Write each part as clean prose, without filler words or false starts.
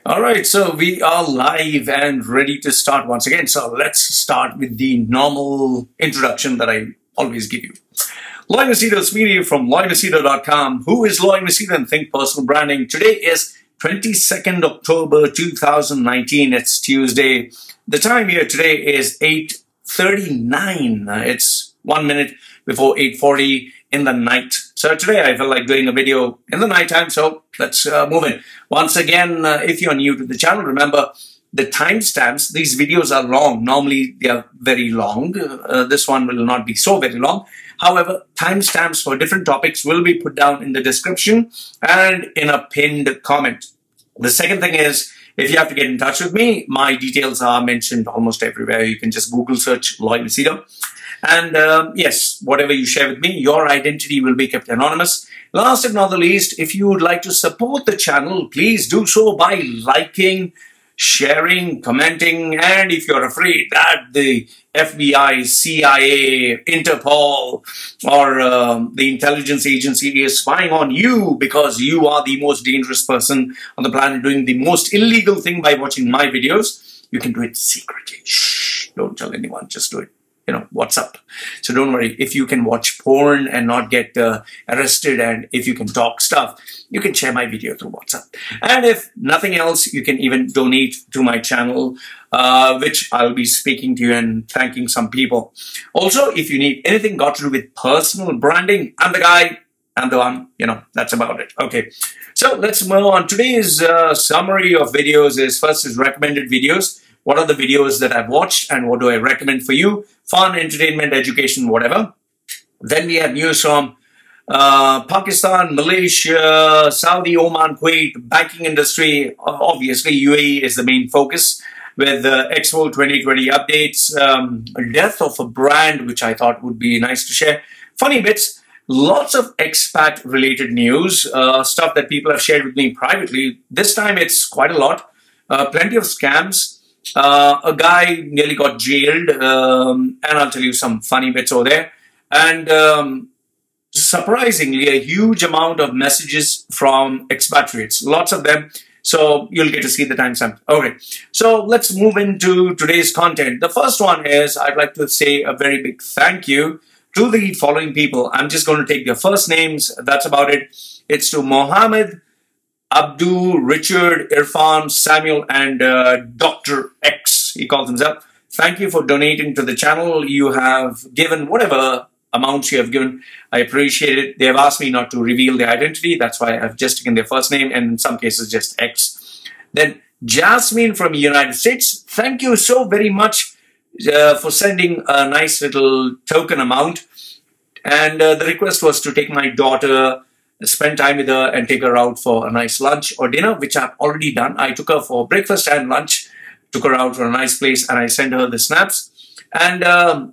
All right, so we are live and ready to start once again. So let's start with the normal introduction that I always give you. Loy Machedo is meeting you from loymachedo.com. Who is Loy Machedo and Think Personal Branding? Today is 22nd October 2019. It's Tuesday. The time here today is 8:39. It's 1 minute before 8:40 in the night. So today I felt like doing a video in the nighttime, so let's move in. Once again, if you're new to the channel, remember the timestamps. These videos are long. Normally they are very long. This one will not be so very long. However, timestamps for different topics will be put down in the description and in a pinned comment. The second thing is, if you have to get in touch with me, my details are mentioned almost everywhere. You can just Google search Loy Machedo. And yes, whatever you share with me, your identity will be kept anonymous. Last but not the least, if you would like to support the channel, please do so by liking, sharing, commenting. And if you're afraid that the FBI, CIA, Interpol, or the intelligence agency is spying on you because you are the most dangerous person on the planet doing the most illegal thing by watching my videos, you can do it secretly. Shh, don't tell anyone, just do it. You know, what's up? So don't worry, if you can watch porn and not get arrested, and if you can talk stuff, you can share my video through WhatsApp. And if nothing else, you can even donate to my channel, which I'll be speaking to you and thanking some people. Also, if you need anything got to do with personal branding, I'm the guy, I'm the one, you know, that's about it. Okay, so let's move on. Today's summary of videos is, first is recommended videos. What are the videos that I've watched and what do I recommend for you? Fun, entertainment, education, whatever. Then we have news from Pakistan, Malaysia, Saudi, Oman, Kuwait, banking industry. Obviously, UAE is the main focus with the Expo 2020 updates. Death of a brand, which I thought would be nice to share. Funny bits. Lots of expat related news, stuff that people have shared with me privately. This time it's quite a lot. Plenty of scams. A guy nearly got jailed, and I'll tell you some funny bits over there. And surprisingly, a huge amount of messages from expatriates, lots of them. So you'll get to see the timestamp. Okay, so let's move into today's content. The first one is, I'd like to say a very big thank you to the following people. I'm just going to take their first names. That's about it. It's to Mohammed, Abdul, Richard, Irfan, Samuel, and Dr. X, he calls himself. Thank you for donating to the channel. You have given whatever amounts you have given. I appreciate it. They have asked me not to reveal their identity. That's why I've just taken their first name and in some cases just X. Then Jasmine from the United States. Thank you so very much for sending a nice little token amount. And the request was to take my daughter, spend time with her and take her out for a nice lunch or dinner, which I've already done. I took her for breakfast and lunch, took her out for a nice place, and I sent her the snaps. And I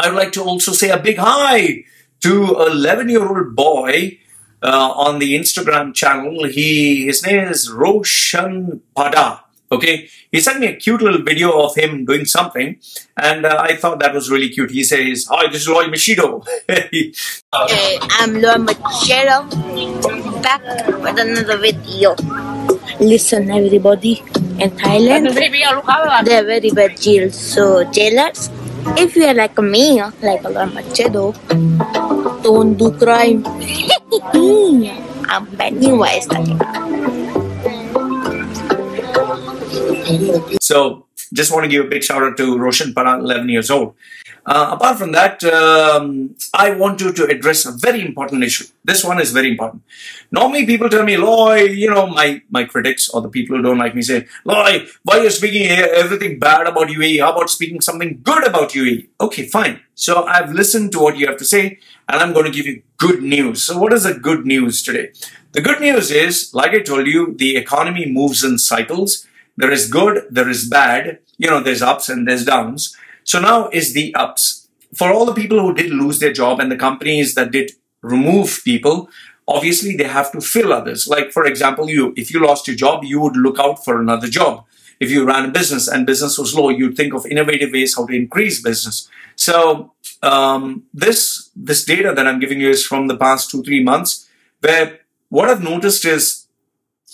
would like to also say a big hi to an 11-year-old boy on the Instagram channel. His name is Roshan Pada. Okay, he sent me a cute little video of him doing something, and I thought that was really cute. He says, "Hi, this is Loy Machedo." I'm Loy Machedo, back with another video. Listen, everybody, in Thailand, they're very bad jails. So, jailers, if you are like me, like Loy Machedo, don't do crime. I'm banning why So, just want to give a big shout out to Roshan Para, 11 years old. Apart from that, I want to address a very important issue. This one is very important. Normally, people tell me, Loy, you know, my critics or the people who don't like me say, Loy, why are you speaking everything bad about UAE? How about speaking something good about UAE? Okay, fine. So, I've listened to what you have to say, and I'm going to give you good news. So, what is the good news today? The good news is, like I told you, the economy moves in cycles. There is good, there is bad, you know, there's ups and there's downs. So now is the ups. For all the people who did lose their job and the companies that did remove people, obviously they have to fill others. Like, for example, if you lost your job, you would look out for another job. If you ran a business and business was low, you'd think of innovative ways how to increase business. So this data that I'm giving you is from the past 2-3 months, where what I've noticed is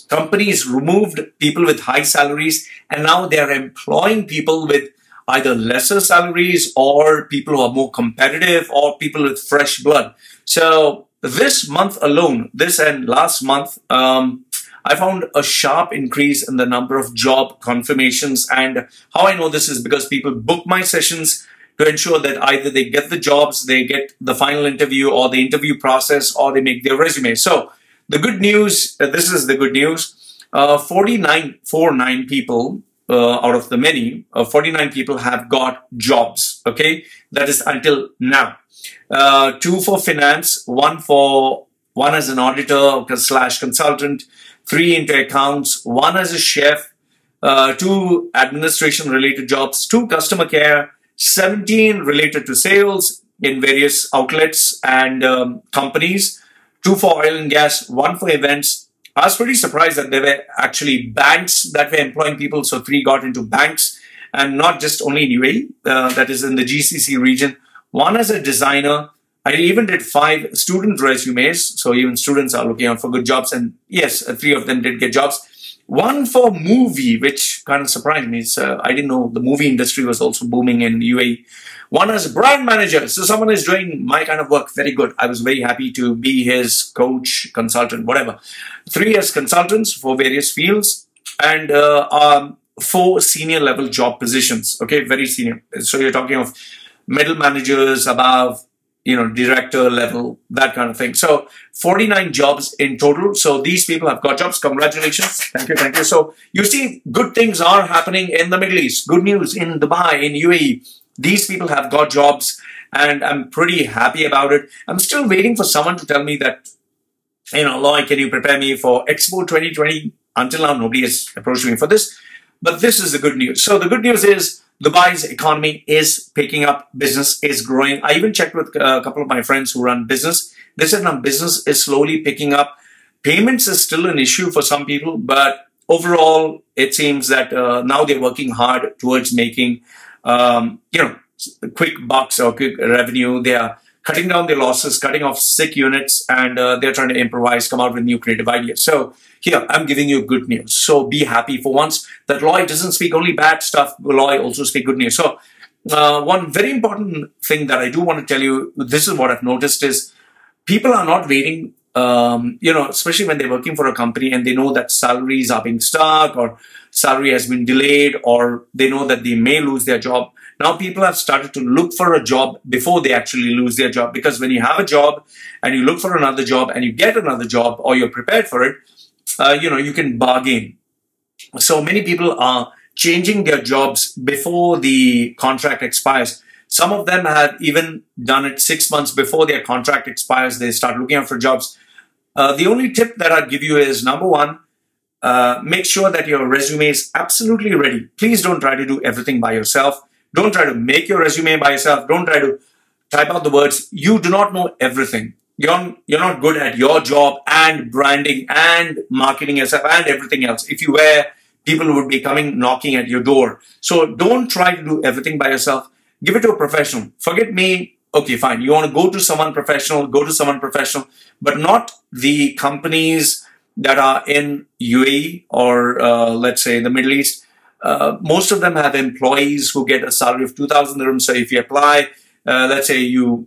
Companies removed people with high salaries, and now they are employing people with either lesser salaries or people who are more competitive or people with fresh blood. So this month alone, this and last month, I found a sharp increase in the number of job confirmations. And how I know this is because people book my sessions to ensure that either they get the jobs, they get the final interview or the interview process, or they make their resume. So the good news, this is the good news, 49 people out of the many, 49 people have got jobs, okay? That is until now. 2 for finance, one as an auditor / consultant, 3 into accounts, 1 as a chef, 2 administration related jobs, 2 customer care, 17 related to sales in various outlets and companies, 2 for oil and gas, 1 for events. I was pretty surprised that there were actually banks that were employing people, so 3 got into banks, and not just only in UAE, that is in the GCC region. 1 as a designer. I even did 5 student resumes, so even students are looking out for good jobs, and yes, 3 of them did get jobs. 1 for movie, which kind of surprised me. I didn't know the movie industry was also booming in UAE. 1 as a brand manager, so someone is doing my kind of work, very good. I was very happy to be his coach, consultant, whatever. 3 as consultants for various fields, and 4 senior level job positions, okay, very senior. So you're talking of middle managers above, director level, that kind of thing. So 49 jobs in total. So these people have got jobs. Congratulations. Thank you. Thank you. So you see, good things are happening in the Middle East. Good news in Dubai, in UAE. These people have got jobs, and I'm pretty happy about it. I'm still waiting for someone to tell me that, Loy, can you prepare me for Expo 2020? Until now, nobody has approached me for this. But this is the good news. So the good news is Dubai's economy is picking up. Business is growing. I even checked with a couple of my friends who run business. They said now business is slowly picking up. Payments is still an issue for some people, but overall, it seems that now they're working hard towards making, quick bucks or quick revenue. They are cutting down their losses, cutting off sick units, and they're trying to improvise, come out with new creative ideas. So here, I'm giving you good news. So be happy for once that Loy doesn't speak only bad stuff. Loy also speak good news. So one very important thing that I do want to tell you, this is what I've noticed is people are not waiting, especially when they're working for a company and they know that salaries are being stuck or salary has been delayed or they know that they may lose their job. Now people have started to look for a job before they actually lose their job, because when you have a job and you look for another job and you get another job or you're prepared for it, you can bargain. So many people are changing their jobs before the contract expires. Some of them have even done it 6 months before their contract expires. They start looking out for jobs. The only tip that I'd give you is, number 1, make sure that your resume is absolutely ready. Please don't try to do everything by yourself. Don't try to make your resume by yourself. Don't try to type out the words. You do not know everything. You're not good at your job and branding and marketing yourself and everything else. If you were, people would be coming knocking at your door. So don't try to do everything by yourself. Give it to a professional. Forget me. Okay, fine. You want to go to someone professional, but not the companies that are in UAE or let's say the Middle East. Most of them have employees who get a salary of 2,000 dirhams. So if you apply, let's say you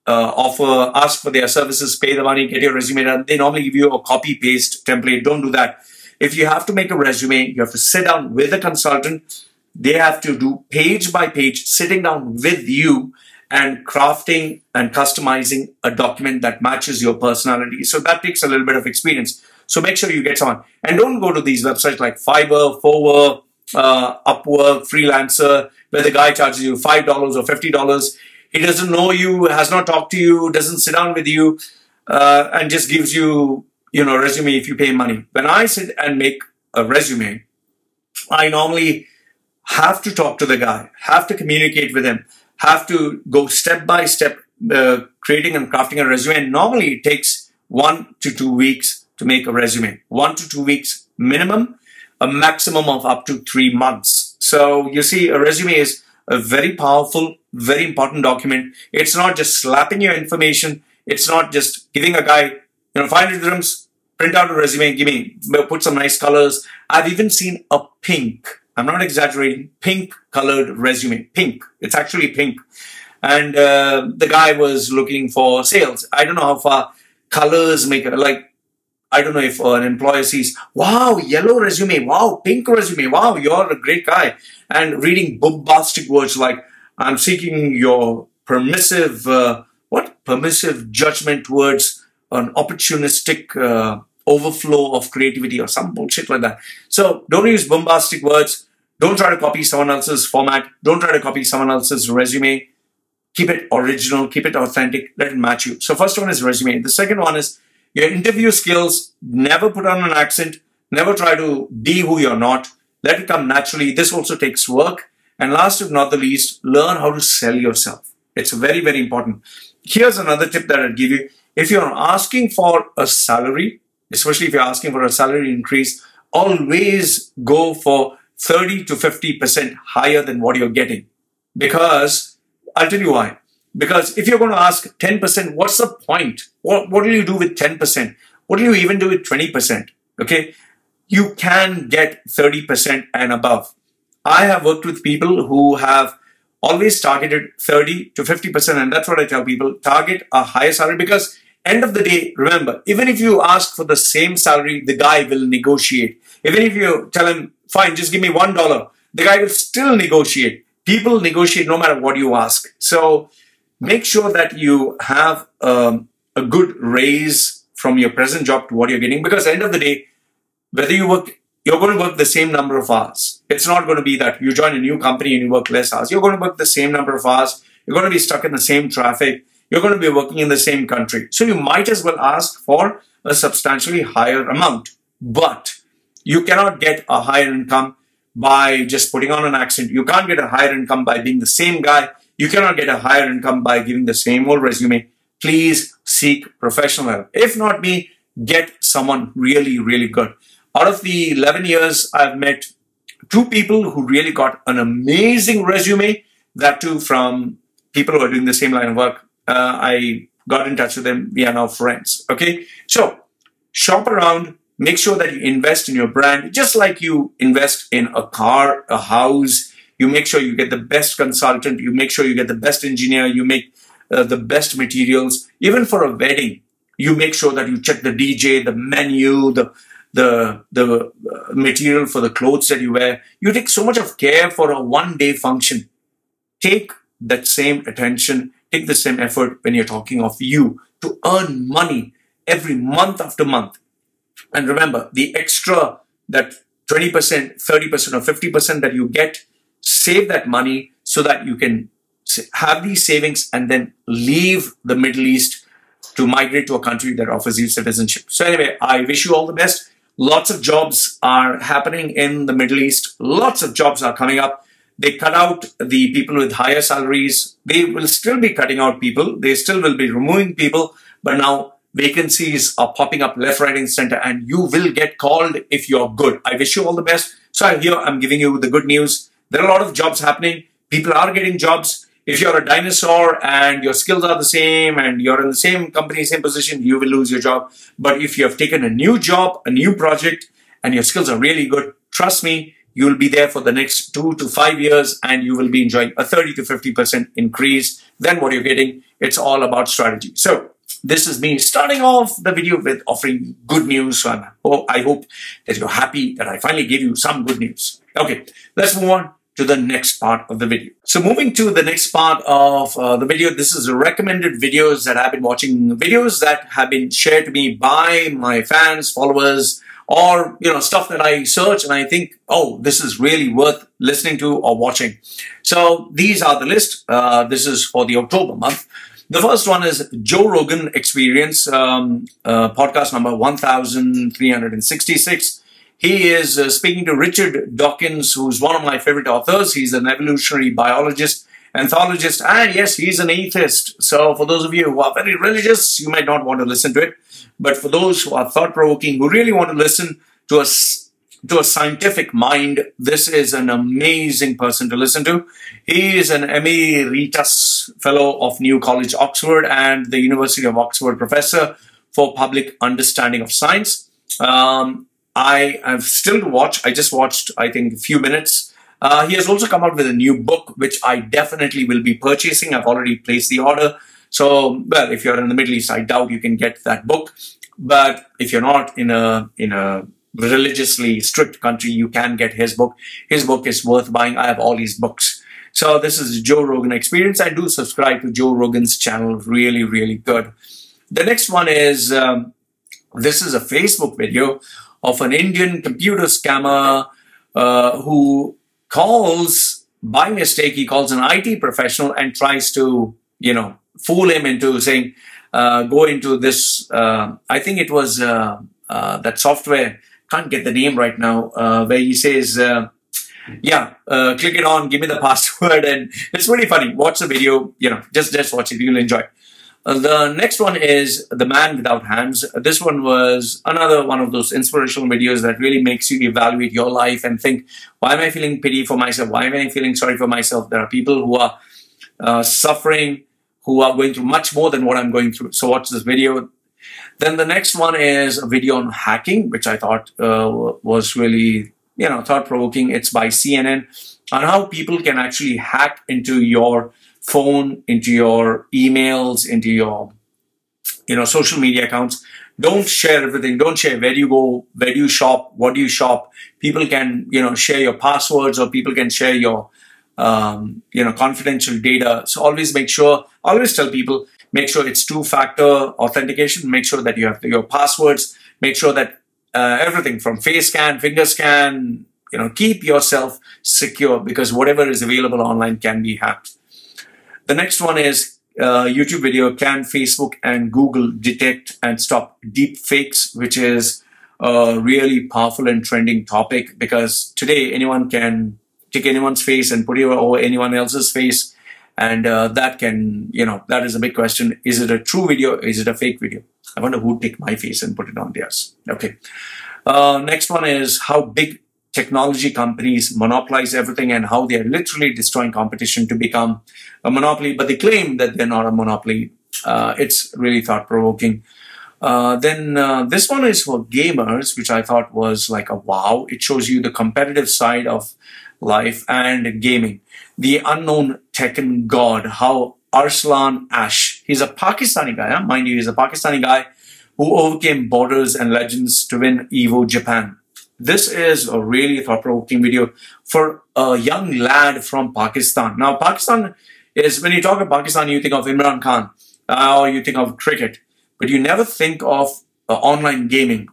ask for their services, pay the money, get your resume done, they normally give you a copy-paste template. Don't do that. If you have to make a resume, you have to sit down with a consultant. They have to do page by page, sitting down with you and crafting and customizing a document that matches your personality. So that takes a little bit of experience. So make sure you get someone. And don't go to these websites like Fiverr, Forward, Upwork, Freelancer, where the guy charges you $5 or $50. He doesn't know you, has not talked to you, doesn't sit down with you, and just gives you, a resume if you pay money. When I sit and make a resume, I normally have to talk to the guy, have to communicate with him, have to go step by step, creating and crafting a resume. And normally it takes 1 to 2 weeks to make a resume. 1 to 2 weeks minimum, a maximum of up to 3 months. So you see, a resume is a very powerful, very important document. It's not just slapping your information. It's not just giving a guy, 500 dirhams, print out a resume, put some nice colors. I've even seen a pink, I'm not exaggerating, pink colored resume. Pink. It's actually pink. And the guy was looking for sales. I don't know how far colors make it. Like, I don't know if an employer sees, wow, yellow resume, wow, pink resume, wow, you're a great guy. And reading bombastic words like, I'm seeking your permissive, permissive judgment towards an opportunistic overflow of creativity or some bullshit like that. So don't use bombastic words. Don't try to copy someone else's format. Don't try to copy someone else's resume. Keep it original, keep it authentic, let it match you. So first one is resume. The second one is your interview skills. Never put on an accent. Never try to be who you're not. Let it come naturally. This also takes work. And last but not the least, learn how to sell yourself. It's very, very important. Here's another tip that I'll give you. If you're asking for a salary, especially if you're asking for a salary increase, always go for 30 to 50% higher than what you're getting. Because I'll tell you why. Because if you're going to ask 10%, what's the point? What will you do with 10%? What do you even do with 20%? Okay, you can get 30% and above. I have worked with people who have always targeted 30 to 50%, and that's what I tell people, target a higher salary, because end of the day, remember, even if you ask for the same salary, the guy will negotiate. Even if you tell him, fine, just give me $1, the guy will still negotiate. People negotiate no matter what you ask. So make sure that you have a good raise from your present job to what you're getting, because at the end of the day, whether you work, you're going to work the same number of hours. It's not going to be that you join a new company and you work less hours. You're going to work the same number of hours. You're going to be stuck in the same traffic. You're going to be working in the same country. So you might as well ask for a substantially higher amount. But you cannot get a higher income by just putting on an accent. You can't get a higher income by being the same guy. You cannot get a higher income by giving the same old resume. Please seek professional help. If not me, get someone really, really good. Out of the 11 years, I've met 2 people who really got an amazing resume. That too from people who are doing the same line of work. I got in touch with them. We are now friends. Okay. So shop around. Make sure that you invest in your brand, just like you invest in a car, a house. You make sure you get the best consultant. You make sure you get the best engineer. You make the best materials. Even for a wedding, you make sure that you check the DJ, the menu, the material for the clothes that you wear. You take so much of care for a one-day function. Take that same attention, take the same effort when you're talking of you to earn money every month after month. And remember, the extra, that 20%, 30% or 50% that you get, save that money so that you can have these savings and then leave the Middle East to migrate to a country that offers you citizenship. So anyway, I wish you all the best. Lots of jobs are happening in the Middle East. Lots of jobs are coming up. They cut out the people with higher salaries. They will still be cutting out people. They still will be removing people. But now vacancies are popping up left, right, and center, and you will get called if you're good. I wish you all the best. So here I'm giving you the good news. There are a lot of jobs happening. People are getting jobs. If you're a dinosaur and your skills are the same and you're in the same company, same position, you will lose your job. But if you have taken a new job, a new project, and your skills are really good, trust me, you will be there for the next 2 to 5 years and you will be enjoying a 30 to 50% increase than what you're getting. It's all about strategy. So this is me starting off the video with offering good news. So I hope that you're happy that I finally gave you some good news. Okay, let's move on to the next part of the video. So moving to the next part of the video, this is recommended videos that I've been watching, videos that have been shared to me by my fans, followers, or stuff that I search and I think, oh, this is really worth listening to or watching. So these are the list. This is for the October month. The first one is Joe Rogan Experience, podcast number 1366. He is speaking to Richard Dawkins, who's one of my favorite authors. He's an evolutionary biologist, anthologist, and yes, he's an atheist. So for those of you who are very religious, you might not want to listen to it. But for those who are thought-provoking, who really want to listen to a scientific mind, this is an amazing person to listen to. He is an Emeritus Fellow of New College, Oxford, and the University of Oxford Professor for Public Understanding of Science. I have still to watch. I just watched, I think, a few minutes. He has also come out with a new book, which I definitely will be purchasing. I've already placed the order. So, well, if you're in the Middle East, I doubt you can get that book. But if you're not in a religiously strict country, you can get his book. His book is worth buying. I have all his books. So this is Joe Rogan Experience. I do subscribe to Joe Rogan's channel. Really, really good. The next one is, this is a Facebook video of an Indian computer scammer who calls, by mistake, he calls an IT professional and tries to, fool him into saying, go into this, I think it was that software, can't get the name right now, where he says, click it on, give me the password, and it's really funny. Watch the video, just watch it, you'll enjoy it. The next one is The Man Without Hands. This one was another one of those inspirational videos that really makes you evaluate your life and think, why am I feeling pity for myself? Why am I feeling sorry for myself? There are people who are suffering, who are going through much more than what I'm going through. So watch this video. Then the next one is a video on hacking, which I thought was really, thought-provoking. It's by CNN on how people can actually hack into your phone, into your emails, into your, social media accounts. Don't share everything. Don't share where you go, where do you shop, what do you shop. People can, share your passwords, or people can share your, confidential data. So always make sure, always tell people, make sure it's two-factor authentication. Make sure that you have your passwords. Make sure that everything from face scan, finger scan, keep yourself secure, because whatever is available online can be hacked. The next one is YouTube video, can Facebook and Google detect and stop deep fakes, which is a really powerful and trending topic, because today anyone can take anyone's face and put it over anyone else's face. And that can, that is a big question. Is it a true video? Is it a fake video? I wonder who would take my face and put it on theirs. Okay. Next one is how big technology companies monopolize everything and how they are literally destroying competition to become a monopoly, but they claim that they're not a monopoly. It's really thought-provoking. Then this one is for gamers, which I thought was like a wow. It shows you the competitive side of life and gaming. The unknown Tekken god, how Arslan Ash, he's a Pakistani guy, mind you, he's a Pakistani guy who overcame borders and legends to win Evo Japan. This is a really thought-provoking video for a young lad from Pakistan. Now, Pakistan is, when you talk of Pakistan, you think of Imran Khan, or you think of cricket, but you never think of online gaming.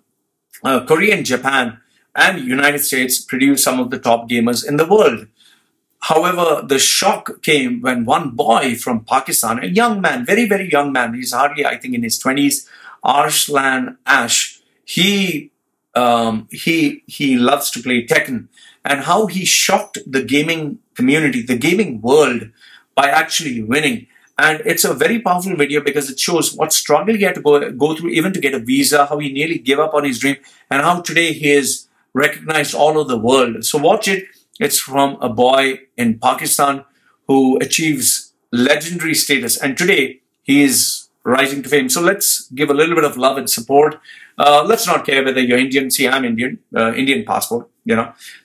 Korea and Japan and United States produce some of the top gamers in the world. However, the shock came when one boy from Pakistan, a young man, very, very young man, he's hardly, I think, in his 20s, Arslan Ash, he loves to play Tekken, and how he shocked the gaming community, the gaming world, by actually winning. And it's a very powerful video because it shows what struggle he had to go through even to get a visa, how he nearly gave up on his dream, and how today he is recognized all over the world. So watch it. It's from a boy in Pakistan who achieves legendary status, and today he is rising to fame. So let's give a little bit of love and support. Let's not care whether you're Indian. See, I'm Indian, Indian passport,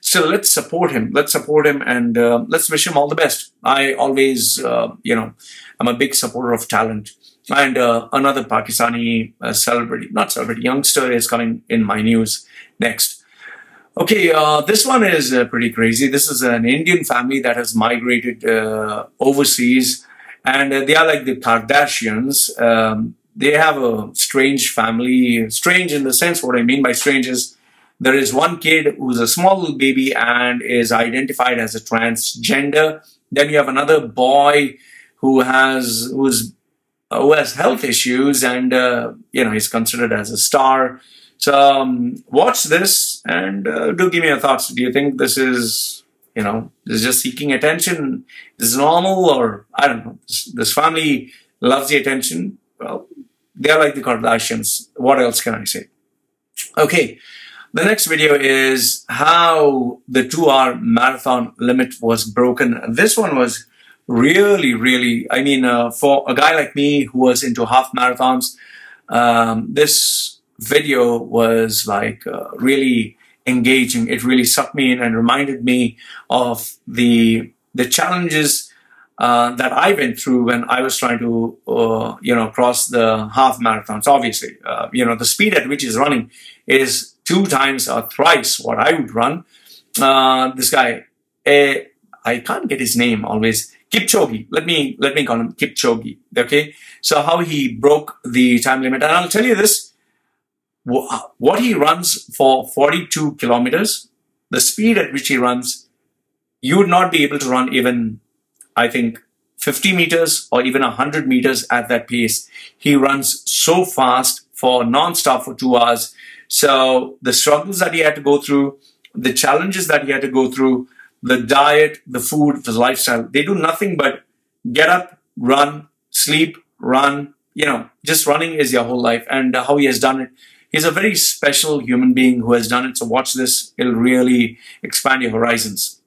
Still, let's support him. Let's support him, and let's wish him all the best. I always, I'm a big supporter of talent. And another Pakistani youngster is coming in my news next. Okay, this one is pretty crazy. This is an Indian family that has migrated overseas, and they are like the Kardashians. They have a strange family. Strange in the sense, what I mean by strange is there is one kid who's a small little baby and is identified as a transgender. Then you have another boy who has health issues, and he's considered as a star. So watch this and do give me your thoughts. Do you think this is, this is just seeking attention? Is normal, or I don't know? This family loves the attention. Well, they're like the Kardashians. What else can I say? Okay, the next video is how the 2-hour marathon limit was broken. This one was really, really, for a guy like me who was into half marathons, this video was like really engaging. It really sucked me in and reminded me of the challenges that I went through when I was trying to, cross the half marathons. Obviously, the speed at which he's running is 2 times or thrice what I would run. This guy, I can't get his name always. Kipchoge. Let me call him Kipchoge. Okay. So how he broke the time limit, and I'll tell you this: what he runs for 42 kilometers, the speed at which he runs, you would not be able to run even, I think, 50 meters or even 100 meters at that pace. He runs so fast for non-stop for 2 hours. So the struggles that he had to go through, the challenges that he had to go through, the diet, the food, the lifestyle, they do nothing but get up, run, sleep, run. Just running is your whole life. And how he has done it, he's a very special human being who has done it. So watch this. It'll really expand your horizons.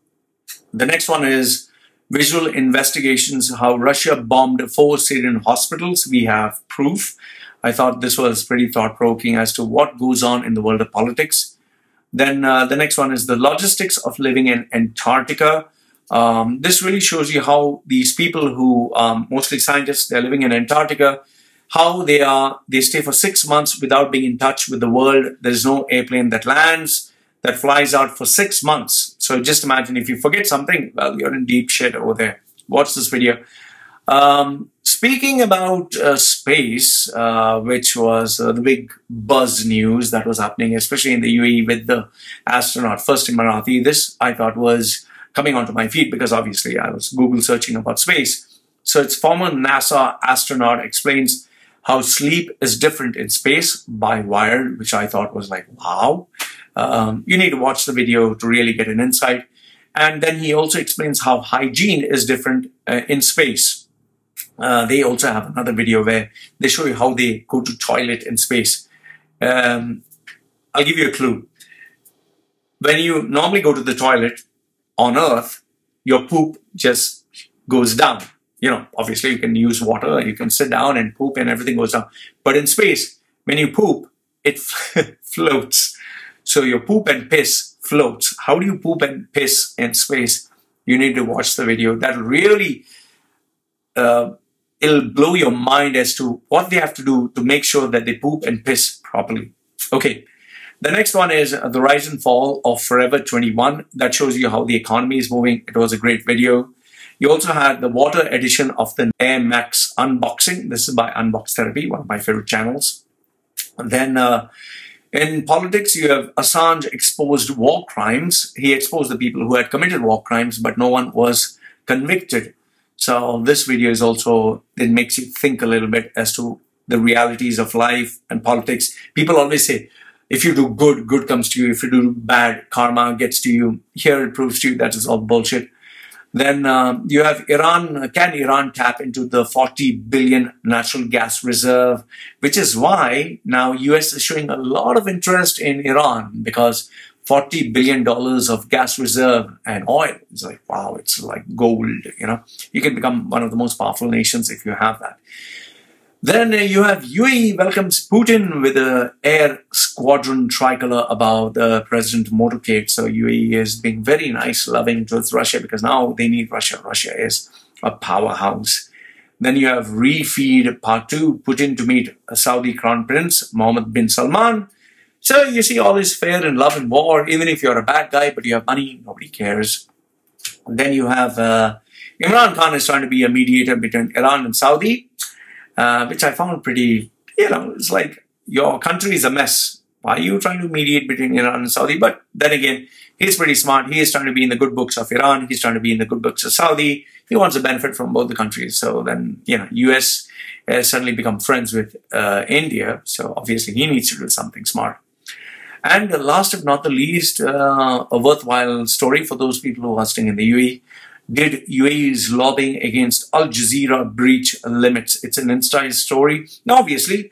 The next one is visual investigations, how Russia bombed 4 Syrian hospitals. We have proof. I thought this was pretty thought-provoking as to what goes on in the world of politics. Then the next one is the logistics of living in Antarctica. This really shows you how these people who, mostly scientists, they're living in Antarctica, how they stay for 6 months without being in touch with the world. There's no airplane that lands, that flies out for 6 months. So just imagine if you forget something, well, you're in deep shit over there. Watch this video. Speaking about space, which was the big buzz news that was happening, especially in the UAE with the astronaut, first Emirati. This I thought was coming onto my feed because obviously I was Google searching about space. So it's former NASA astronaut explains how sleep is different in space by Wired, which I thought was like, wow. You need to watch the video to really get an insight. And then he also explains how hygiene is different in space. They also have another video where they show you how they go to toilet in space. I'll give you a clue. When you normally go to the toilet on Earth, your poop just goes down. Obviously you can use water, you can sit down and poop and everything goes down. But in space, when you poop, it floats. So your poop and piss floats. How do you poop and piss in space? You need to watch the video. That'll really, it'll blow your mind as to what they have to do to make sure that they poop and piss properly. Okay. The next one is the rise and fall of Forever 21. That shows you how the economy is moving. It was a great video. You also had the water edition of the Air Max unboxing. This is by Unbox Therapy, one of my favorite channels. And then in politics, you have Assange exposed war crimes. He exposed the people who had committed war crimes, but no one was convicted. So this video is also, it makes you think a little bit as to the realities of life and politics. People always say, if you do good, good comes to you. If you do bad, karma gets to you. Here it proves to you that is all bullshit. Then you have Iran. Can Iran tap into the 40 billion natural gas reserve? Which is why now US is showing a lot of interest in Iran, because $40 billion of gas reserve and oil. It's like, wow, it's like gold, You can become one of the most powerful nations if you have that. Then you have UAE welcomes Putin with a air squadron tricolor above the president motorcade. So UAE is being very nice, loving towards Russia because now they need Russia. Russia is a powerhouse. Then you have Refeed Part 2, Putin to meet Saudi Crown Prince Mohammed bin Salman. So you see all is fair in love and war. Even if you're a bad guy, but you have money, nobody cares. And then you have Imran Khan is trying to be a mediator between Iran and Saudi. Which I found pretty, it's like your country is a mess. Why are you trying to mediate between Iran and Saudi? But then again, he's pretty smart. He is trying to be in the good books of Iran. He's trying to be in the good books of Saudi. He wants to benefit from both the countries. So then, US has suddenly become friends with India. So obviously he needs to do something smart. And last but not the least, a worthwhile story for those people who are staying in the UAE. Did UAE's lobbying against Al Jazeera breach limits? It's an Insta story. Now, obviously,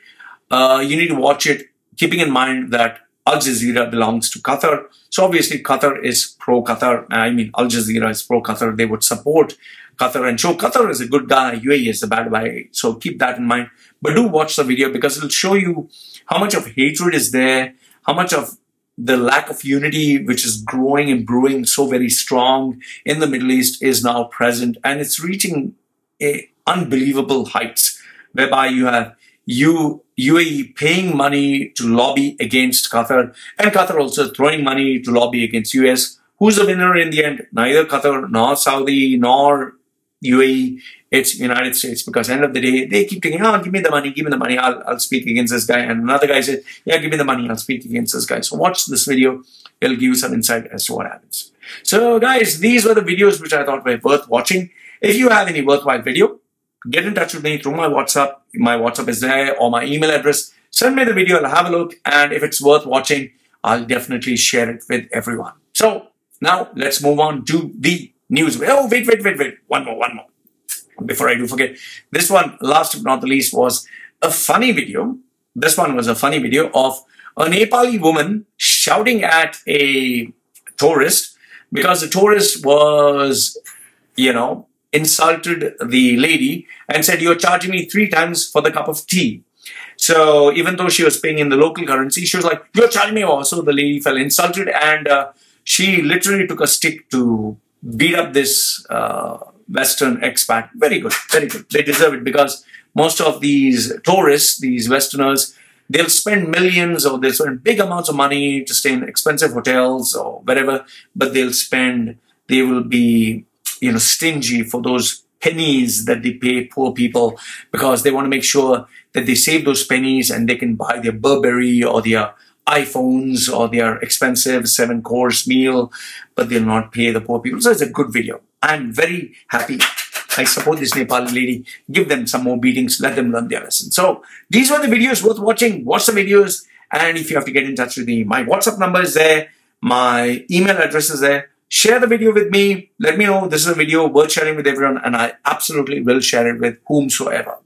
you need to watch it, keeping in mind that Al Jazeera belongs to Qatar. So obviously Qatar is pro-Qatar. I mean, Al Jazeera is pro-Qatar. They would support Qatar and show Qatar is a good guy, UAE is a bad guy. So keep that in mind. But do watch the video because it'll show you how much of hatred is there, how much of the lack of unity, which is growing and brewing so very strong in the Middle East, is now present. And it's reaching unbelievable heights, whereby you have UAE paying money to lobby against Qatar, and Qatar also throwing money to lobby against US. Who's the winner in the end? Neither Qatar, nor Saudi, nor UAE. It's United States, because at the end of the day, they keep thinking, oh, give me the money, I'll speak against this guy. And another guy said, yeah, give me the money, I'll speak against this guy. So watch this video. It'll give you some insight as to what happens. So guys, these were the videos which I thought were worth watching. If you have any worthwhile video, get in touch with me through my WhatsApp. My WhatsApp is there, or my email address. Send me the video, I'll have a look. And if it's worth watching, I'll definitely share it with everyone. So now let's move on to the news. Oh, wait. One more. Before I do forget, this one, last but not the least, was a funny video. This one was a funny video of a Nepali woman shouting at a tourist because the tourist was, insulted the lady and said, you're charging me 3 times for the cup of tea. So even though she was paying in the local currency, she was like, you're charging me more. So the lady felt insulted, and she literally took a stick to beat up this Western expat. Very good. They deserve it, because most of these tourists, these Westerners, they'll spend millions or they'll spend big amounts of money to stay in expensive hotels or wherever, but they will be, stingy for those pennies that they pay poor people, because they want to make sure that they save those pennies and they can buy their Burberry or their iPhones or their expensive 7-course meal, but they'll not pay the poor people. So it's a good video. I'm very happy. I support this Nepali lady. Give them some more beatings. Let them learn their lesson. So these were the videos worth watching. Watch the videos. And if you have to get in touch with me, my WhatsApp number is there. My email address is there. Share the video with me. Let me know this is a video worth sharing with everyone. And I absolutely will share it with whomsoever.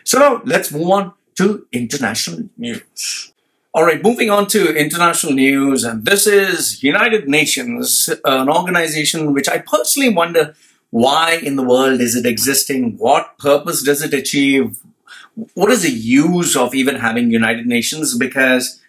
So now let's move on to international news. All right, moving on to international news, and this is United Nations, an organization which I personally wonder, why in the world is it existing? What purpose does it achieve? What is the use of even having United Nations? Because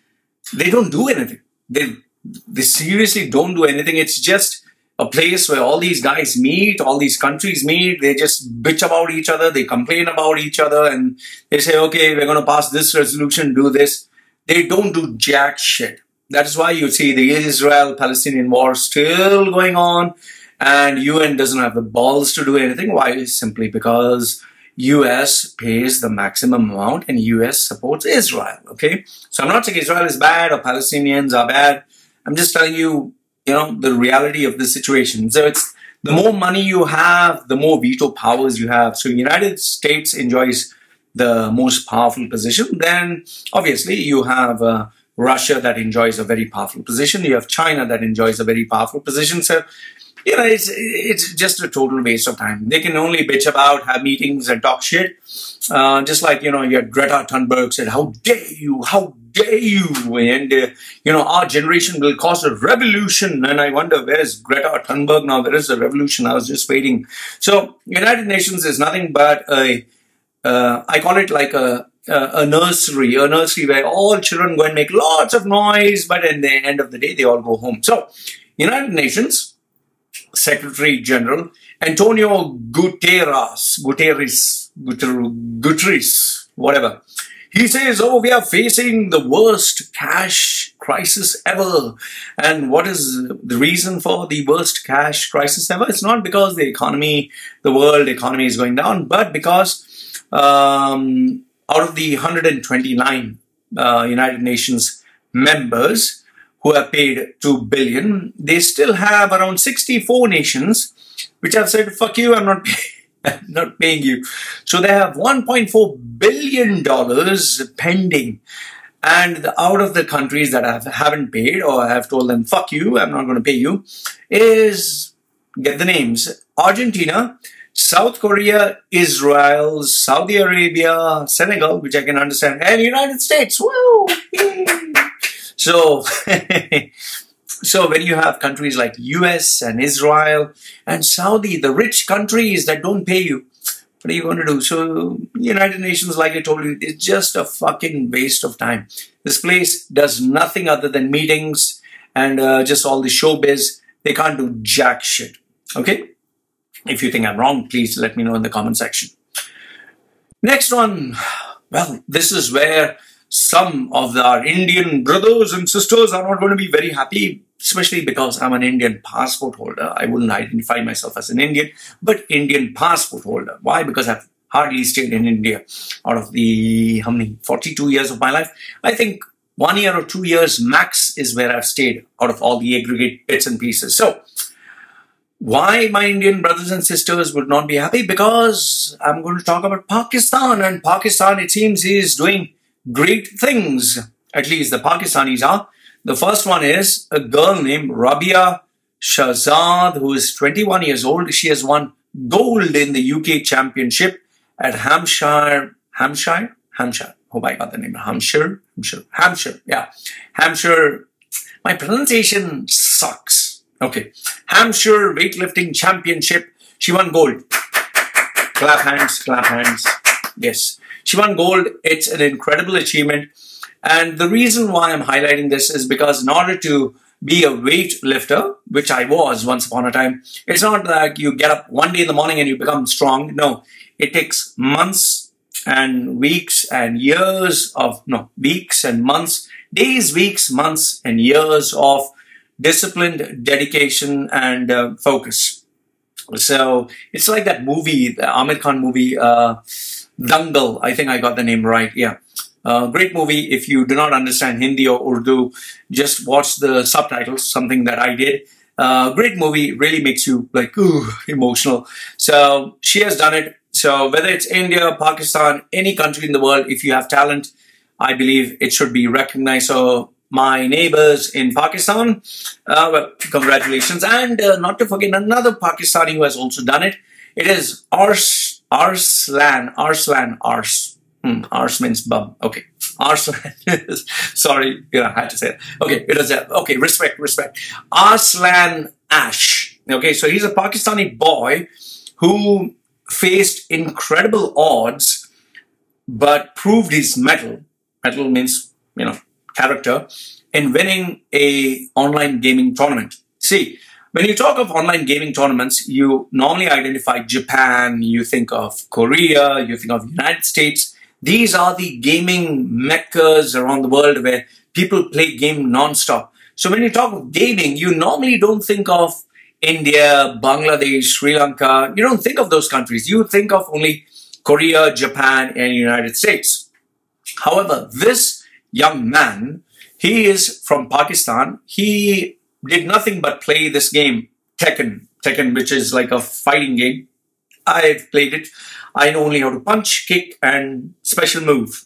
they don't do anything. They seriously don't do anything. It's just a place where all these guys meet, all these countries meet, they just bitch about each other, they complain about each other, and they say, okay, we're going to pass this resolution, do this. They don't do jack shit. That is why you see the Israel-Palestinian war still going on, and UN doesn't have the balls to do anything. Why? Simply because US pays the maximum amount and US supports Israel, okay? So I'm not saying Israel is bad or Palestinians are bad. I'm just telling you, the reality of the situation. So it's the more money you have, the more veto powers you have. So United States enjoys the most powerful position. Then obviously you have Russia that enjoys a very powerful position. You have China that enjoys a very powerful position. So, it's just a total waste of time. They can only bitch about, have meetings and talk shit. Just like, you had Greta Thunberg said, how dare you, and, our generation will cause a revolution. And I wonder, where is Greta Thunberg now? Where is the revolution? I was just waiting. So United Nations is nothing but I call it like a nursery where all children go and make lots of noise, but at the end of the day, they all go home. So United Nations Secretary General Antonio Guterres, whatever. He says, oh, we are facing the worst cash crisis ever. And what is the reason for the worst cash crisis ever? It's not because the world economy is going down, but because out of the 129 United Nations members who have paid $2 billion, they still have around 64 nations which have said, fuck you, I'm not paying you. So they have $1.4 billion pending. And out of the countries that haven't paid or have told them, fuck you, I'm not going to pay you, is, get the names, Argentina, South Korea, Israel, Saudi Arabia, Senegal, which I can understand, and United States. Woo! So, so when you have countries like US and Israel and Saudi, the rich countries that don't pay you, what are you going to do? So United Nations, like I told you, it's just a fucking waste of time. This place does nothing other than meetings and just all the showbiz. They can't do jack shit. Okay? If you think I'm wrong, please let me know in the comment section. Next one. Well, this is where some of our Indian brothers and sisters are not going to be very happy, especially because I'm an Indian passport holder. I wouldn't identify myself as an Indian, but Indian passport holder. Why? Because I've hardly stayed in India out of the, how many, 42 years of my life. I think 1 year or 2 years max is where I've stayed out of all the aggregate bits and pieces. So, why my Indian brothers and sisters would not be happy? Because I'm going to talk about Pakistan, and Pakistan, it seems, is doing great things. At least the Pakistanis are. The first one is a girl named Rabia Shahzad, who is 21 years old. She has won gold in the UK Championship at Hampshire. Hope I got the name. Hampshire. Yeah. Hampshire. My pronunciation sucks. Okay. Hampshire Weightlifting Championship. She won gold. Clap hands, clap hands. Yes. She won gold. It's an incredible achievement. And the reason why I'm highlighting this is because in order to be a weightlifter, which I was once upon a time, it's not like you get up one day in the morning and you become strong. No, it takes months and weeks and years of, weeks and months, days, weeks, months and years of disciplined dedication and focus. So it's like that movie, the Amir Khan movie, Dangal. I think I got the name right. Yeah. Great movie. If you do not understand Hindi or Urdu, just watch the subtitles, something that I did. Great movie, really makes you like, ooh, emotional. So she has done it. So whether it's India, Pakistan, any country in the world, if you have talent, I believe it should be recognized. So my neighbors in Pakistan, well, congratulations. And not to forget another Pakistani who has also done it. It is Arslan. Ars means bum. Okay. Arslan. Sorry, I had to say it. Okay, it is okay, respect. Arslan Ash. Okay, so he's a Pakistani boy who faced incredible odds but proved his mettle. Mettle means, character, in winning a online gaming tournament. See, when you talk of online gaming tournaments, you normally identify Japan, you think of Korea, you think of United States. These are the gaming meccas around the world where people play game non-stop. So when you talk of gaming, you normally don't think of India, Bangladesh, Sri Lanka. You don't think of those countries. You think of only Korea, Japan, and United States. However, this young man, he is from Pakistan. He did nothing but play this game, Tekken, which is like a fighting game. I've played it. I know only how to punch, kick, and special move.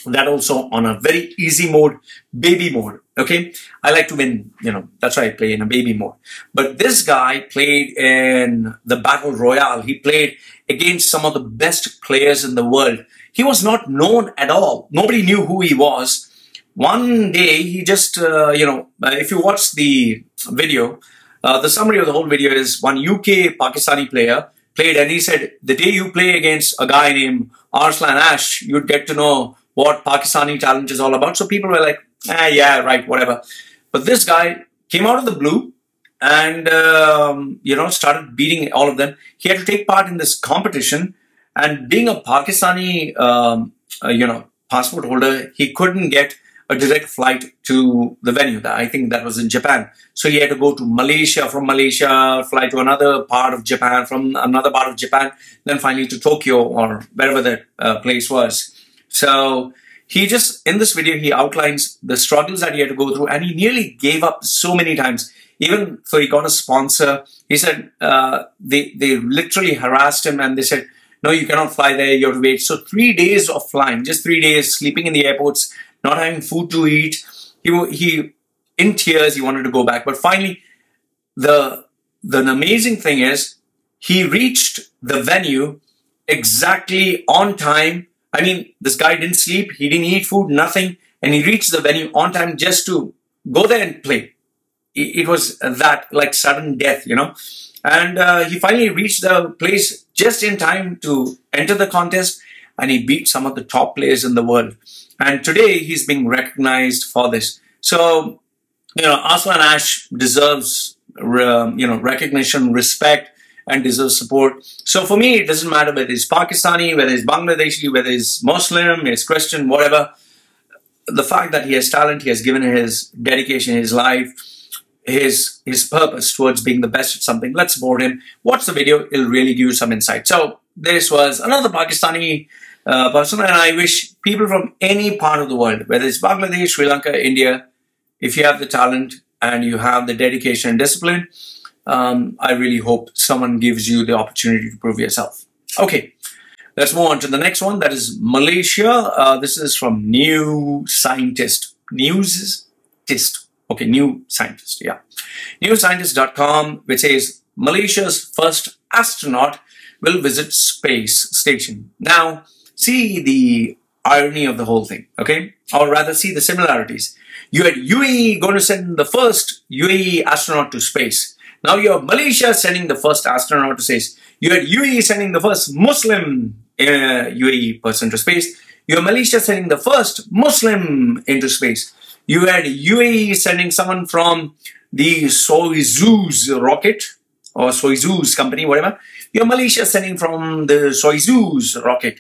That also on a very easy mode, baby mode. Okay, I like to win. That's why I play in a baby mode. But this guy played in the Battle Royale. He played against some of the best players in the world. He was not known at all. Nobody knew who he was. One day, he just, if you watch the video, the summary of the whole video is one UK Pakistani player played, and he said, the day you play against a guy named Arslan Ash, you'd get to know what Pakistani talent is all about. So people were like, yeah, right, whatever. But this guy came out of the blue and, started beating all of them. He had to take part in this competition, and being a Pakistani, passport holder, he couldn't get a direct flight to the venue. I think that was in Japan. So he had to go to Malaysia, from Malaysia, fly to another part of Japan, from another part of Japan, then finally to Tokyo or wherever that place was. So he just, in this video, he outlines the struggles that he had to go through, and he nearly gave up so many times. Even so, he got a sponsor. He said they literally harassed him, and they said, no, you cannot fly there, you have to wait. So 3 days of flying, just 3 days, sleeping in the airports, not having food to eat. He in tears, he wanted to go back. But finally, the amazing thing is, he reached the venue exactly on time. I mean, this guy didn't sleep, he didn't eat food, nothing. and he reached the venue on time just to go there and play. It was that like sudden death, you know. And he finally reached the place just in time to enter the contest, and he beat some of the top players in the world. And today he's being recognized for this. So, you know, Aslan Ash deserves, you know, recognition, respect, and deserves support. So for me, it doesn't matter whether he's Pakistani, whether he's Bangladeshi, whether he's Muslim, he's Christian, whatever. The fact that he has talent, he has given his dedication, his life, his purpose towards being the best at something. Let's support him. Watch the video. It'll really give you some insight. So this was another Pakistani person, and I wish people from any part of the world, whether it's Bangladesh, Sri Lanka, India, if you have the talent and you have the dedication and discipline, I really hope someone gives you the opportunity to prove yourself. Okay, let's move on to the next one. That is Malaysia. This is from New Scientist. Newsist. Okay, New Scientist, yeah. Newscientist.com, which says Malaysia's first astronaut will visit space station. Now, see the irony of the whole thing, okay? Or rather, see the similarities. You had UAE going to send the first UAE astronaut to space. Now you have Malaysia sending the first astronaut to space. You had UAE sending the first Muslim UAE person to space. You have Malaysia sending the first Muslim into space. You had UAE sending someone from the Soyuz rocket or Soyuz company, whatever. You have Malaysia sending from the Soyuz rocket.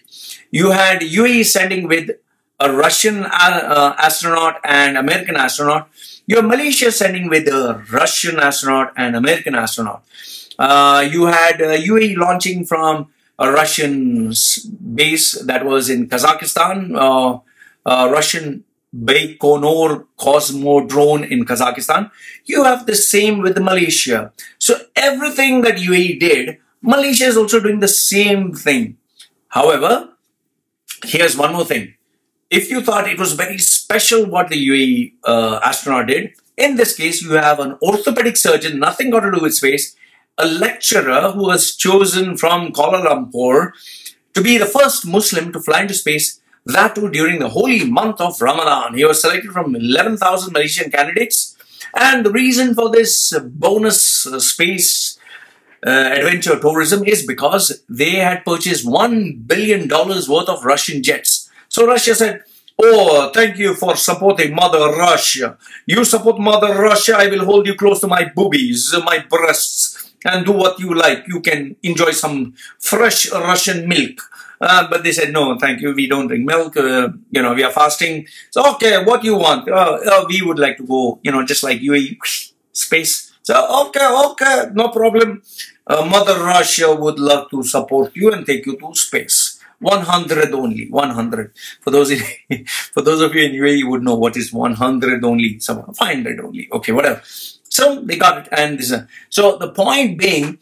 You had UAE sending with a Russian astronaut and American astronaut. You have Malaysia sending with a Russian astronaut and American astronaut. You had UAE launching from a Russian base that was in Kazakhstan, Russian Baikonur Cosmodrome in Kazakhstan. You have the same with Malaysia. So everything that UAE did, Malaysia is also doing the same thing. However, here's one more thing. If you thought it was very special what the UAE astronaut did, in this case, you have an orthopedic surgeon, nothing got to do with space, a lecturer who was chosen from Kuala Lumpur to be the first Muslim to fly into space, that too during the holy month of Ramadan. He was selected from 11,000 Malaysian candidates. And the reason for this bonus space adventure tourism is because they had purchased $1 billion worth of Russian jets. So Russia said, oh, thank you for supporting Mother Russia. You support Mother Russia, I will hold you close to my boobies, my breasts, and do what you like. You can enjoy some fresh Russian milk. But they said, no, thank you, we don't drink milk, you know, we are fasting. So, okay, what you want? We would like to go, you know, just like UAE, space. So, okay, no problem. Mother Russia would love to support you and take you to space. 100 only, 100. For those of you in UAE would know what is 100 only, so 500 only, okay, whatever. So they got it, and this. So the point being,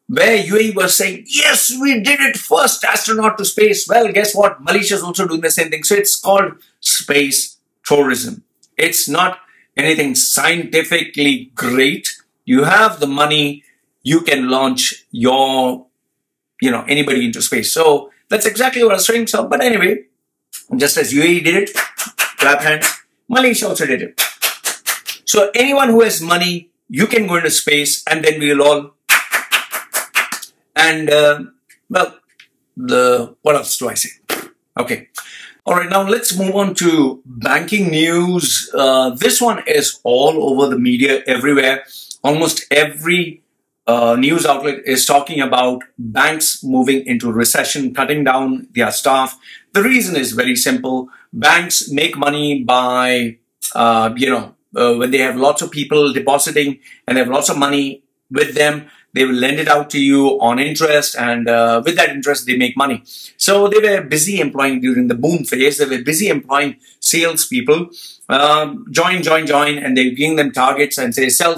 where UAE was saying, yes, we did it, first astronaut to space. Well, guess what? Malaysia is also doing the same thing. So it's called space tourism. It's not anything scientifically great. You have the money, you can launch your, you know, anybody into space. So that's exactly what I was saying. So, but anyway, just as UAE did it, clap hands, Malaysia also did it. So anyone who has money, you can go into space, and then we will all. And well, what else do I say? Okay. All right, now let's move on to banking news. This one is all over the media everywhere. Almost every news outlet is talking about banks moving into recession, cutting down their staff. The reason is very simple. Banks make money by, when they have lots of people depositing and they have lots of money with them, they will lend it out to you on interest, and with that interest, they make money. So they were busy employing during the boom phase. They were busy employing salespeople. Join, and they were giving them targets and say, sell,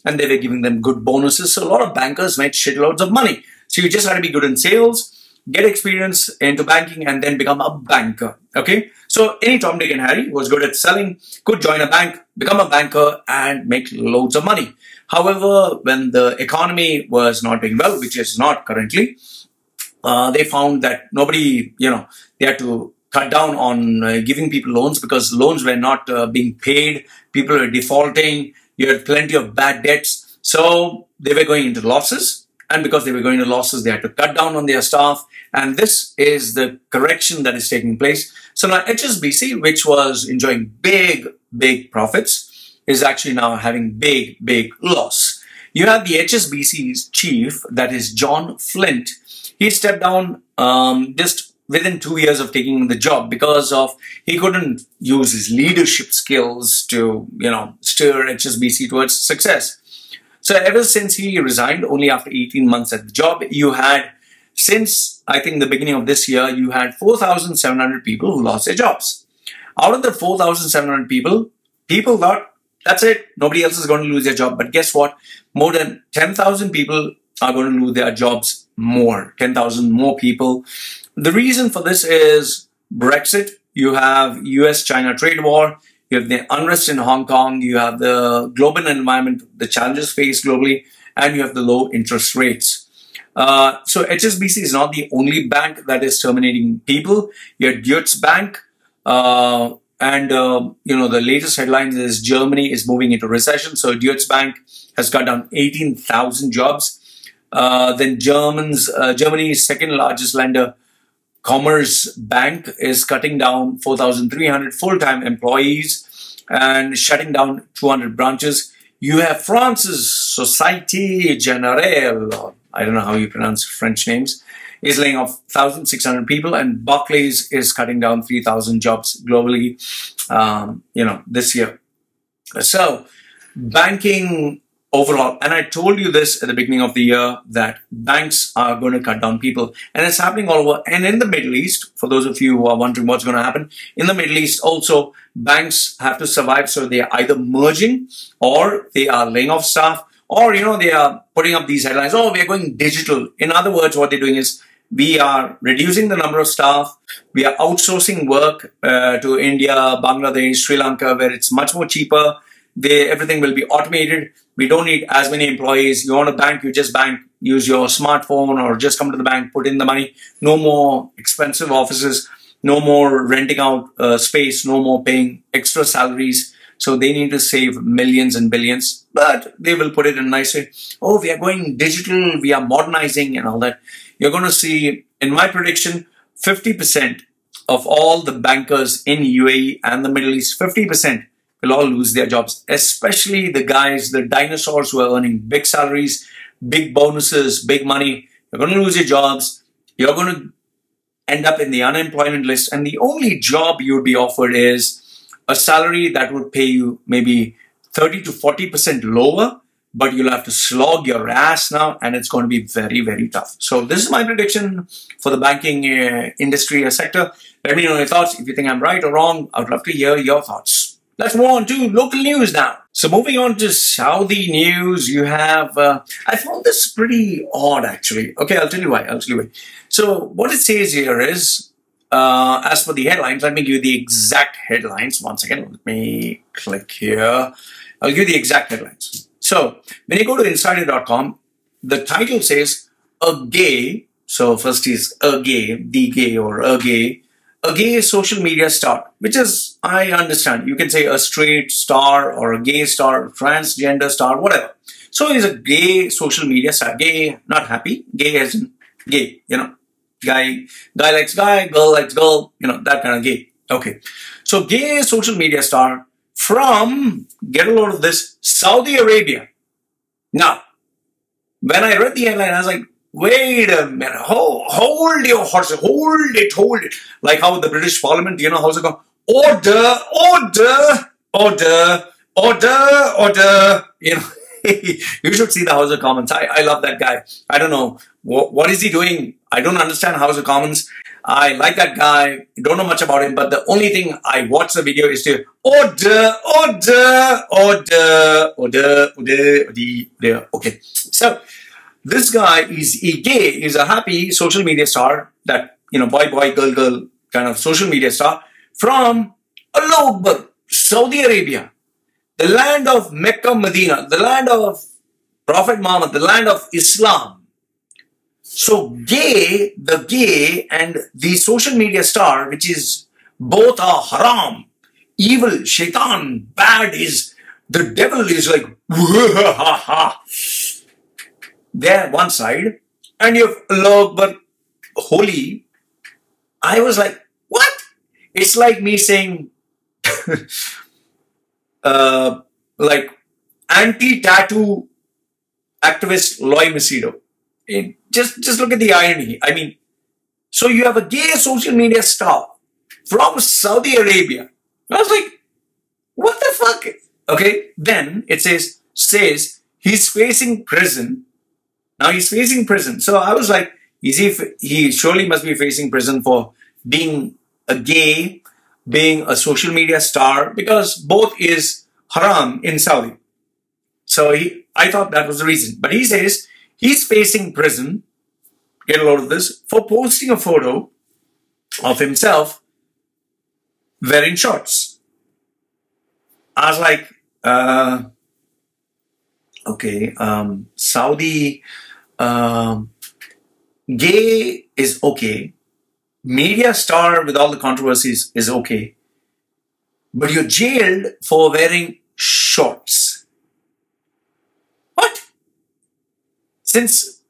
and they were giving them good bonuses. So a lot of bankers made shitloads of money. So you just had to be good in sales, get experience into banking, and then become a banker. Okay? So any Tom, Dick, and Harry who was good at selling could join a bank, become a banker, and make loads of money. However, when the economy was not doing well, which is not currently, they found that nobody, they had to cut down on giving people loans because loans were not being paid. People were defaulting. You had plenty of bad debts. So they were going into losses. And because they were going into losses, they had to cut down on their staff. And this is the correction that is taking place. So now HSBC, which was enjoying big profits, is actually now having big loss. You have the HSBC's chief, that is John Flint. He stepped down just within 2 years of taking the job because of he couldn't use his leadership skills to, steer HSBC towards success. So ever since he resigned, only after 18 months at the job, you had, since I think the beginning of this year, you had 4,700 people who lost their jobs. Out of the 4,700 people thought, that's it, nobody else is going to lose their job. But guess what? More than 10,000 people are going to lose their jobs more, 10,000 more people. The reason for this is Brexit. You have US-China trade war. You have the unrest in Hong Kong. You have the global environment, the challenges faced globally, and you have the low interest rates. So HSBC is not the only bank that is terminating people. You have Deutsche Bank, the latest headlines is Germany is moving into recession. So Deutsche Bank has cut down 18,000 jobs. Then Germany's second largest lender, Commerce Bank, is cutting down 4,300 full-time employees and shutting down 200 branches. You have France's Société Générale, or I don't know how you pronounce French names, is laying off 1,600 people, and Barclays is cutting down 3,000 jobs globally, this year. So banking overall, and I told you this at the beginning of the year, that banks are going to cut down people, and it's happening all over. And in the Middle East, for those of you who are wondering what's going to happen, in the Middle East also, banks have to survive, so they are either merging or they are laying off staff, or they are putting up these headlines, oh, we are going digital. In other words, what they're doing is we are reducing the number of staff, we are outsourcing work to India, Bangladesh, Sri Lanka, where it's much more cheaper. Everything will be automated. We don't need as many employees. You want a bank, you just bank, use your smartphone or just come to the bank, put in the money. No more expensive offices, no more renting out space, no more paying extra salaries. So they need to save millions and billions, but they will put it in a nice way. Oh, we are going digital, we are modernizing and all that. You're going to see, in my prediction, 50% of all the bankers in UAE and the Middle East, 50% will all lose their jobs, especially the guys, the dinosaurs who are earning big salaries, big bonuses, big money. You're going to lose your jobs. You're going to end up in the unemployment list. And the only job you would be offered is a salary that would pay you maybe 30 to 40% lower, but you'll have to slog your ass now, and it's going to be very tough. So this is my prediction for the banking industry sector. Let me know your thoughts. If you think I'm right or wrong, I would love to hear your thoughts. Let's move on to local news now. So moving on to Saudi news, you have, I found this pretty odd actually. Okay, I'll tell you why. So what it says here is, as for the headlines, let me give you the exact headlines. Once again, let me click here. I'll give you the exact headlines. So when you go to insider.com, the title says, a gay, so first is a gay, the gay or a gay social media star, which is, I understand, you can say a straight star or a gay star, transgender star, whatever. So he's a gay social media star, gay, not happy, gay as in gay, guy likes guy, girl likes girl, that kind of gay. Okay. So gay social media star from, get a load of this, Saudi Arabia. Now, when I read the headline, I was like, wait a minute, hold your horses, hold it. Like how the British Parliament, how's it going? Order. You should see the House of Commons. I love that guy. I don't know. What is he doing? I don't understand House of Commons. I like that guy. Don't know much about him, but the only thing I watch the video is to order. Okay. So, this guy is gay, is a happy social media star, that, boy, girl kind of social media star from Allahu Akbar, Saudi Arabia, the land of Mecca, Medina, the land of Prophet Muhammad, the land of Islam. So the gay and the social media star, which is both are haram, evil, shaitan, bad, is the devil is like, there one side, and you have Allah Akbar, holy. I was like, what? It's like me saying, like anti-tattoo activist Loy Machedo. Just look at the irony. I mean, so you have a gay social media star from Saudi Arabia. I was like, what the fuck? Okay, then it says he's facing prison. Now he's facing prison. So I was like, he surely must be facing prison for being a gay, being a social media star, because both is haram in Saudi. So I thought that was the reason. But he says he's facing prison, get a load of this, for posting a photo of himself wearing shorts. I was like, okay, Saudi, gay is okay. Media star with all the controversies is okay. But you're jailed for wearing shorts. What? Since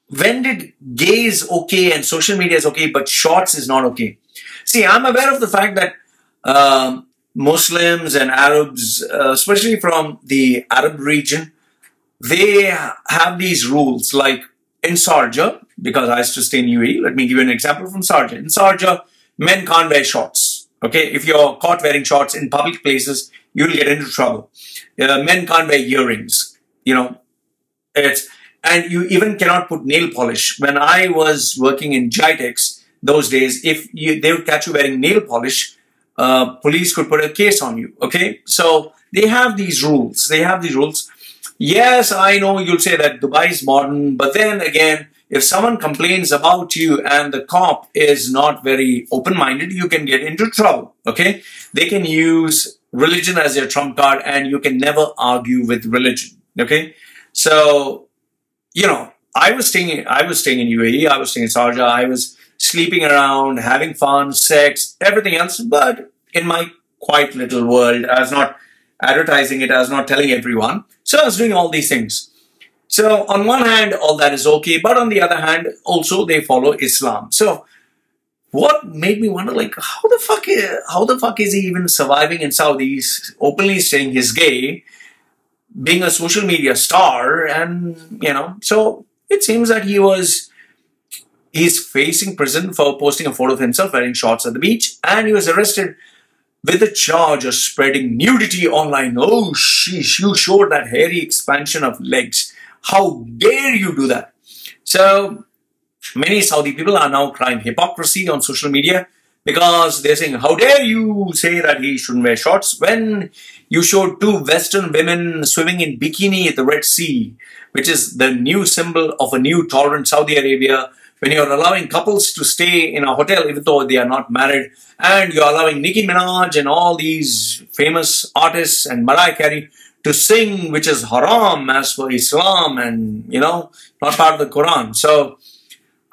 when did gay is okay and social media is okay, but shorts is not okay? See, I'm aware of the fact that Muslims and Arabs, especially from the Arab region, they have these rules. Like in Sharjah, because I used to stay in UAE, let me give you an example from Sharjah. In Sharjah, men can't wear shorts. Okay, if you're caught wearing shorts in public places, you'll get into trouble. Men can't wear earrings. You know, and you even cannot put nail polish. When I was working in Jitex those days, if they would catch you wearing nail polish, police could put a case on you. Okay, so they have these rules. Yes, I know you'll say that Dubai is modern, but then again, if someone complains about you and the cop is not very open-minded, you can get into trouble. Okay, they can use religion as their trump card, and you can never argue with religion. Okay, so you know, I was staying in UAE, I was staying in Sharjah, I was sleeping around, having fun, sex, everything else, but in my quiet little world. I was not advertising it, I was not telling everyone. So I was doing all these things. So on one hand, all that is okay, but on the other hand, also they follow Islam. So what made me wonder, like, how the fuck is he even surviving in Saudi? He's openly saying he's gay, being a social media star, and you know, so it seems that he's facing prison for posting a photo of himself wearing shorts at the beach, and he was arrested with the charge of spreading nudity online. Oh, sheesh, you showed that hairy expansion of legs. How dare you do that? So many Saudi people are now crying hypocrisy on social media, because they're saying, how dare you say that he shouldn't wear shorts when you showed two Western women swimming in bikini at the Red Sea, which is the new symbol of a new tolerant Saudi Arabia, when you're allowing couples to stay in a hotel even though they are not married, and you're allowing Nicki Minaj and all these famous artists and Mariah Carey to sing, which is haram as per Islam and, you know, not part of the Quran. So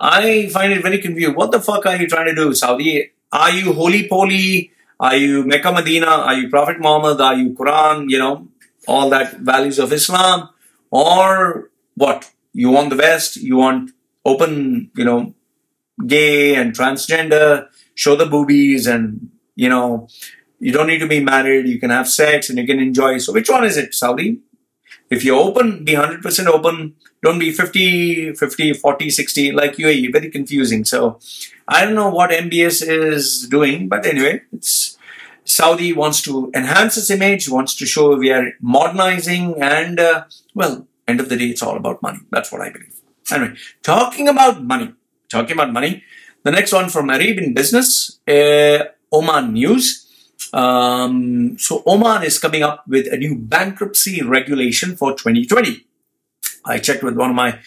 I find it very confusing. What the fuck are you trying to do, Saudi? Are you holy poly? Are you Mecca Medina? Are you Prophet Muhammad? Are you Quran? You know, all that values of Islam? Or what? You want the West? You want open, you know, gay and transgender, show the boobies, and, you know, you don't need to be married, you can have sex and you can enjoy. So which one is it, Saudi? If you're open, be 100% open. Don't be 50, 40, 60 like UAE. Very confusing. So I don't know what MBS is doing, but anyway, Saudi wants to enhance its image, wants to show we are modernizing, and well, end of the day, it's all about money. That's what I believe. Anyway, talking about money, the next one from Arabian Business, Oman News. So Oman is coming up with a new bankruptcy regulation for 2020. I checked with one of my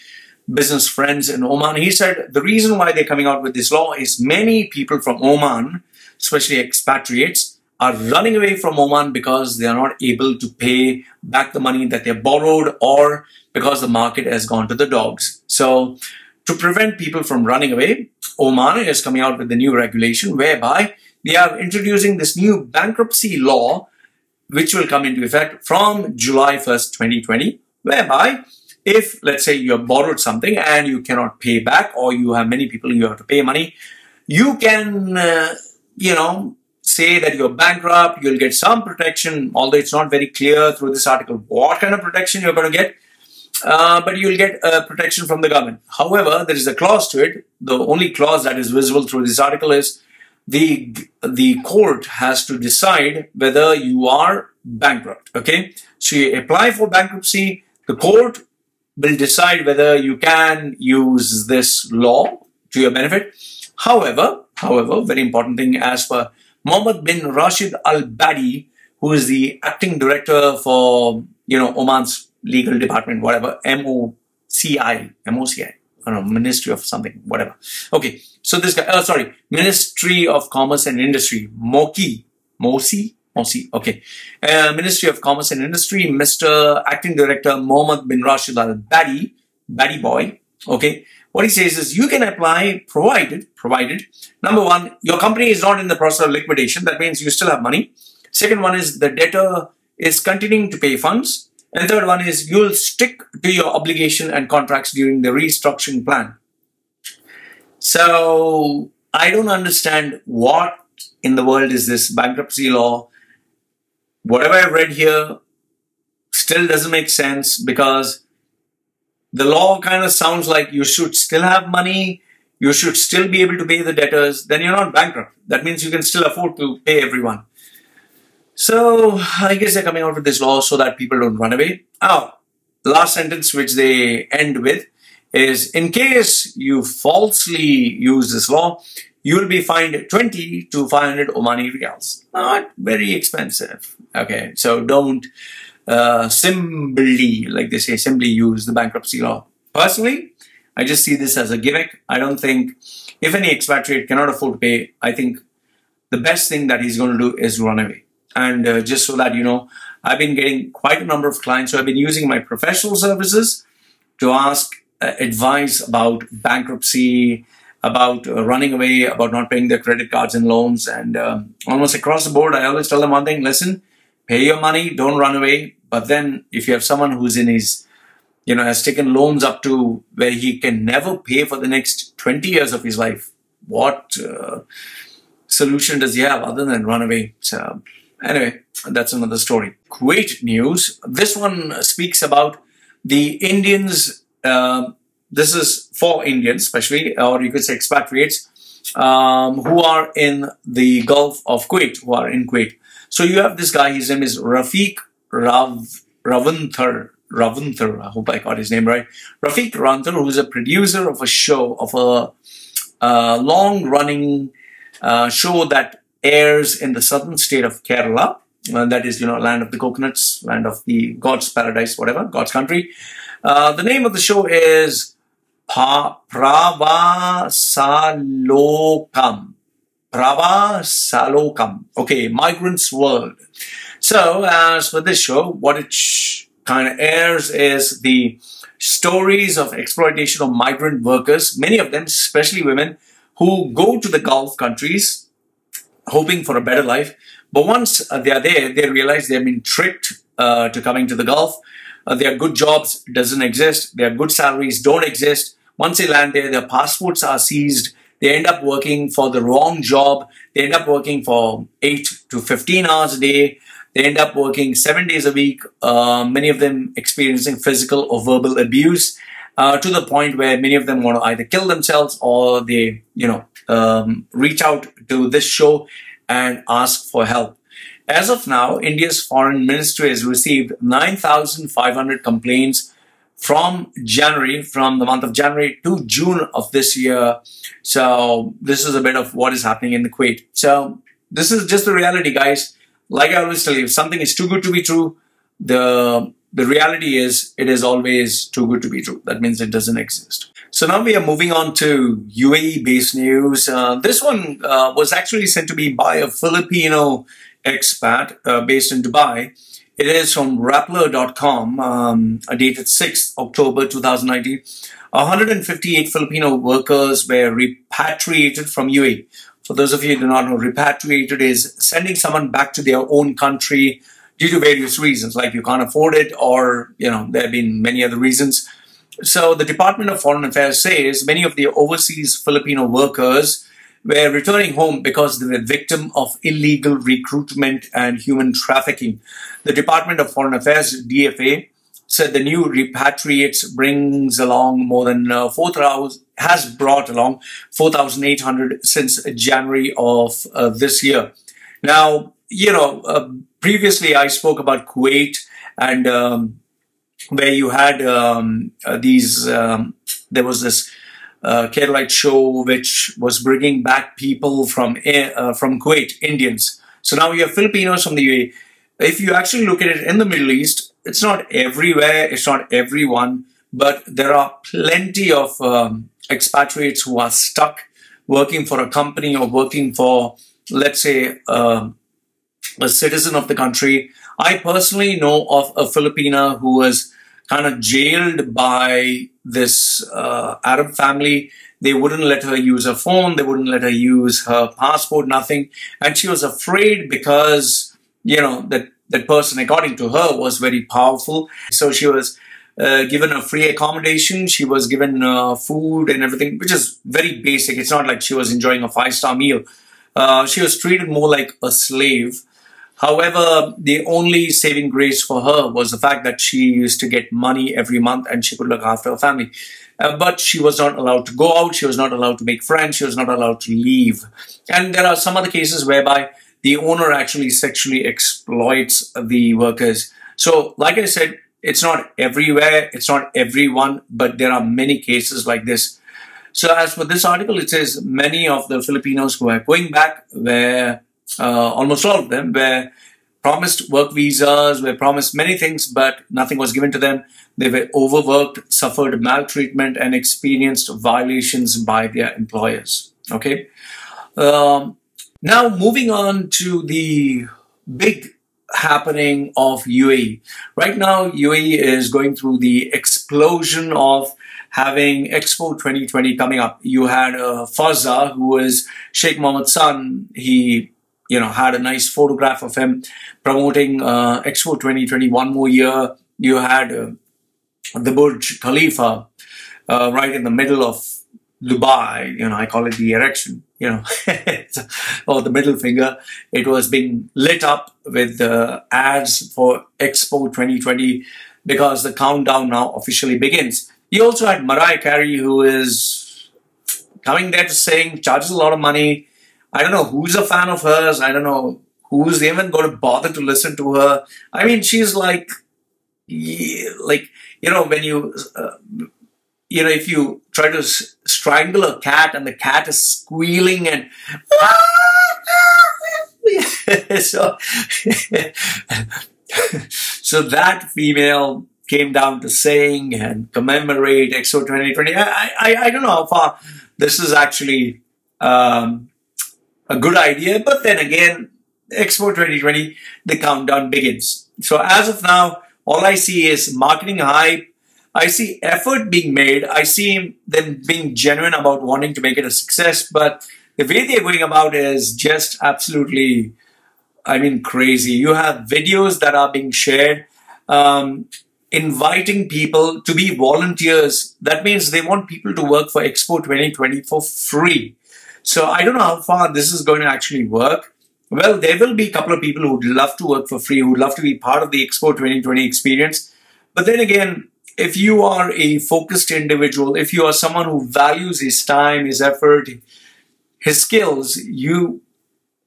business friends in Oman. He said the reason why they're coming out with this law is many people from Oman, especially expatriates, are running away from Oman because they are not able to pay back the money that they borrowed, or because the market has gone to the dogs. So to prevent people from running away, Oman is coming out with the new regulation whereby they are introducing this new bankruptcy law, which will come into effect from July 1st, 2020, whereby if, let's say, you have borrowed something and you cannot pay back, or you have many people you have to pay money, you can, say that you're bankrupt, you'll get some protection, although it's not very clear through this article what kind of protection you're going to get, but you'll get protection from the government. However, there is a clause to it. The only clause that is visible through this article is the court has to decide whether you are bankrupt. Okay, so you apply for bankruptcy, the court will decide whether you can use this law to your benefit. However, very important thing, as per Mohammed bin Rashid Al Badi, who is the acting director for, Oman's legal department, whatever, MOCI, I don't know, Ministry of something, whatever. Okay, so this guy, Ministry of Commerce and Industry, MOCI, okay. Ministry of Commerce and Industry, Mr. Acting Director Mohammed bin Rashid Al Badi, Badi boy, okay. What he says is you can apply provided, number one, your company is not in the process of liquidation. That means you still have money. Second one is the debtor is continuing to pay funds. And third one is you'll stick to your obligation and contracts during the restructuring plan. So I don't understand what in the world is this bankruptcy law. Whatever I've read here still doesn't make sense, because the law kind of sounds like you should still have money, you should still be able to pay the debtors, then you're not bankrupt. That means you can still afford to pay everyone. So I guess they're coming out with this law so that people don't run away. Now, the last sentence which they end with is, in case you falsely use this law, you will be fined 20 to 500 Omani riyals. Not very expensive. Okay, so don't simply, like they say, simply use the bankruptcy law. Personally, I just see this as a gimmick. I don't think, if any expatriate cannot afford to pay, I think the best thing that he's going to do is run away. And just so that you know, I've been getting quite a number of clients who have been using my professional services to ask advice about bankruptcy, about running away, about not paying their credit cards and loans. And almost across the board, I always tell them one thing: listen, pay your money, don't run away. But then if you have someone who's in his, has taken loans up to where he can never pay for the next 20 years of his life, what solution does he have other than run away? So anyway, that's another story. Kuwait news. This one speaks about the Indians. This is for Indians, especially, or you could say expatriates, who are in the Gulf of Kuwait, who are in Kuwait. So you have this guy, his name is Rafiq Ravanthar. I hope I got his name right. Rafiq Ravanthar, who is a producer of a show, of a long-running show that airs in the southern state of Kerala. That is, land of the coconuts, land of the God's paradise, whatever, God's country. The name of the show is Pravasalokam. Okay, Migrants World. So, as for this show, what it kind of airs is the stories of exploitation of migrant workers, many of them, especially women, who go to the Gulf countries hoping for a better life. But once they are there, they realize they've been tricked to coming to the Gulf. Their good jobs doesn't exist. Their good salaries don't exist. Once they land there, their passports are seized. They end up working for the wrong job. They end up working for 8 to 15 hours a day. They end up working 7 days a week, many of them experiencing physical or verbal abuse, to the point where many of them want to either kill themselves or they, reach out to this show and ask for help. As of now, India's foreign ministry has received 9,500 complaints from the month of January to June of this year. So this is a bit of what is happening in the Kuwait. So this is just the reality, guys. Like I always tell you, if something is too good to be true, the reality is it is always too good to be true. That means it doesn't exist. So now we are moving on to UAE-based news. This one was actually sent to me by a Filipino Expat based in Dubai. It is from Rappler.com, dated 6th October 2019. 158 Filipino workers were repatriated from UAE. For those of you who do not know, repatriated is sending someone back to their own country due to various reasons, like you can't afford it, or there have been many other reasons. So the Department of Foreign Affairs says many of the overseas Filipino workers were returning home because they were victim of illegal recruitment and human trafficking. The Department of Foreign Affairs, DFA, said the new repatriates brings along more than 4,000, has brought along 4,800 since January of this year. Now, previously I spoke about Kuwait, and where you had there was this Keralite show which was bringing back people from Kuwait, Indians. So now you have Filipinos from the UAE. If you actually look at it in the Middle East, it's not everywhere, it's not everyone, but there are plenty of expatriates who are stuck working for a company or working for, let's say, a citizen of the country. I personally know of a Filipina who was kind of jailed by this Arab family. They wouldn't let her use her phone, they wouldn't let her use her passport, nothing. And she was afraid because, that person, according to her, was very powerful. So she was given a free accommodation, she was given food and everything, which is very basic. It's not like she was enjoying a 5-star meal. She was treated more like a slave. However, the only saving grace for her was the fact that she used to get money every month and she could look after her family. But she was not allowed to go out, she was not allowed to make friends, she was not allowed to leave. And there are some other cases whereby the owner actually sexually exploits the workers. So, like I said, it's not everywhere, it's not everyone, but there are many cases like this. So, as for this article, it says many of the Filipinos who are going back were, almost all of them, were promised work visas, were promised many things, but nothing was given to them. They were overworked, suffered maltreatment, and experienced violations by their employers. Okay. Now, moving on to the big happening of UAE. Right now, UAE is going through the explosion of having Expo 2020 coming up. You had Fazza, who is Sheikh Mohammed's son. He had a nice photograph of him promoting Expo 2020 one more year. You had the Burj Khalifa right in the middle of Dubai. I call it the erection, or the middle finger. It was being lit up with ads for Expo 2020 because the countdown now officially begins. You also had Mariah Carey, who is coming there to sing, charges a lot of money. I don't know who's a fan of hers. I don't know who's even going to bother to listen to her. I mean, she's like when you, if you try to strangle a cat and the cat is squealing and so that female came down to sing and commemorate Expo 2020. I don't know how far this is actually a good idea, but then again, Expo 2020, the countdown begins. So as of now, all I see is marketing hype. I see effort being made. I see them being genuine about wanting to make it a success, but the way they're going about is just absolutely, crazy. You have videos that are being shared, inviting people to be volunteers. That means they want people to work for Expo 2020 for free. So I don't know how far this is going to actually work. Well, there will be a couple of people who would love to work for free, who would love to be part of the Expo 2020 experience. But then again, if you are a focused individual, if you are someone who values his time, his effort, his skills,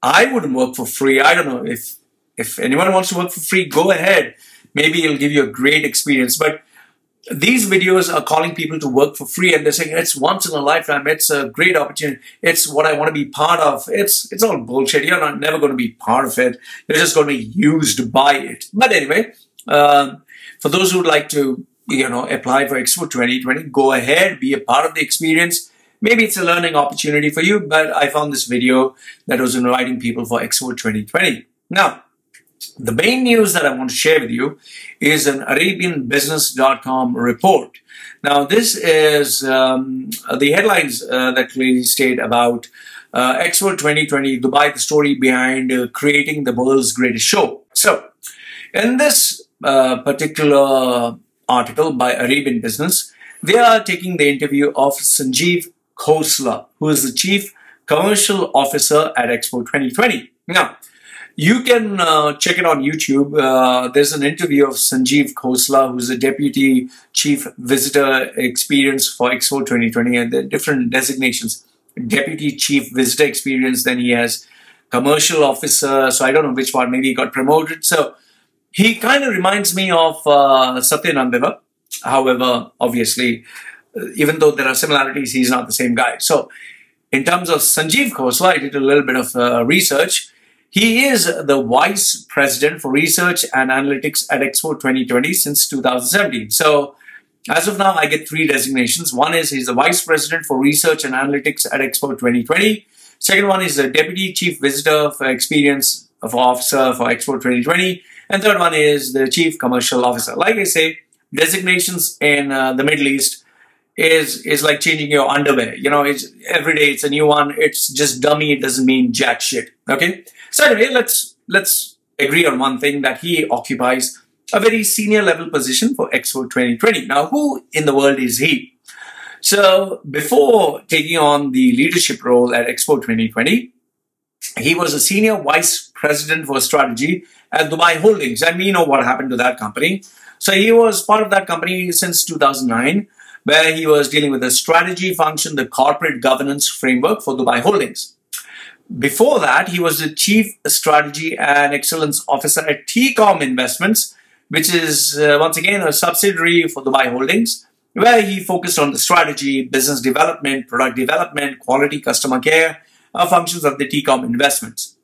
I wouldn't work for free. I don't know. If anyone wants to work for free, go ahead. Maybe it'll give you a great experience. But these videos are calling people to work for free, and they're saying it's once in a lifetime, it's a great opportunity, it's what I want to be part of. It's all bullshit. You're never going to be part of it. You're just going to be used by it. But anyway, for those who would like to, apply for Expo 2020, go ahead, be a part of the experience. Maybe it's a learning opportunity for you, but I found this video that was inviting people for Expo 2020. Now, the main news that I want to share with you is an ArabianBusiness.com report. Now, this is the headlines that clearly state about Expo 2020 Dubai, the story behind creating the world's greatest show. So, in this particular article by Arabian Business, they are taking the interview of Sanjeev Khosla, who is the Chief Commercial Officer at Expo 2020. Now, you can check it on YouTube. There's an interview of Sanjeev Khosla, who's a Deputy Chief Visitor Experience for Expo 2020, and there are different designations. Deputy Chief Visitor Experience, then he has Commercial Officer, so I don't know which one, maybe he got promoted. So he kind of reminds me of Satya Nadella. However, obviously, even though there are similarities, he's not the same guy. So in terms of Sanjeev Khosla, I did a little bit of research. He is the Vice President for Research and Analytics at Expo 2020 since 2017. So as of now, I get three designations. One is he's the Vice President for Research and Analytics at Expo 2020. Second one is the Deputy Chief Visitor for Experience Officer for Expo 2020. And third one is the Chief Commercial Officer. Like I say, designations in the Middle East is like changing your underwear. You know, it's every day it's a new one. It's just dummy. It doesn't mean jack shit. Okay. So anyway, let's agree on one thing, that he occupies a very senior level position for Expo 2020. Now, who in the world is he? So before taking on the leadership role at Expo 2020, he was a senior vice president for strategy at Dubai Holdings, and we know what happened to that company. So he was part of that company since 2009, where he was dealing with the strategy function, the corporate governance framework for Dubai Holdings. Before that, he was the Chief Strategy and Excellence Officer at TCOM Investments, which is once again a subsidiary for Dubai Holdings, where he focused on the strategy, business development, product development, quality customer care, functions of the TCOM Investments.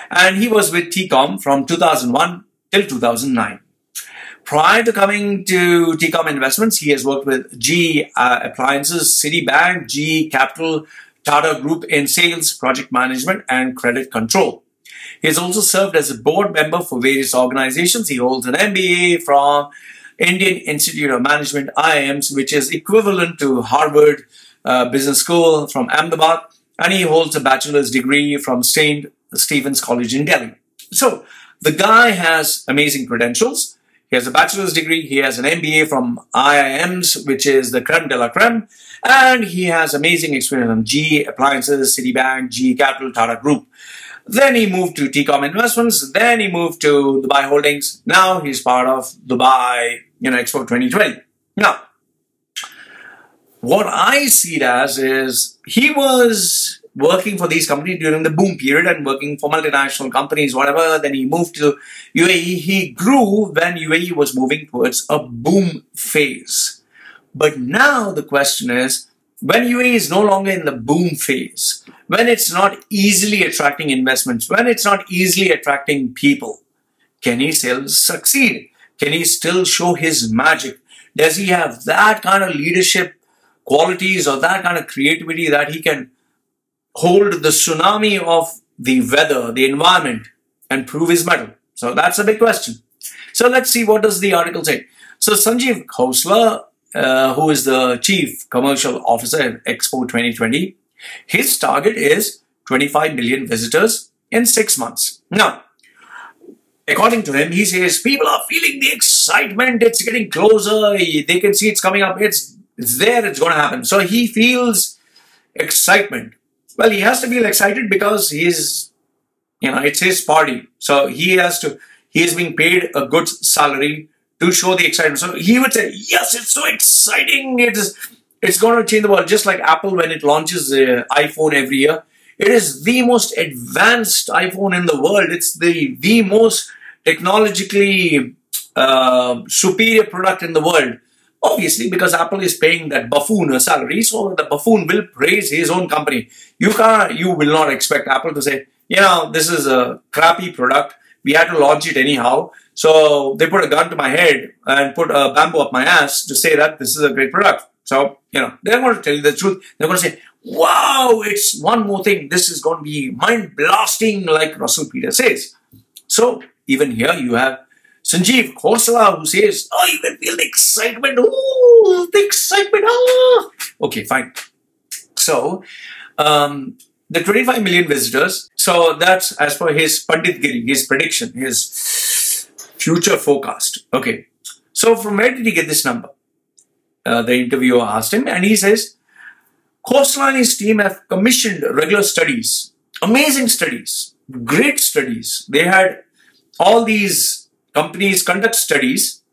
And he was with TCOM from 2001 till 2009. Prior to coming to TCOM Investments, he has worked with GE Appliances, Citibank, GE Capital, Tata Group in sales, project management, and credit control. He has also served as a board member for various organizations. He holds an MBA from Indian Institute of Management, IIMs, which is equivalent to Harvard Business School from Ahmedabad, and he holds a bachelor's degree from St. Stephen's College in Delhi. So the guy has amazing credentials. He has a bachelor's degree, he has an MBA from IIMs, which is the creme de la creme, and he has amazing experience on GE Appliances, Citibank, GE Capital, Tata Group. Then he moved to TCOM Investments, then he moved to Dubai Holdings. Now he's part of Dubai, Expo 2020. Now, what I see it as is he was working for these companies during the boom period and working for multinational companies, whatever. Then he moved to UAE. He grew when UAE was moving towards a boom phase. But now the question is, when UAE is no longer in the boom phase, when it's not easily attracting investments, when it's not easily attracting people, can he still succeed? Can he still show his magic? Does he have that kind of leadership qualities or that kind of creativity that he can hold the tsunami of the weather, the environment, and prove his mettle? So that's a big question. So let's see, what does the article say. So Sanjeev Khosla, who is the Chief Commercial Officer at Expo 2020, his target is 25 million visitors in 6 months. Now, according to him, he says people are feeling the excitement, it's getting closer, they can see it's coming up, it's there, it's going to happen. So he feels excitement. Well, he has to feel excited because he's, it's his party. So he is being paid a good salary to show the excitement. So he would say, yes, it's so exciting. It's going to change the world. Just like Apple, when it launches the iPhone every year, it is the most advanced iPhone in the world. It's the most technologically superior product in the world. Obviously, because Apple is paying that buffoon a salary, so the buffoon will praise his own company. You will not expect Apple to say, this is a crappy product. We had to launch it anyhow. So they put a gun to my head and put a bamboo up my ass to say that this is a great product. So, they're going to tell you the truth. They're going to say, wow, it's one more thing. This is going to be mind blasting, like Russell Peters says. So even here you have Sanjeev Khosla who says, oh, you can feel the excitement. Oh, the excitement. Oh. Okay, fine. So the 25 million visitors. So that's as per his Pandit Giri, his prediction, his future forecast. Okay. So from where did he get this number? The interviewer asked him, and he says, Khosla and his team have commissioned regular studies, amazing studies, great studies. They had all these companies conduct studies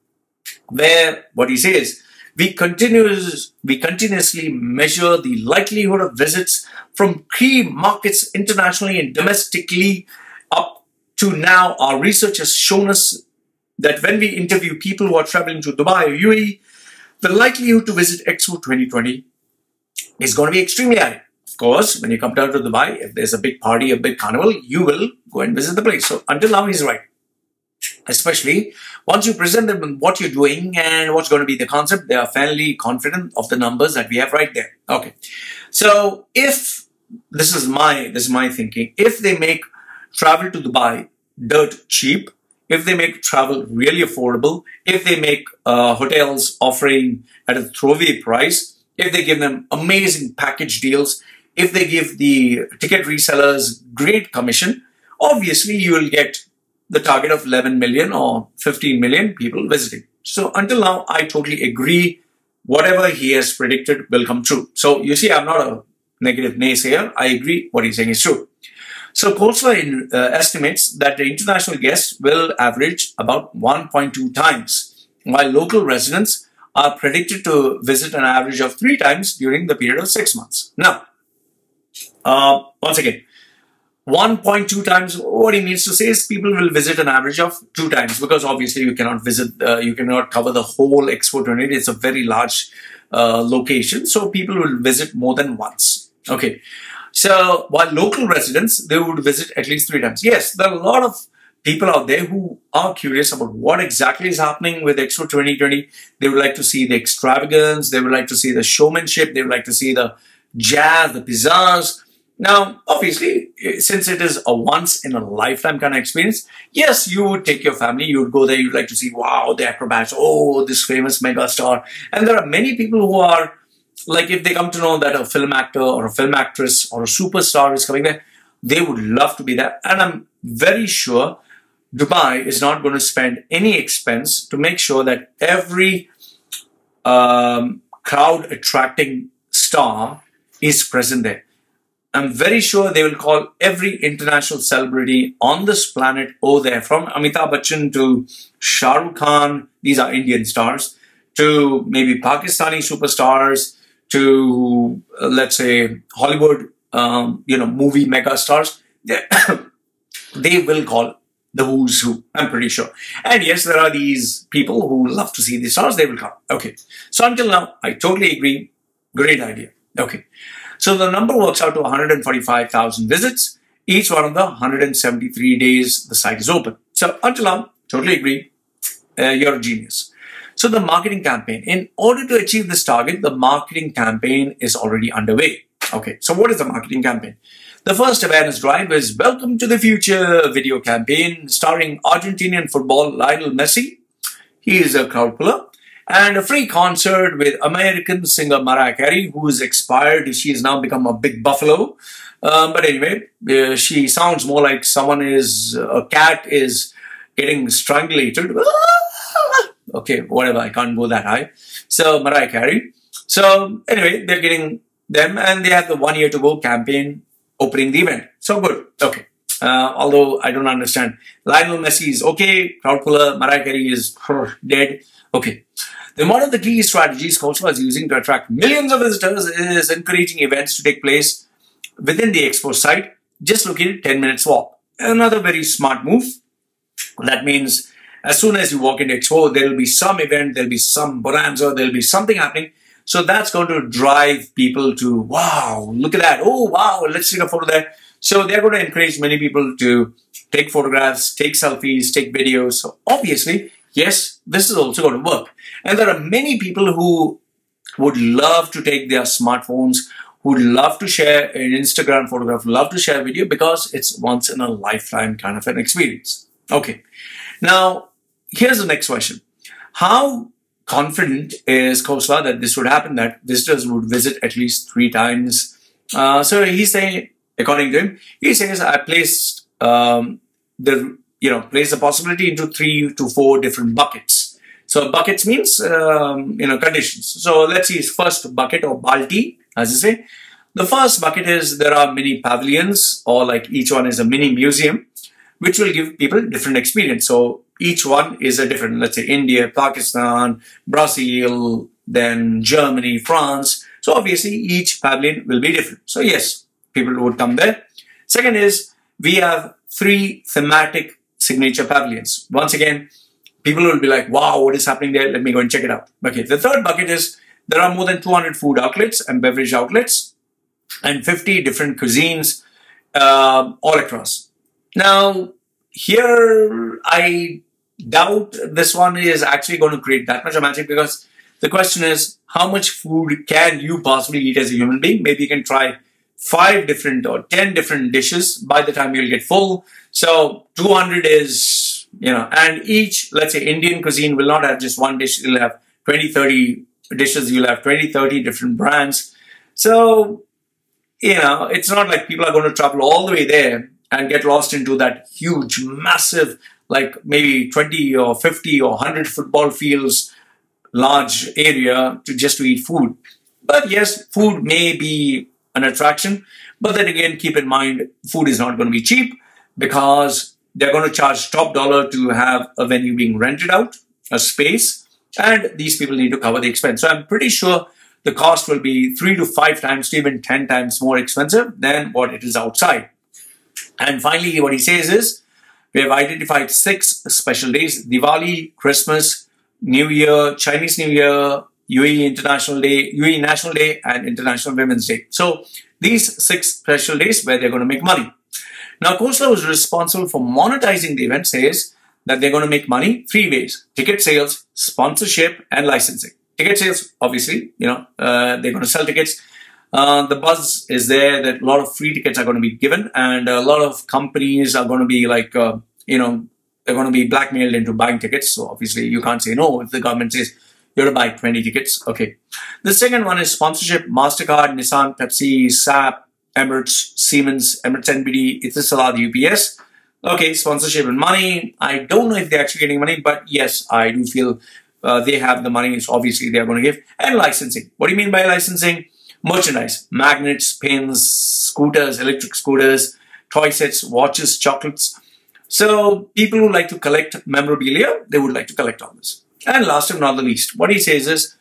where, what he says, we continuously measure the likelihood of visits from key markets internationally and domestically. Up to now, our research has shown us that when we interview people who are traveling to Dubai or UAE, the likelihood to visit Expo 2020 is going to be extremely high. Of course, when you come down to Dubai, if there's a big party, a big carnival, you will go and visit the place. So until now, he's right. Especially once you present them with what you're doing and what's going to be the concept, they are fairly confident of the numbers that we have right there. Okay. So if this is my thinking, if they make travel to Dubai dirt cheap, if they make travel really affordable, if they make hotels offering at a throwaway price, if they give them amazing package deals, if they give the ticket resellers great commission, obviously you will get the target of 11 million or 15 million people visiting. So until now, I totally agree. Whatever he has predicted will come true. So you see, I'm not a negative naysayer. I agree what he's saying is true. So Khosla estimates that the international guests will average about 1.2 times, while local residents are predicted to visit an average of 3 times during the period of 6 months. Now, once again, 1.2 times, what he means to say is people will visit an average of 2 times, because obviously you cannot visit, you cannot cover the whole Expo 20. It's a very large location, so people will visit more than once. Okay, so while local residents, they would visit at least 3 times. Yes, there are a lot of people out there who are curious about what exactly is happening with Expo 2020. They would like to see the extravagance, they would like to see the showmanship, they would like to see the jazz, the pizzazz. Now, obviously, since it is a once-in-a-lifetime kind of experience, yes, you would take your family, you would go there, you'd like to see, wow, the acrobats, oh, this famous megastar. And there are many people who are, like, if they come to know that a film actor or a film actress or a superstar is coming there, they would love to be there. And I'm very sure Dubai is not going to spend any expense to make sure that every crowd-attracting star is present there. I'm very sure they will call every international celebrity on this planet over there, from Amitabh Bachchan to Shah Rukh Khan, these are Indian stars, to maybe Pakistani superstars, to let's say Hollywood, movie mega stars. They will call the who's who, I'm pretty sure. And yes, there are these people who love to see the stars, they will come. Okay. So until now, I totally agree. Great idea. Okay. So the number works out to 145,000 visits, each one of the 173 days the site is open. So until now, totally agree, you're a genius. So the marketing campaign, in order to achieve this target, the marketing campaign is already underway. Okay, so what is the marketing campaign? The first awareness drive is Welcome to the Future video campaign starring Argentinian football Lionel Messi. He is a crowd puller. And a free concert with American singer Mariah Carey, who is expired. She has now become a big buffalo. But anyway, she sounds more like a cat is getting strangulated. Okay, whatever, I can't go that high. So Mariah Carey. So anyway, they're getting them, and they have the 1 year to go campaign opening the event. So good. Okay. Although I don't understand. Lionel Messi is okay. Crowd puller. Mariah Carey is dead. Okay. Then one of the key strategies Khosla is using to attract millions of visitors is encouraging events to take place within the Expo site, just located 10 minutes walk. Another very smart move. That means as soon as you walk into Expo, there will be some event, there will be some bonanza, there will be something happening. So that's going to drive people to, wow, look at that. Oh, wow, let's take a photo there. So they're going to encourage many people to take photographs, take selfies, take videos. So obviously, yes, this is also going to work. And there are many people who would love to take their smartphones, who would love to share an Instagram photograph, love to share a video, because it's once in a lifetime kind of an experience. Okay. Now, here's the next question. How confident is Khosla that this would happen, that visitors would visit at least 3 times? So he's saying, according to him, he says, I placed place the possibility into 3 to 4 different buckets. So buckets means, conditions. So let's see his first bucket, or balti, as you say. The first bucket is there are many pavilions, or like each one is a mini museum, which will give people different experience. So each one is a different, let's say India, Pakistan, Brazil, then Germany, France. So obviously each pavilion will be different. So yes, people would come there. Second is we have 3 thematic signature pavilions. Once again, people will be like, wow, what is happening there? Let me go and check it out. Okay, the third bucket is there are more than 200 food outlets and beverage outlets and 50 different cuisines all across. Now, here I doubt this one is actually going to create that much of magic, because the question is, how much food can you possibly eat as a human being? Maybe you can try 5 different or 10 different dishes by the time you'll get full. So 200 is, and each, let's say Indian cuisine will not have just one dish. You'll have 20, 30 dishes. You'll have 20, 30 different brands. So, it's not like people are going to travel all the way there and get lost into that huge, massive, like maybe 20 or 50 or 100 football fields, large area to eat food. But yes, food may be an attraction. But then again, keep in mind, food is not going to be cheap, because they're going to charge top dollar to have a venue being rented out, a space, and these people need to cover the expense. So I'm pretty sure the cost will be 3 to 5 times to even 10 times more expensive than what it is outside. And finally, what he says is, we have identified 6 special days: Diwali, Christmas, New Year, Chinese New Year, UAE International Day, UAE National Day, and International Women's Day. So these 6 special days where they're going to make money. Now, Khosla, who's responsible for monetizing the event, says that they're going to make money 3 ways: ticket sales, sponsorship, and licensing. Ticket sales, obviously, they're going to sell tickets. The buzz is there that a lot of free tickets are going to be given, and a lot of companies are going to be like, they're going to be blackmailed into buying tickets. So obviously you can't say no if the government says you have to buy 20 tickets. Okay. The second one is sponsorship: MasterCard, Nissan, Pepsi, SAP, Emirates, Siemens, Emirates NBD, Etihad, UPS. Okay, sponsorship and money. I don't know if they're actually getting money, but yes, I do feel they have the money. So obviously they're going to give. And licensing. What do you mean by licensing? Merchandise: magnets, pins, scooters, electric scooters, toy sets, watches, chocolates. So people who like to collect memorabilia, they would like to collect all this. And last but not the least, what he says is,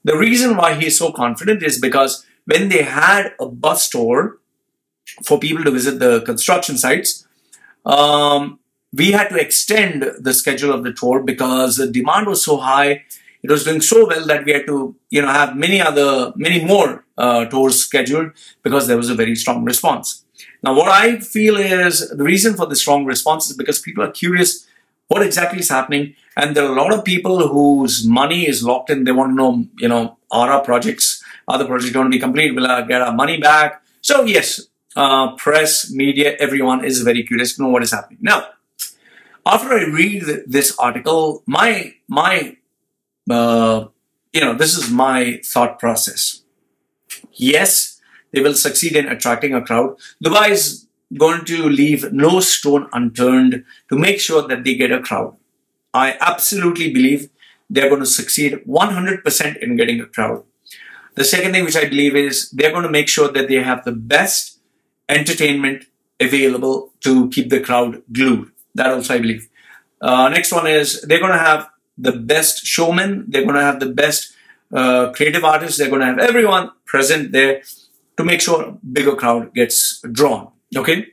the reason why he is so confident is because when they had a bus tour for people to visit the construction sites, we had to extend the schedule of the tour because the demand was so high. It was doing so well that we had to, have many more tours scheduled, because there was a very strong response. Now, what I feel is the reason for the strong response is because people are curious what exactly is happening. And there are a lot of people whose money is locked in. They want to know, are the projects going to be complete? Will I get our money back? So yes, press, media, everyone is very curious to know what is happening. Now, after I read this article, this is my thought process. Yes, they will succeed in attracting a crowd. Dubai is going to leave no stone unturned to make sure that they get a crowd. I absolutely believe they're going to succeed 100% in getting a crowd. The second thing which I believe is they're going to make sure that they have the best entertainment available to keep the crowd glued. That also I believe. Next one is they're going to have the best showmen. They're going to have the best creative artists. They're going to have everyone present there to make sure a bigger crowd gets drawn. Okay.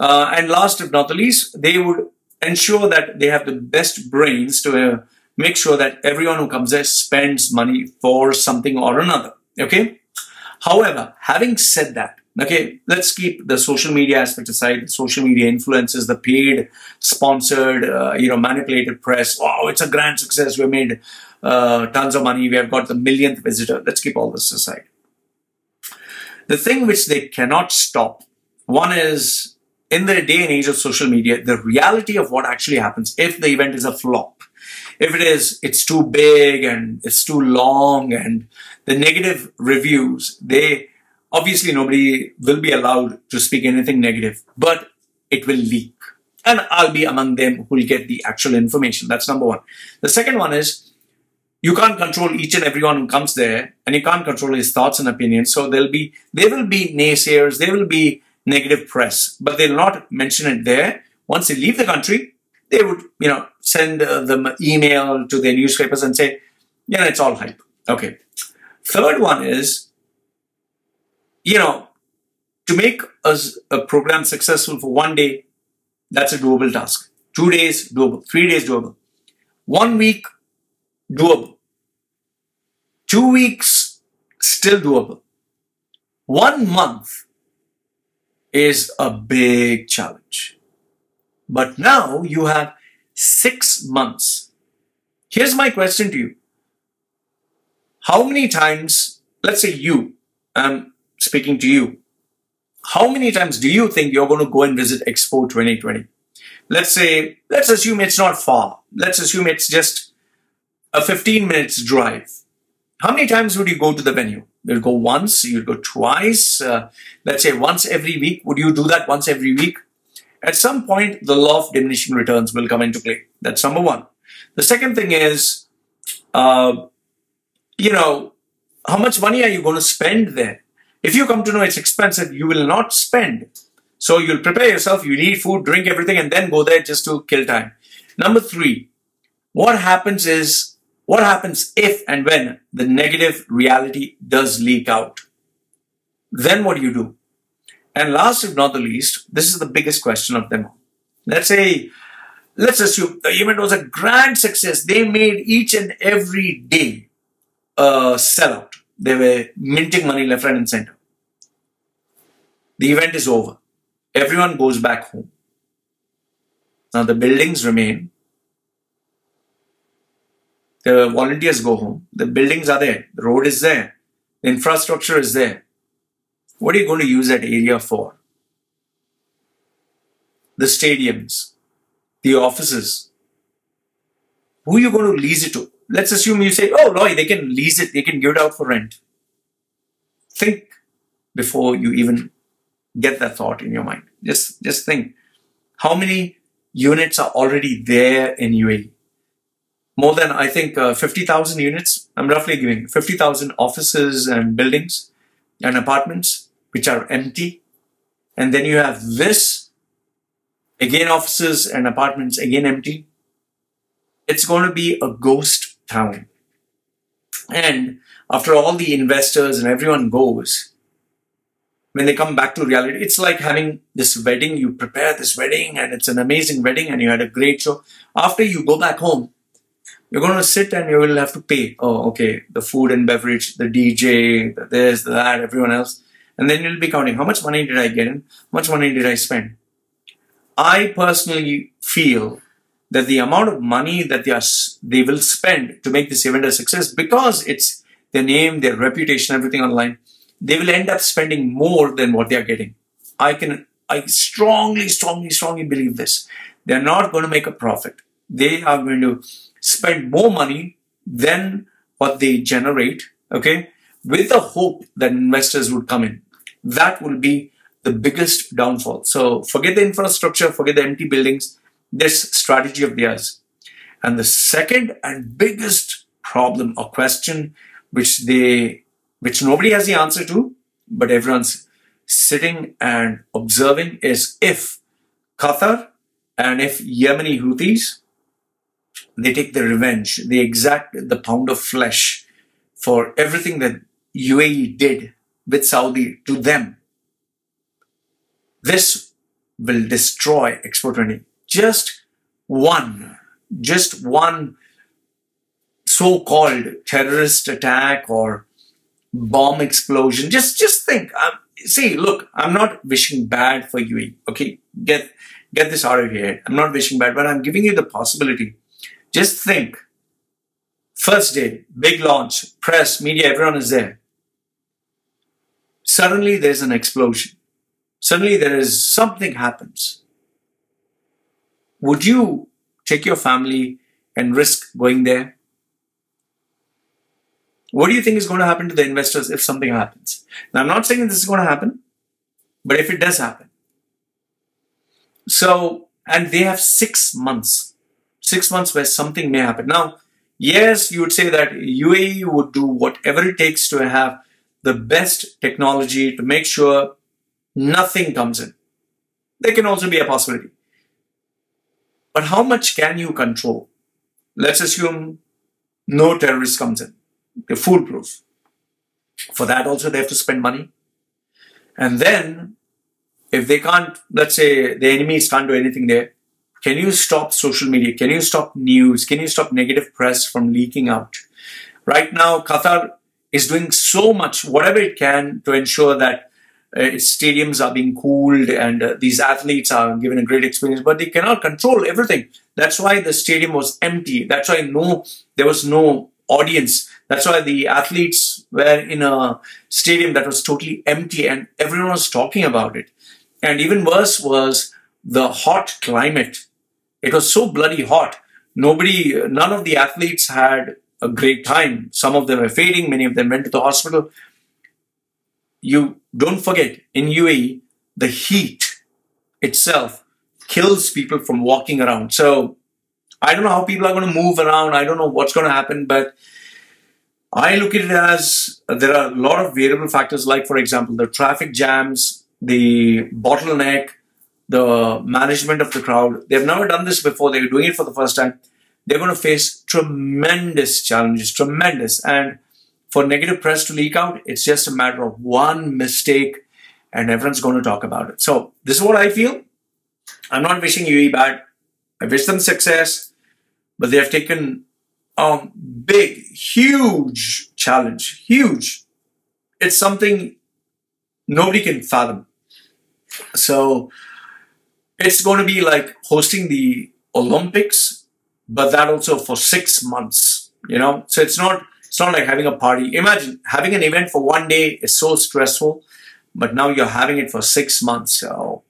And last but not the least, they would ensure that they have the best brains to make sure that everyone who comes there spends money for something or another. Okay. However, having said that, okay, let's keep the social media aspect aside. The social media influences, the paid, sponsored, manipulated press. Oh, it's a grand success. We made tons of money. We have got the millionth visitor. Let's keep all this aside. The thing which they cannot stop, one is in the day and age of social media, the reality of what actually happens if the event is a flop, if it's too big and it's too long, and the negative reviews, obviously nobody will be allowed to speak anything negative, but it will leak. And I'll be among them who will get the actual information. That's number one. The second one is, you can't control each and everyone who comes there, and you can't control his thoughts and opinions. So there will be naysayers, there will be negative press, but they'll not mention it there. Once they leave the country, they would, send the email to their newspapers and say, it's all hype. Okay. Third one is, to make a program successful for 1 day, that's a doable task. 2 days, doable. 3 days, doable. 1 week, doable. 2 weeks, still doable. 1 month is a big challenge. But now you have 6 months. Here's my question to you. How many times, let's say I'm speaking to you, how many times do you think you're going to go and visit Expo 2020? Let's assume it's not far. Let's assume it's just a 15 minutes drive. How many times would you go to the venue? You'll go once, you'll go twice, let's say once every week. Would you do that once every week? At some point, the law of diminishing returns will come into play. That's number one. The second thing is, how much money are you going to spend there? If you come to know it's expensive, you will not spend. So you'll prepare yourself, you eat food, drink everything, and then go there just to kill time. Number three, what happens if and when the negative reality does leak out? Then what do you do? And last but not the least, this is the biggest question of them all. Let's assume the event was a grand success. They made each and every day a sellout. They were minting money left, right, and center. The event is over. Everyone goes back home. Now the buildings remain. The volunteers go home. The buildings are there. The road is there. The infrastructure is there. What are you going to use that area for? The stadiums, the offices. Who are you going to lease it to? Let's assume you say, oh, Loy, they can lease it. They can give it out for rent. Think before you even get that thought in your mind. Just think. How many units are already there in UAE? More than, I think, 50,000 units. I'm roughly giving 50,000 offices and buildings and apartments which are empty. And then you have this, again offices and apartments, again empty. It's going to be a ghost town. And after all the investors and everyone goes, when they come back to reality, it's like having this wedding. You prepare this wedding and it's an amazing wedding and you had a great show. After you go back home, you're going to sit and you will have to pay. Oh, okay, the food and beverage, the DJ, the this, the that, everyone else. And then you'll be counting, how much money did I get in? How much money did I spend? I personally feel that the amount of money that they will spend to make this event a success, because it's their name, their reputation, everything online, they will end up spending more than what they are getting. I strongly believe this. They're not going to make a profit. They are going to spend more money than what they generate, okay, with the hope that investors would come in. That will be the biggest downfall. So forget the infrastructure, forget the empty buildings, this strategy of theirs. And the second and biggest problem or question which nobody has the answer to, but everyone's sitting and observing, is if Qatar and if Yemeni Houthis, they take the revenge, they exact the pound of flesh for everything that UAE did with Saudi to them. This will destroy Expo 20. Just one so-called terrorist attack or bomb explosion. Just think. See, look, I'm not wishing bad for UAE. Okay, get this out of your head. I'm not wishing bad, but I'm giving you the possibility. Just think. First day, big launch, press, media, everyone is there. Suddenly there's an explosion. suddenly there is something happens. Would you take your family and risk going there? What do you think is going to happen to the investors if something happens? Now, I'm not saying this is going to happen, but if it does happen. So, and they have 6 months. 6 months where something may happen. Now, yes, you would say that UAE would do whatever it takes to have the best technology to make sure nothing comes in. There can also be a possibility. But how much can you control? Let's assume no terrorist comes in. They're foolproof. For that also they have to spend money. And then, if they can't, let's say the enemies can't do anything there, can you stop social media? Can you stop news? Can you stop negative press from leaking out? Right now, Qatar is doing so much, whatever it can, to ensure that its stadiums are being cooled and these athletes are given a great experience, but they cannot control everything. That's why the stadium was empty. That's why there was no audience. That's why the athletes were in a stadium that was totally empty and everyone was talking about it. And even worse was the hot climate. It was so bloody hot. None of the athletes had a great time. Some of them were fading. Many of them went to the hospital. You don't forget, in UAE, the heat itself kills people from walking around. So I don't know how people are going to move around. I don't know what's going to happen, but I look at it as there are a lot of variable factors, like, for example, the traffic jams, the bottleneck, the management of the crowd. They've never done this before. They're doing it for the first time. They're going to face tremendous challenges, tremendous. And for negative press to leak out, it's just a matter of one mistake and everyone's going to talk about it. So this is what I feel. I'm not wishing UAE bad. I wish them success, but they have taken a big, huge challenge. Huge. It's something nobody can fathom. So it's going to be like hosting the Olympics, but that also for 6 months, you know. So it's not like having a party. Imagine having an event for 1 day is so stressful, but now you're having it for 6 months. So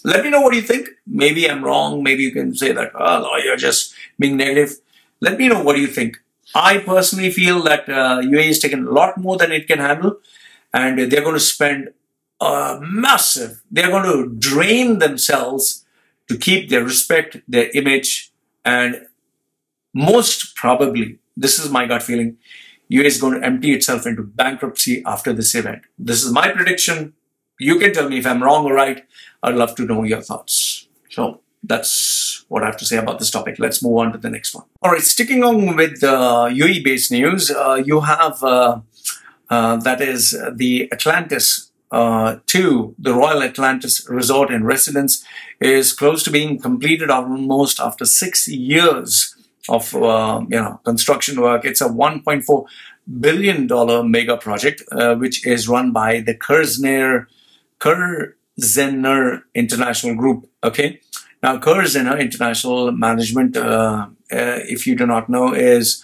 let me know what you think. Maybe I'm wrong. Maybe you can say that, oh, you're just being negative. Let me know what you think. I personally feel that UAE has taken a lot more than it can handle, and they're going to spend they're going to drain themselves to keep their respect, their image, and most probably, this is my gut feeling, UAE is going to empty itself into bankruptcy after this event. This is my prediction. You can tell me if I'm wrong or right. I'd love to know your thoughts. So that's what I have to say about this topic. Let's move on to the next one. All right, sticking on with UAE-based news, you have, that is the Atlantis 2, the Royal Atlantis Resort and Residence is close to being completed almost after 6 years of construction work. It's a $1.4 billion mega project, which is run by the Kurzner International Group. Okay, now Kurzner International Management, if you do not know, is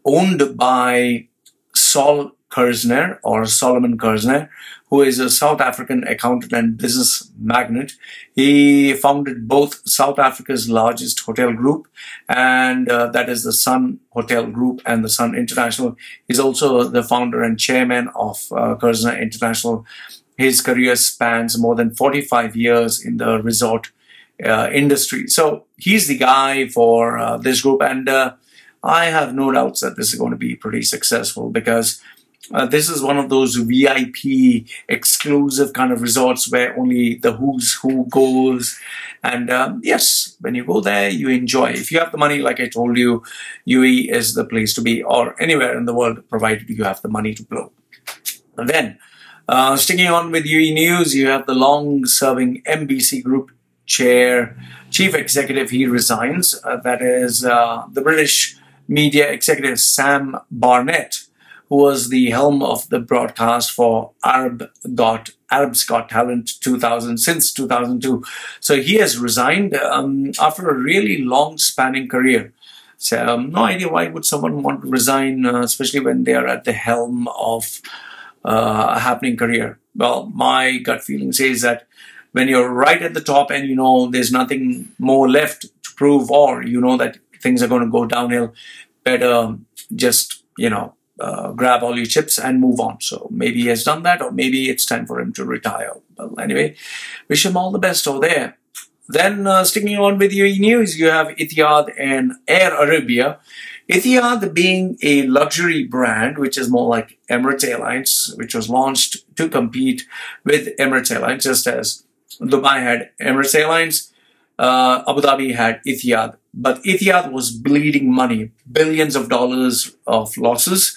owned by Sol Kurzner or Solomon Kurzner, who is a South African accountant and business magnate. He founded both South Africa's largest hotel group, and that is the Sun Hotel Group and the Sun International. He's also the founder and chairman of Kurzner International. His career spans more than 45 years in the resort industry. So he's the guy for this group, and I have no doubts that this is going to be pretty successful, because this is one of those VIP exclusive kind of resorts where only the who's who goes. And yes, when you go there, you enjoy. If you have the money, like I told you, UAE is the place to be, or anywhere in the world, provided you have the money to blow. And then, sticking on with UAE news, you have the long-serving MBC Group chief executive. He resigns. That is the British media executive Sam Barnett, who was the helm of the broadcast for Arab's Got Talent since 2002. So he has resigned after a really long-spanning career. So no idea why would someone want to resign, especially when they are at the helm of a happening career. Well, my gut feeling says that when you're right at the top and you know there's nothing more left to prove, or you know that things are going to go downhill, better just, you know, grab all your chips and move on. So maybe he has done that, or maybe it's time for him to retire. Well, anyway, wish him all the best over there. Then sticking on with UAE news, you have Etihad and Air Arabia. Etihad being a luxury brand, which is more like Emirates Airlines, which was launched to compete with Emirates Airlines, just as Dubai had Emirates Airlines, Abu Dhabi had Etihad. But Etihad was bleeding money, billions of dollars of losses.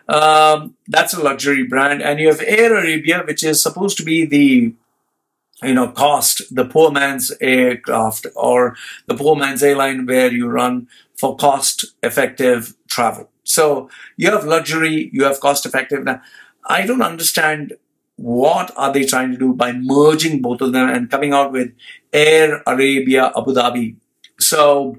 That's a luxury brand. And you have Air Arabia, which is supposed to be the, you know, the poor man's aircraft, or the poor man's airline, where you run for cost-effective travel. So you have luxury, you have cost-effective. Now, I don't understand what are they trying to do by merging both of them and coming out with Air Arabia Abu Dhabi. So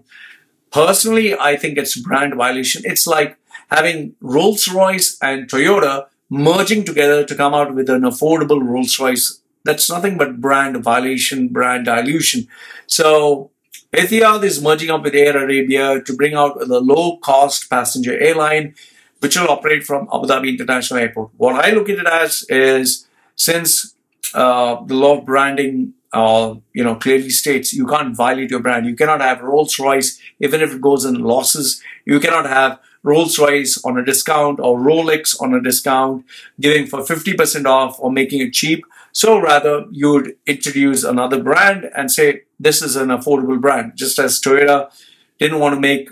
personally, I think it's brand violation. It's like having Rolls-Royce and Toyota merging together to come out with an affordable Rolls-Royce. That's nothing but brand violation, brand dilution. So Etihad is merging up with Air Arabia to bring out the low-cost passenger airline, which will operate from Abu Dhabi International Airport. What I look at it as is, since the law of branding you know, clearly states you can't violate your brand. You cannot have Rolls-Royce, even if it goes in losses. You cannot have Rolls-Royce on a discount or Rolex on a discount, giving for 50% off or making it cheap. So rather, you would introduce another brand and say, this is an affordable brand. Just as Toyota didn't want to make,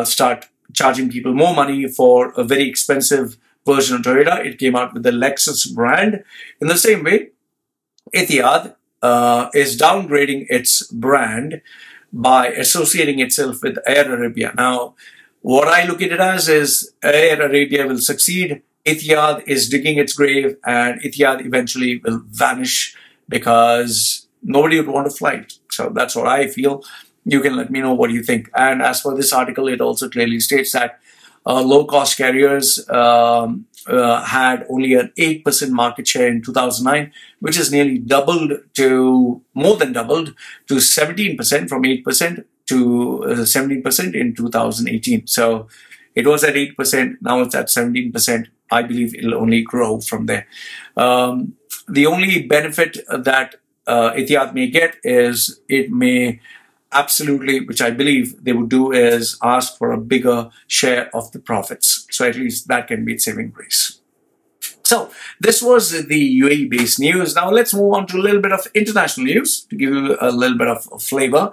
start charging people more money for a very expensive version of Toyota, it came out with the Lexus brand. In the same way, Etihad is downgrading its brand by associating itself with Air Arabia. Now, what I look at it as is Air Arabia will succeed, Etihad is digging its grave, and Etihad eventually will vanish because nobody would want to fly it. So that's what I feel. You can let me know what you think. And as for this article, it also clearly states that low-cost carriers had only an 8% market share in 2009, which is nearly doubled to, more than doubled, to 17%, from 8% to 17% in 2018. So it was at 8%, now it's at 17%. I believe it'll only grow from there. The only benefit that Etihad may get is it may absolutely, which I believe they would do, is ask for a bigger share of the profits. So at least that can be its saving grace. So this was the UAE-based news. Now let's move on to a little bit of international news to give you a little bit of flavor.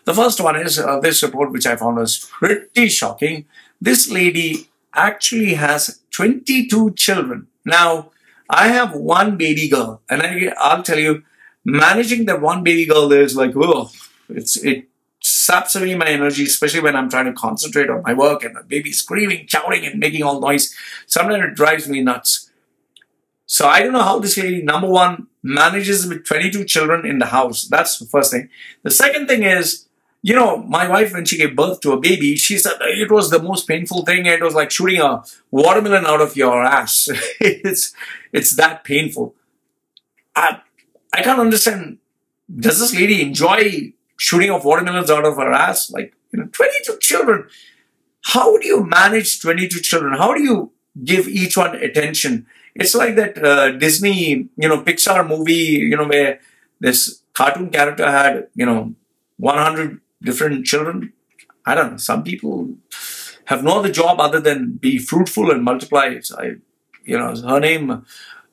The first one is this report, which I found was pretty shocking. This lady actually has 22 children. Now, I have one baby girl, and I'll tell you, managing that one baby girl is like, oh, it saps away my energy, especially when I'm trying to concentrate on my work and the baby screaming, shouting, and making all noise. Sometimes it drives me nuts. So I don't know how this lady, number one, manages with 22 children in the house. That's the first thing. The second thing is, you know, my wife, when she gave birth to a baby, she said it was the most painful thing. It was like shooting a watermelon out of your ass. It's that painful. I can't understand. Does this lady enjoy shooting off watermelons out of her ass? Like, you know, 22 children. How do you manage 22 children? How do you give each one attention? It's like that Disney, you know, Pixar movie, you know, where this cartoon character had, you know, 100 different children. I don't know. Some people have no other job other than be fruitful and multiply. You know, her name,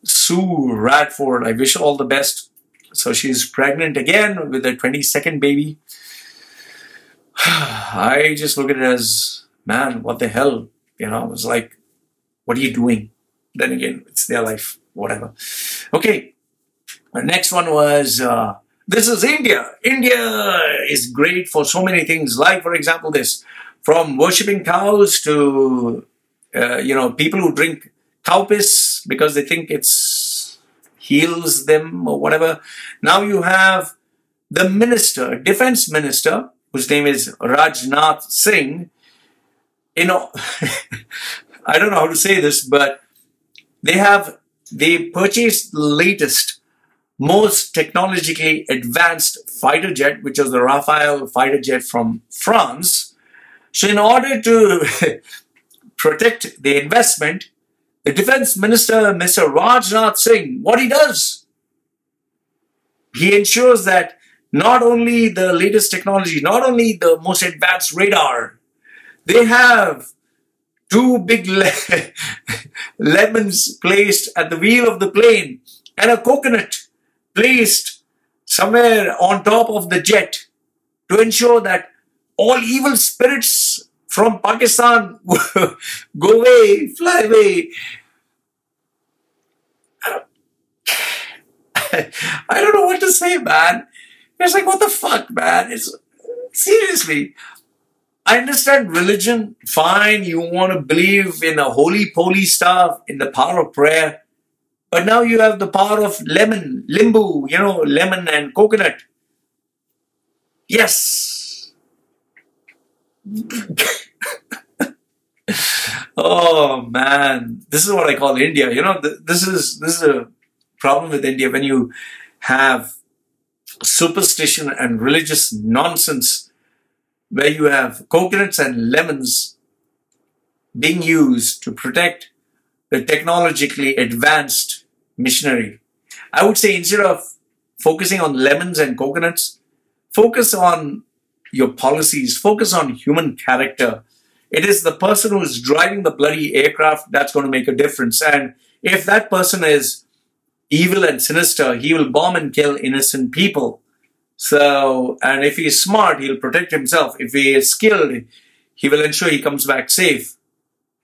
Sue Radford. I wish her all the best. So she's pregnant again with her 22nd baby. I just look at it as, man, what the hell? You know, it's like, what are you doing? Then again, it's their life, whatever. Okay. The next one was, this is India. India is great for so many things. Like, for example, this, from worshipping cows to, you know, people who drink cow piss because they think it's heals them or whatever. Now you have the minister, defense minister, whose name is Rajnath Singh. You know, I don't know how to say this, but they purchased the latest most technologically advanced fighter jet, which was the Rafale fighter jet from France. So in order to protect the investment, the defense minister, Mr. Rajnath Singh, what he does, he ensures that not only the latest technology, not only the most advanced radar, they have two big lemons placed at the wheel of the plane and a coconut placed somewhere on top of the jet to ensure that all evil spirits from Pakistan go away, fly away. I don't know what to say, man. It's like, what the fuck, man? It's seriously. I understand religion, fine. You want to believe in a holy-poly stuff, in the power of prayer. But now you have the power of lemon, limbu, you know, lemon and coconut. Yes. Oh, man. This is what I call India. You know, this is a problem with India when you have superstition and religious nonsense where you have coconuts and lemons being used to protect the technologically advanced missionary. I would say instead of focusing on lemons and coconuts, focus on your policies, focus on human character. It is the person who is driving the bloody aircraft that's going to make a difference. And if that person is evil and sinister, he will bomb and kill innocent people. So, and if he is smart, he'll protect himself. If he is skilled, he will ensure he comes back safe.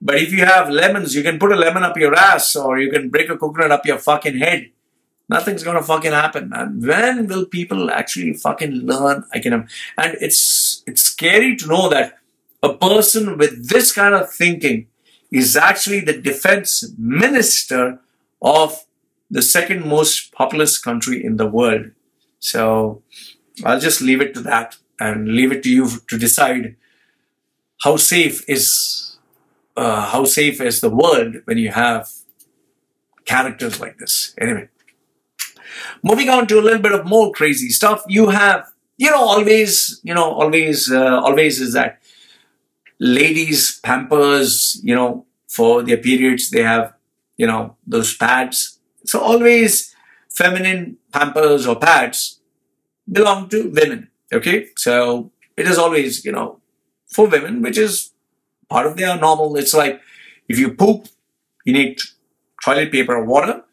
But if you have lemons, you can put a lemon up your ass or you can break a coconut up your fucking head. Nothing's gonna fucking happen, man. When will people actually fucking learn? And it's scary to know that a person with this kind of thinking is actually the defense minister of the second most populous country in the world. So I'll just leave it to that and leave it to you to decide how safe is the world when you have characters like this. Anyway, moving on to a little bit of more crazy stuff. You have, always is that ladies Pampers, for their periods, they have, those pads. So always feminine Pampers or pads belong to women. Okay. So it is always, for women, which is part of their normal. It's like if you poop, you need toilet paper or water.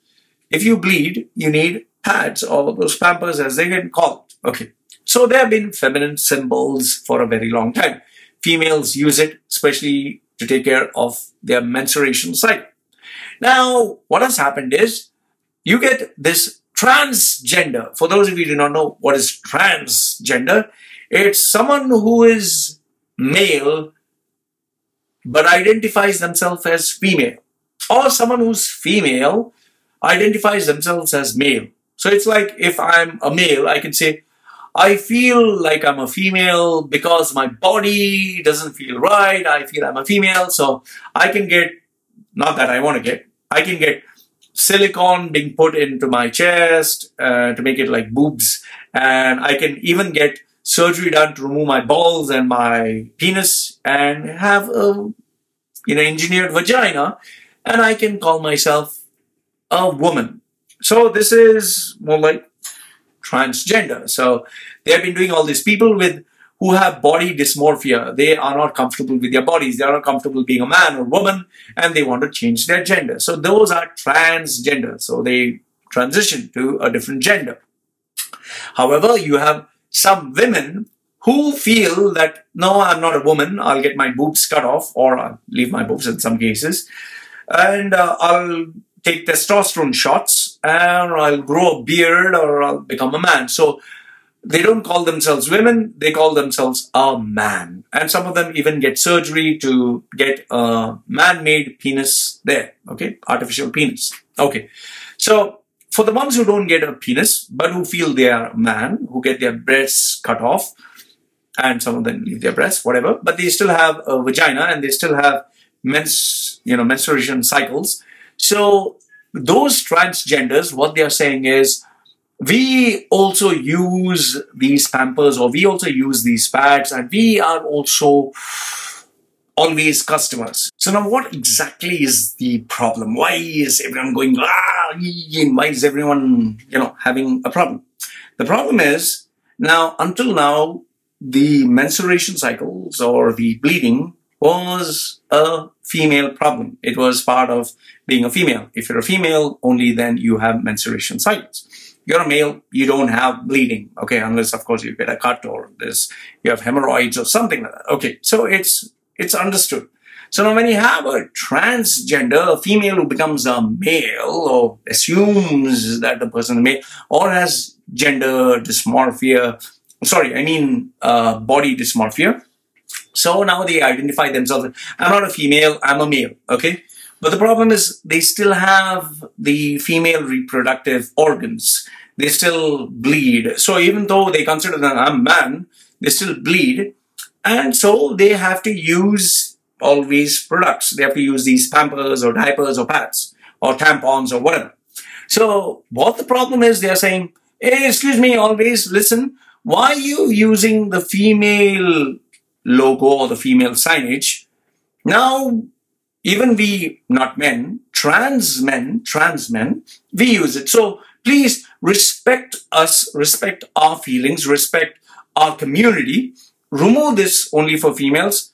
If you bleed, you need pads or those Pampers as they get called. Okay. So there have been feminine symbols for a very long time. Females use it, especially to take care of their menstruation cycle. Now, what has happened is you get this transgender. For those of you who do not know what is transgender, it's someone who is male but identifies themselves as female, or someone who's female identifies themselves as male. So it's like if I'm a male, I can say, I feel like I'm a female because my body doesn't feel right. I feel I'm a female. So I can get, not that I want to get, I can get silicone being put into my chest to make it like boobs. And I can even get surgery done to remove my balls and my penis and have a, engineered vagina. And I can call myself a woman. So this is more like transgender. So they have been doing all these people who have body dysmorphia. They are not comfortable with their bodies. They are not comfortable being a man or woman, and they want to change their gender. So those are transgender. So they transition to a different gender. However, you have some women who feel that, no, I'm not a woman. I'll get my boobs cut off, or I'll leave my boobs in some cases. And I'll take testosterone shots, and I'll grow a beard, or I'll become a man. So they don't call themselves women, they call themselves a man. And some of them even get surgery to get a man-made penis there, okay? Artificial penis. Okay. So for the ones who don't get a penis, but who feel they are a man, who get their breasts cut off, and some of them leave their breasts, whatever, but they still have a vagina and they still have menstruation cycles. So those transgenders, what they are saying is, we also use these Pampers, or we also use these pads, and we are also always customers. So now what exactly is the problem? Why is everyone going, and why is everyone, having a problem? The problem is, now, until now, the menstruation cycles or the bleeding was a female problem. It was part of being a female. If you're a female, only then you have menstruation cycles. You're a male, you don't have bleeding, okay, unless, of course, you get a cut or you have hemorrhoids or something like that. Okay, so it's understood. So now when you have a transgender, a female who becomes a male or assumes that the person is male or has gender dysmorphia, body dysmorphia. So now they identify themselves, I'm not a female, I'm a male, okay? But the problem is they still have the female reproductive organs. They still bleed. So even though they consider that I'm a man, they still bleed. And so they have to use always products. They have to use these Pampers or diapers or pads or tampons or whatever. So what the problem is, they are saying, hey, excuse me, always listen, why are you using the female logo or the female signage? Now, even we, not men, trans men, we use it. So please respect us, respect our feelings, respect our community. Remove this only for females,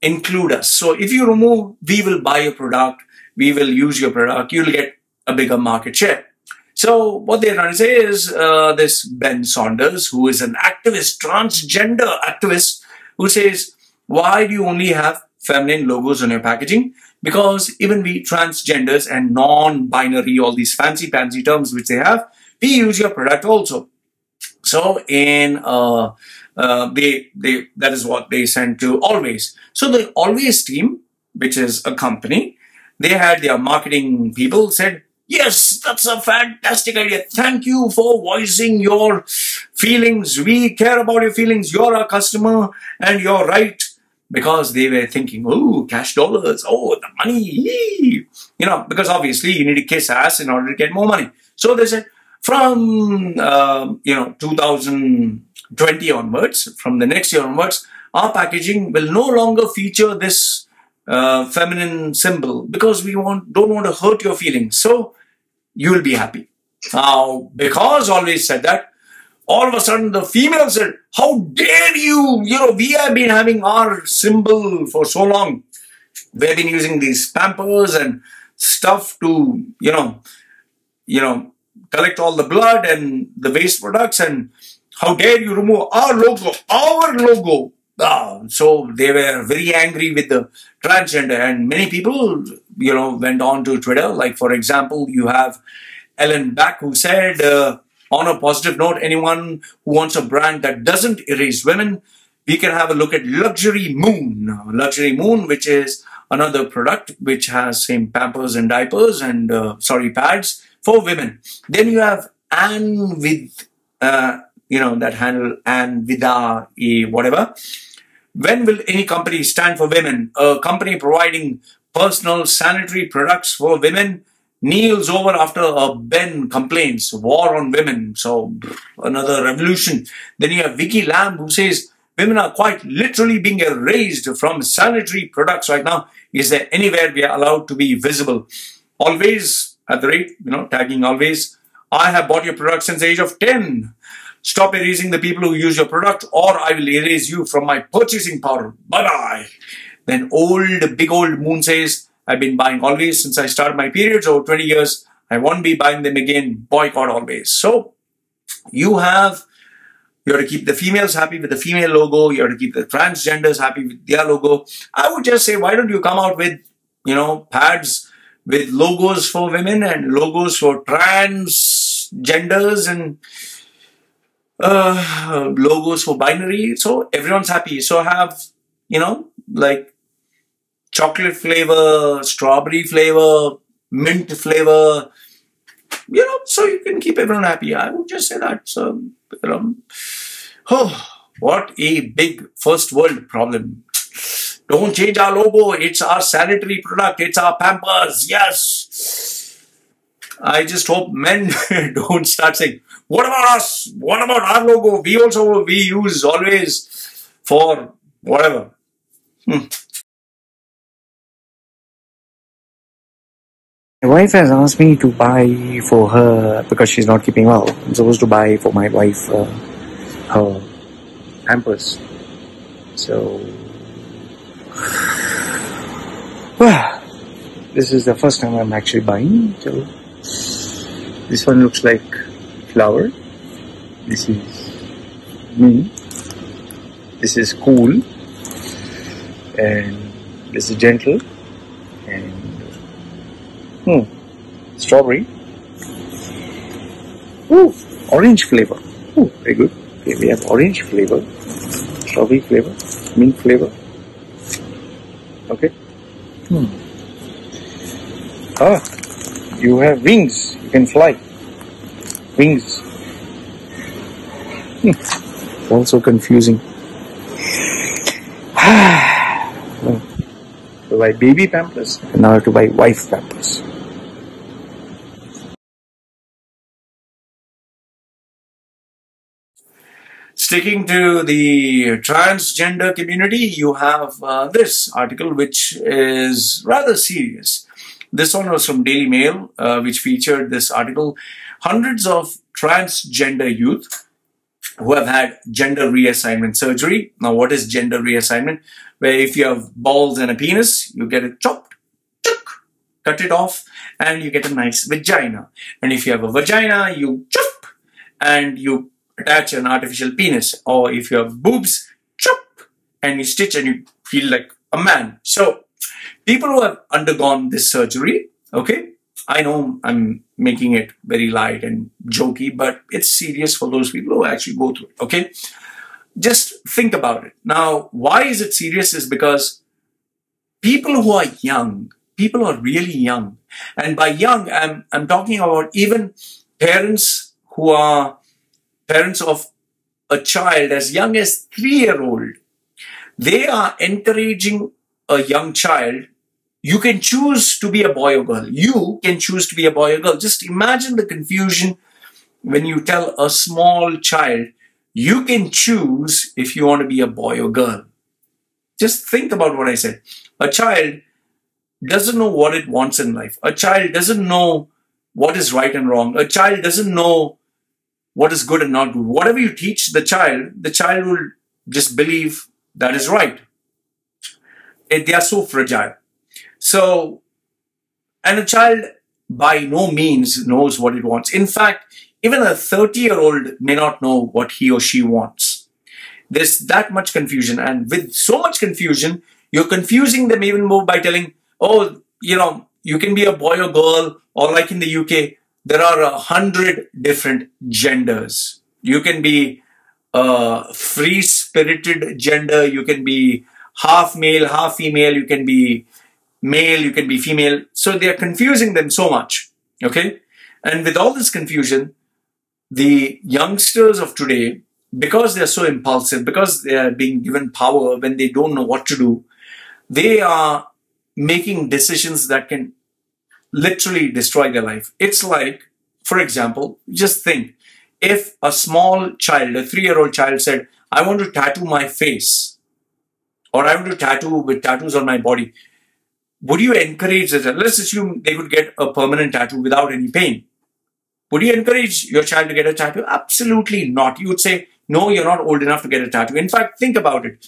include us. So if you remove, we will buy your product, we will use your product, you'll get a bigger market share. So what they're trying to say is this Ben Saunders, who is an activist, transgender activist, who says, why do you only have feminine logos on your packaging? Because even we transgenders and non-binary, all these fancy terms which they have, we use your product also. So in that is what they sent to Always. So the Always team, which is a company, they had their marketing people said, yes, that's a fantastic idea. Thank you for voicing your feelings. We care about your feelings. You're our customer and you're right. Because they were thinking, oh, cash dollars, oh, the money, because obviously you need to kiss ass in order to get more money. So they said, from, 2020 onwards, from the next year onwards, our packaging will no longer feature this feminine symbol because we don't want to hurt your feelings. So you will be happy. Now, because Always said that, all of a sudden the female said, how dare you, we have been having our symbol for so long. We've been using these Pampers and stuff to, collect all the blood and the waste products, and how dare you remove our logo. So they were very angry with the transgender, and many people, went on to Twitter. Like, for example, you have Ellen Back, who said, on a positive note, anyone who wants a brand that doesn't erase women, we can have a look at Luxury Moon. Luxury Moon, which is another product which has same Pampers and diapers and, pads for women. Then you have Anne with, that handle, Anne Vida, whatever. When will any company stand for women? A company providing personal sanitary products for women kneels over after a Ben complains, war on women. So another revolution. Then you have Vicky Lamb, who says women are quite literally being erased from sanitary products right now. Is there anywhere we are allowed to be visible? Always at the rate, tagging Always. I have bought your product since the age of 10. Stop erasing the people who use your product, or I will erase you from my purchasing power. Bye-bye. Then big old Moon says, I've been buying Always since I started my periods over 20 years. I won't be buying them again. Boycott Always. So you have to keep the females happy with the female logo. You have to keep the transgenders happy with their logo. I would just say, why don't you come out with, pads with logos for women and logos for transgenders and logos for binary. So everyone's happy. So have, like chocolate flavor, strawberry flavor, mint flavor, so you can keep everyone happy. I would just say that. So, what a big first world problem. Don't change our logo. It's our sanitary product. It's our Pampers. Yes. I just hope men don't start saying, What about us? What about our logo? We use always for whatever. My wife has asked me to buy for her, because she's not keeping well, I'm supposed to buy for my wife her pampers. So, well, this is the first time I'm actually buying. So, this one looks like flower. This is me. This is cool. And this is gentle. And strawberry. Ooh, orange flavor. Ooh, very good. Okay, we have orange flavor, strawberry flavor, mint flavor. Okay. Ah, you have wings. You can fly. Wings. Also confusing. To buy baby pampers, and now I have to buy wife pampers. Sticking to the transgender community, you have this article, which is rather serious. This one was from Daily Mail, which featured this article. Hundreds of transgender youth who have had gender reassignment surgery. Now, what is gender reassignment? Where if you have balls and a penis, you get it chopped, cut it off, and you get a nice vagina. And if you have a vagina, you chop and you attach an artificial penis. Or if you have boobs, chop and you stitch and you feel like a man. So people who have undergone this surgery, okay, I know I'm making it very light and jokey, but it's serious for those people who actually go through it, okay? Just think about it. Now, why is it serious is because people who are young, people are really young. And by young, I'm talking about even parents who are parents of a child as young as 3-year-old. They are encouraging a young child. You can choose to be a boy or girl. You can choose to be a boy or girl. Just imagine the confusion when you tell a small child, you can choose if you want to be a boy or girl. Just think about what I said. A child doesn't know what it wants in life. A child doesn't know what is right and wrong. A child doesn't know what is good and not good. Whatever you teach the child will just believe that is right. They are so fragile. So, and a child by no means knows what it wants. In fact, even a 30-year-old may not know what he or she wants. There's that much confusion. And with so much confusion, you're confusing them even more by telling, oh, you know, you can be a boy or girl, or like in the UK, there are 100 different genders. You can be a free-spirited gender. You can be half male, half female. You can be male, you can be female. So they are confusing them so much, okay? And with all this confusion, the youngsters of today, because they are so impulsive, because they are being given power when they don't know what to do, they are making decisions that can literally destroy their life. It's like, for example, just think, if a small child, a 3-year-old child said, I want to tattoo my face, or I want to tattoo with tattoos on my body, would you encourage that? Let's assume they could get a permanent tattoo without any pain. Would you encourage your child to get a tattoo? Absolutely not. You would say, no, you're not old enough to get a tattoo. In fact, think about it.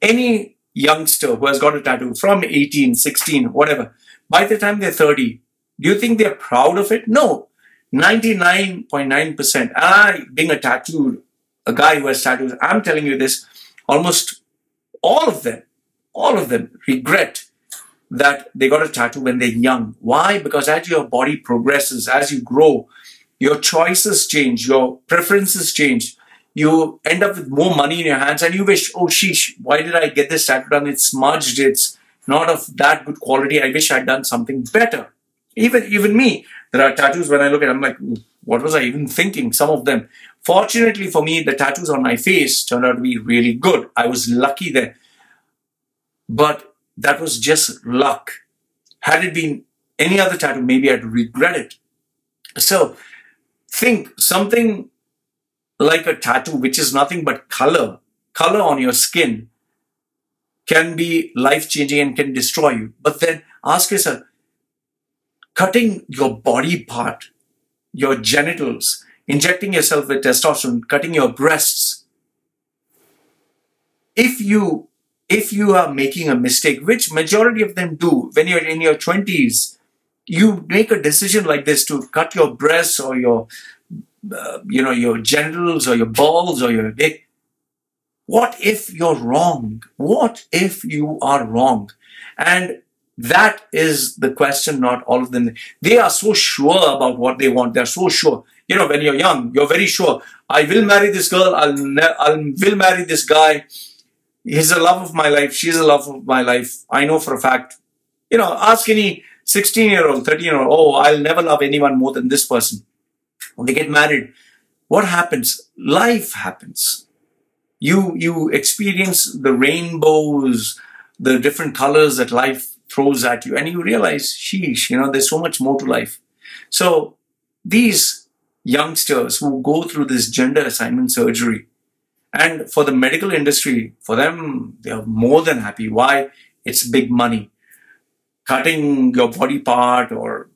Any youngster who has got a tattoo from 18, 16, whatever, by the time they're 30, do you think they're proud of it? No. 99.9%. I, being a guy who has tattoos, I'm telling you this, almost all of them regret that they got a tattoo when they're young. Why? Because as your body progresses, as you grow, your choices change, your preferences change. You end up with more money in your hands and you wish, oh sheesh, why did I get this tattoo done? It's smudged, it's not of that good quality. I wish I'd done something better. Even me, there are tattoos when I look at it, I'm like, what was I even thinking? Some of them. Fortunately for me, the tattoos on my face turned out to be really good. I was lucky there. But that was just luck. Had it been any other tattoo, maybe I'd regret it. So think something like a tattoo, which is nothing but color on your skin, can be life-changing and can destroy you. But then ask yourself, cutting your body part, your genitals, injecting yourself with testosterone, cutting your breasts, if you are making a mistake, which majority of them do, when you're in your 20s, you make a decision like this to cut your breasts or your your genitals or your balls or your dick. What if you're wrong? What if you are wrong? And that is the question. Not all of them. They are so sure about what they want. They're so sure. You know, when you're young, you're very sure. I will marry this girl. I will marry this guy. He's the love of my life. She's the love of my life. I know for a fact. You know, ask any 16-year-old, 13-year-old, oh, I'll never love anyone more than this person. When they get married, what happens? Life happens. You experience the rainbows, the different colors that life throws at you, and you realize, sheesh, you know, there's so much more to life. So these youngsters who go through this gender assignment surgery, and for the medical industry, for them, they are more than happy. Why? It's big money. Cutting your body part or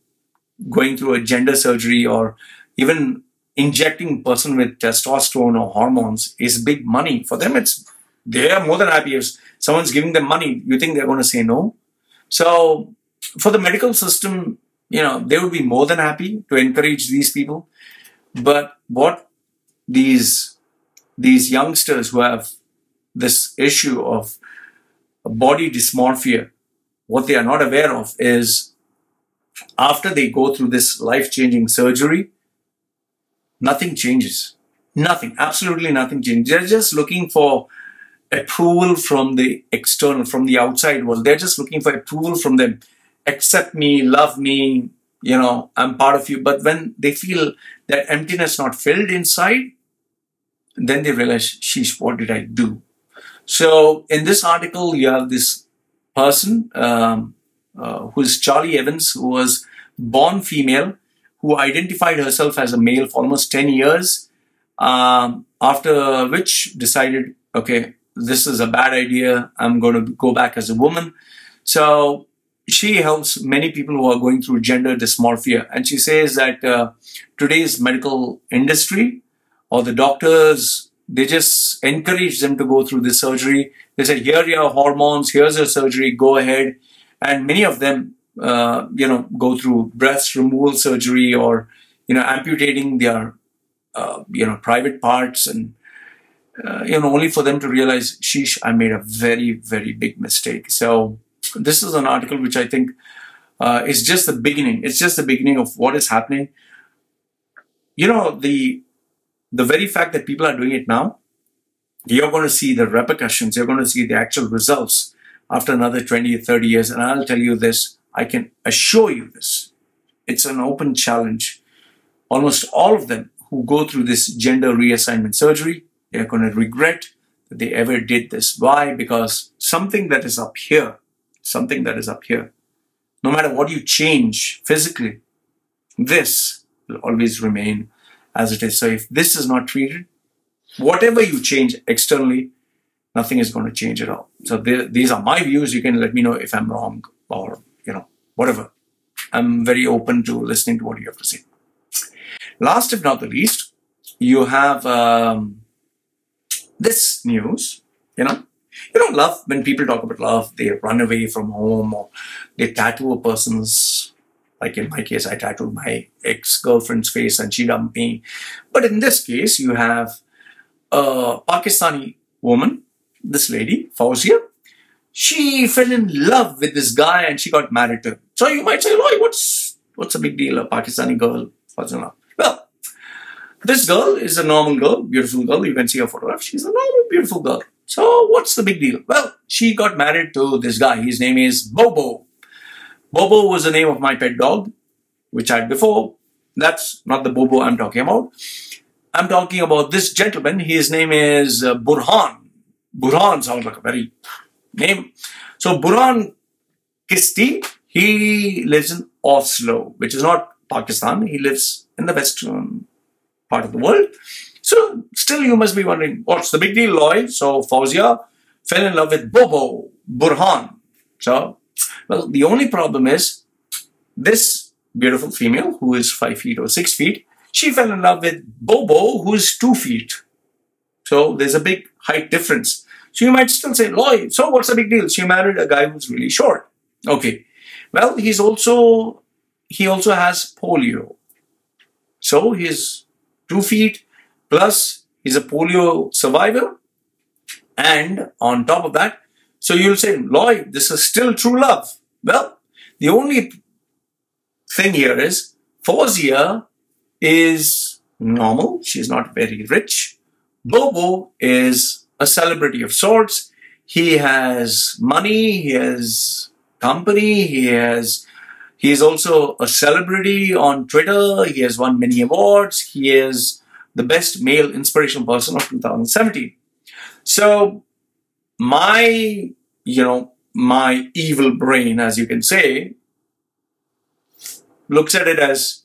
going through a gender surgery or even injecting a person with testosterone or hormones is big money. For them, they are more than happy. If someone's giving them money, you think they're going to say no? So for the medical system, you know, they would be more than happy to encourage these people. But what these youngsters who have this issue of body dysmorphia, what they are not aware of is after they go through this life-changing surgery, nothing changes. Nothing. Absolutely nothing changes. They're just looking for approval from the external, from the outside world. They're just looking for approval from them. Accept me, love me, you know, I'm part of you. But when they feel that emptiness not filled inside, then they realize, sheesh, what did I do? So in this article, you have this person who is Charlie Evans, who was born female, who identified herself as a male for almost 10 years, after which decided, okay, this is a bad idea. I'm going to go back as a woman. So she helps many people who are going through gender dysmorphia. And she says that today's medical industry or the doctors, they just encourage them to go through this surgery. They say, here are your hormones, here's your surgery, go ahead. And many of them, go through breast removal surgery or, amputating their, private parts and, only for them to realize, sheesh, I made a very, very big mistake. So this is an article which I think is just the beginning. It's just the beginning of what is happening. The very fact that people are doing it now, you're going to see the repercussions. You're going to see the actual results after another 20 or 30 years. And I'll tell you this, I can assure you this. It's an open challenge. Almost all of them who go through this gender reassignment surgery, they're going to regret that they ever did this. Why? Because something that is up here, no matter what you change physically, this will always remain as it is. So if this is not treated, whatever you change externally, nothing is going to change at all. So these are my views. You can let me know if I'm wrong or, whatever. I'm very open to listening to what you have to say. Last, if not the least, you have this news, love, when people talk about love, they run away from home or they tattoo a person's, like in my case, I tattooed my ex-girlfriend's face and she dumped me. But in this case, you have a Pakistani woman, this lady, Fauzia. She fell in love with this guy and she got married to him. So you might say, Loy, what's a big deal? A Pakistani girl falls in love. Well, this girl is a normal girl, beautiful girl. You can see her photograph. She's a normal, beautiful girl. So what's the big deal? Well, she got married to this guy. His name is Bobo. Bobo was the name of my pet dog, which I had before. That's not the Bobo I'm talking about. I'm talking about this gentleman. His name is Burhan. Burhan sounds like a very name. So Burhan Kisti, he lives in Oslo, which is not Pakistan. He lives in the western part of the world. So still you must be wondering, what's the big deal, Loy? So Fauzia fell in love with Bobo, Burhan. So, well, the only problem is this beautiful female who is 5 feet or 6 feet, she fell in love with Bobo who is 2 feet. So there's a big height difference. So you might still say, Loy, so what's the big deal? She married a guy who's really short. Okay. Well, he also has polio. So he's 2 feet plus he's a polio survivor. And on top of that, so you'll say, Loy, this is still true love. Well, the only thing here is Fauzia is normal. She's not very rich. Bobo is a celebrity of sorts. He has money. He has company. He is also a celebrity on Twitter. He has won many awards. He is the best male inspirational person of 2017. So my evil brain, as you can say, looks at it as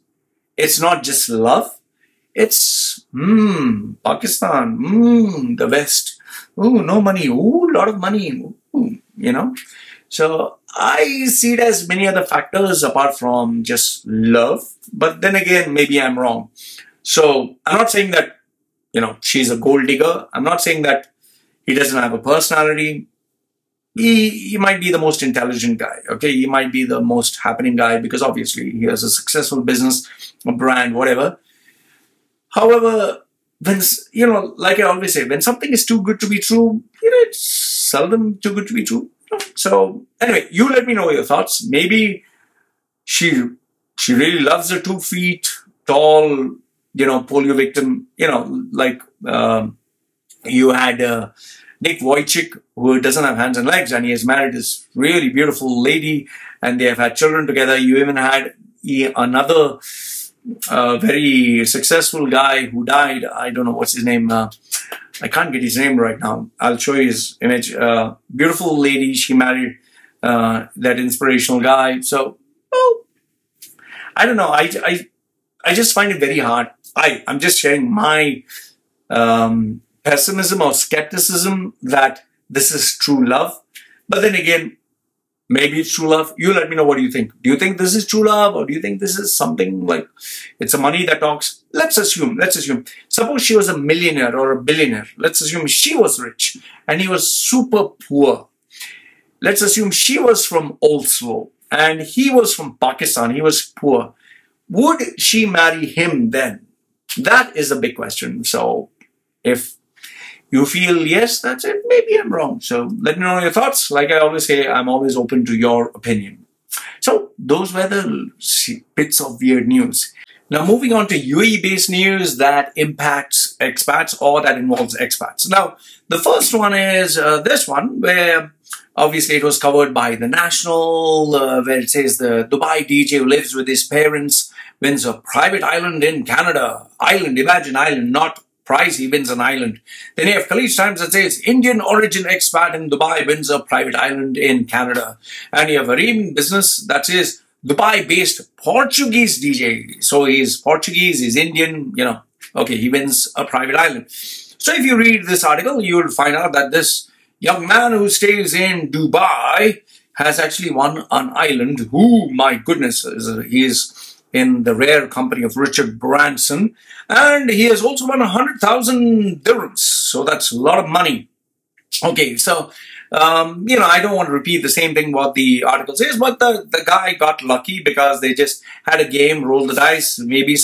it's not just love. It's Pakistan, the West. Oh, no money. Oh, a lot of money. Ooh, So I see it as many other factors apart from just love. But then again, maybe I'm wrong. So I'm not saying that, she's a gold digger. I'm not saying that he doesn't have a personality. He might be the most intelligent guy. Okay, he might be the most happening guy because obviously he has a successful business, a brand, whatever. However, when, like I always say, when something is too good to be true, it's seldom too good to be true. So anyway, you let me know your thoughts. Maybe she really loves a 2 feet tall, polio victim, like you had Nick Wojcik, who doesn't have hands and legs, and he has married this really beautiful lady, and they have had children together. You even had another very successful guy who died. I don't know what's his name. I can't get his name right now. I'll show you his image. Beautiful lady. She married that inspirational guy. So, well, I don't know. I just find it very hard. I'm just sharing my pessimism or skepticism that this is true love. But then again, maybe it's true love. You let me know, what do you think? Do you think this is true love, or do you think this is something like it's a money that talks? Let's assume. Suppose she was a millionaire or a billionaire. Let's assume she was rich and he was super poor. Let's assume she was from Oslo and he was from Pakistan. He was poor. Would she marry him then? That is a big question. So if you feel yes, that's it, maybe I'm wrong. So let me know your thoughts. Like I always say, I'm always open to your opinion. So those were the bits of weird news. Now moving on to UAE-based news that impacts expats or that involves expats. Now the first one is this one, where obviously it was covered by The National, where it says the Dubai DJ who lives with his parents wins a private island in Canada. Island, imagine island, not prize, he wins an island. Then you have Khaleej Times that says Indian origin expat in Dubai wins a private island in Canada. And you have Areem Business that says Dubai-based Portuguese DJ. So he's Portuguese, he's Indian, okay, he wins a private island. So if you read this article, you will find out that this young man who stays in Dubai has actually won an island. Who, my goodness, he is in the rare company of Richard Branson. And he has also won 100,000 dirhams. So that's a lot of money. Okay, so, I don't want to repeat the same thing what the article says, but the guy got lucky because they just had a game, roll the dice, maybe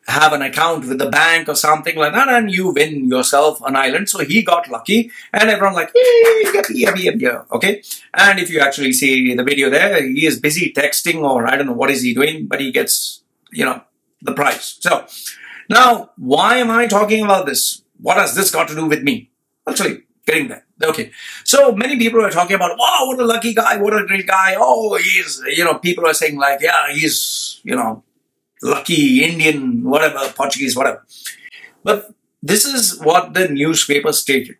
have an account with the bank or something like that, and you win yourself an island. So he got lucky, and everyone like, yeah, okay. And if you actually see the video there, he is busy texting, or I don't know what is he doing, but he gets, the prize. So now, why am I talking about this? What has this got to do with me? Actually, getting there. Okay. So many people are talking about, wow, what a lucky guy, what a great guy. Oh, he's, people are saying like, yeah, he's, lucky Indian, whatever, Portuguese, whatever. But this is what the newspaper stated.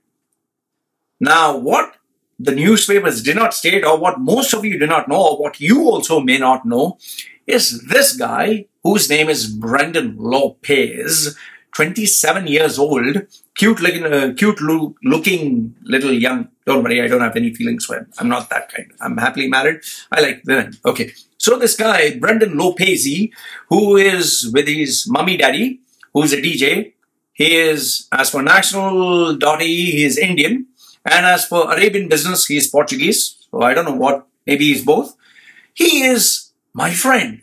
Now, what the newspapers did not state, or what most of you do not know, or what you also may not know, is this guy, whose name is Brendan Lopez, 27 years old, cute looking little young. Don't worry, I don't have any feelings for him. I'm not that kind. I'm happily married. I like women. Okay. So this guy, Brendan Lopez, who is with his mummy daddy, who's a DJ. He is, as for national.ae, he is Indian. And as for Arabian business, he is Portuguese. So I don't know what, maybe he's both. He is my friend.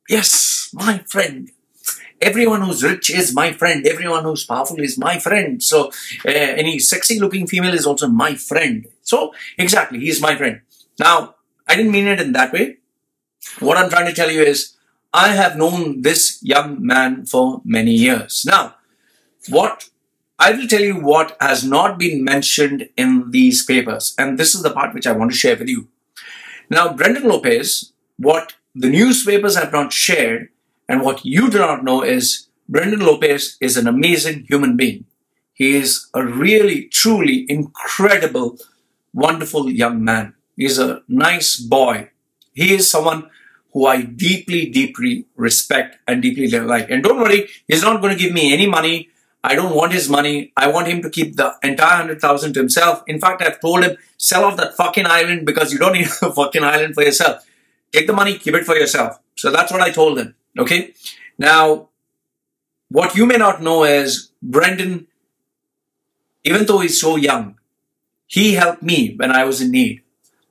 Yes, my friend. Everyone who's rich is my friend. Everyone who's powerful is my friend. So any sexy looking female is also my friend. So exactly, he is my friend. Now, I didn't mean it in that way. What I'm trying to tell you is, I have known this young man for many years. Now, I will tell you what has not been mentioned in these papers. And this is the part which I want to share with you. Now, Brendan Lopez, what the newspapers have not shared and what you do not know is, Brendan Lopez is an amazing human being. He is a really, truly incredible, wonderful young man. He is a nice boy. He is someone who I deeply, deeply respect and deeply like. And don't worry, he's not going to give me any money. I don't want his money. I want him to keep the entire 100,000 to himself. In fact, I've told him, sell off that fucking island because you don't need a fucking island for yourself. Take the money, keep it for yourself. So that's what I told him. Okay. Now, what you may not know is Brendan, even though he's so young, he helped me when I was in need.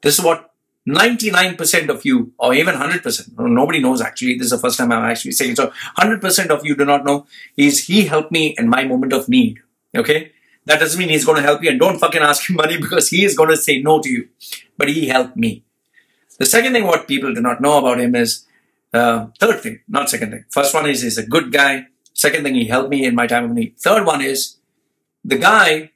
This is what 99% of you, or even 100%, nobody knows actually, this is the first time I'm actually saying it, so 100% of you do not know, is he helped me in my moment of need, okay? That doesn't mean he's going to help you, and don't fucking ask him money because he is going to say no to you, but he helped me. The second thing what people do not know about him is, third thing, not second thing. First one is he's a good guy. Second thing, he helped me in my time of need. Third one is, the guy,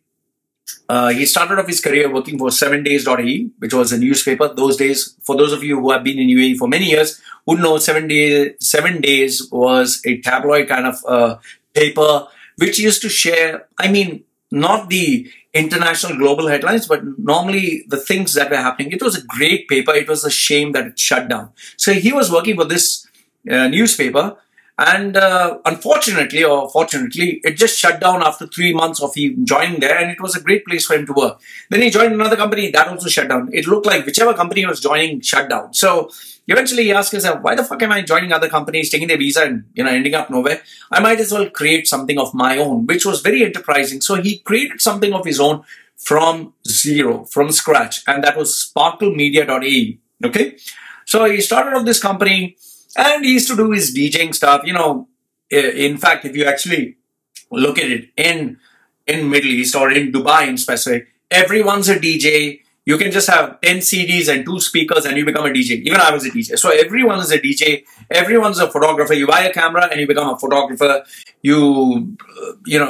he started off his career working for 7days.ae, which was a newspaper. Those days, for those of you who have been in UAE for many years, would know 7 days was a tabloid kind of paper, which used to share, I mean, not the international global headlines, but normally the things that were happening. It was a great paper. It was a shame that it shut down. So he was working for this newspaper. And unfortunately or fortunately, it just shut down after 3 months of him joining there, and it was a great place for him to work. Then he joined another company, that also shut down. It looked like whichever company he was joining shut down. So eventually he asked himself, why the fuck am I joining other companies, taking their visa and ending up nowhere? I might as well create something of my own, which was very enterprising. So he created something of his own from zero, from scratch, and that was Sparkmedia.ae. Okay, so he started off this company. And he used to do his DJing stuff, in fact, if you actually look at it in Middle East or in Dubai in specific, everyone's a DJ. You can just have 10 CDs and 2 speakers and you become a DJ. Even I was a DJ. So everyone is a DJ. Everyone's a photographer. You buy a camera and you become a photographer. You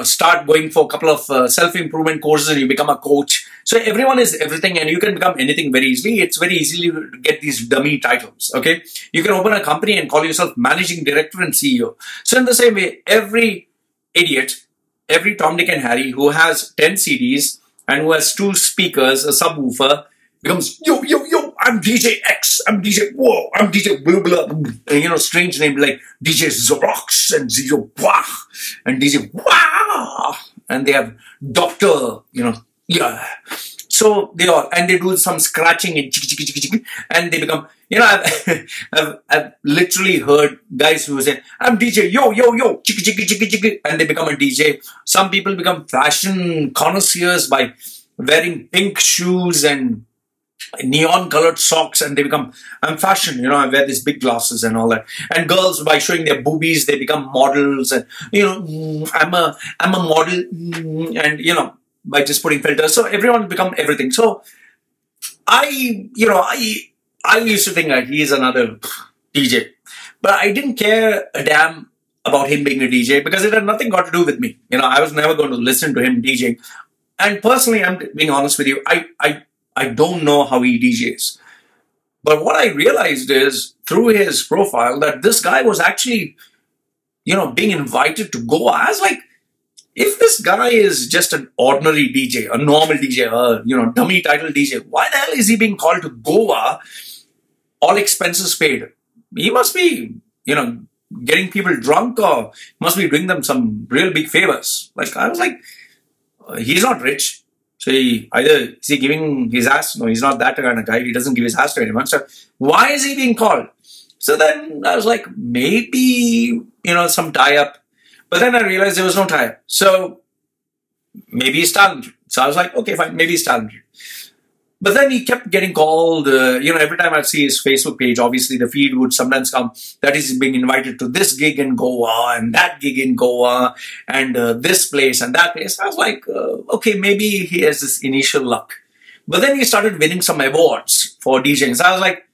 start going for a couple of self-improvement courses and you become a coach. So everyone is everything and you can become anything very easily. It's very easy to get these dummy titles, okay? You can open a company and call yourself Managing Director and CEO. So in the same way, every idiot, every Tom, Dick and Harry who has 10 CDs and who has 2 speakers, a subwoofer, becomes, yo, I'm DJ X, I'm DJ, whoa, I'm DJ blah, blah, strange name like DJ Xerox and DJ Wah and DJ Wah, and they have Doctor, yeah. So they all, and they do some scratching and they become, I've literally heard guys who say, I'm DJ, yo, and they become a DJ. Some people become fashion connoisseurs by wearing pink shoes and neon colored socks, and they become, I'm fashion, I wear these big glasses and all that. And girls, by showing their boobies, they become models and, I'm a model, and, by just putting filters. So everyone become everything. So I used to think that he is another DJ, but I didn't care a damn about him being a DJ because it had nothing got to do with me. I was never going to listen to him DJing. And personally, I'm being honest with you, I don't know how he DJs. But what I realized is through his profile that this guy was actually, being invited to Goa. I was like, if this guy is just an ordinary DJ, a normal DJ, dummy title DJ, why the hell is he being called to Goa, all expenses paid? He must be, getting people drunk or must be doing them some real big favors. Like, I was like, he's not rich. So either is he giving his ass? No, he's not that kind of guy. He doesn't give his ass to anyone. So why is he being called? So then I was like, maybe, some tie-up. But then I realized there was no tie-up. So maybe he's talented. So I was like, okay, fine, maybe he's talented. But then he kept getting called, every time I'd see his Facebook page, obviously the feed would sometimes come that he's being invited to this gig in Goa and that gig in Goa and this place and that place. I was like, okay, maybe he has this initial luck. But then he started winning some awards for DJing. So I was like,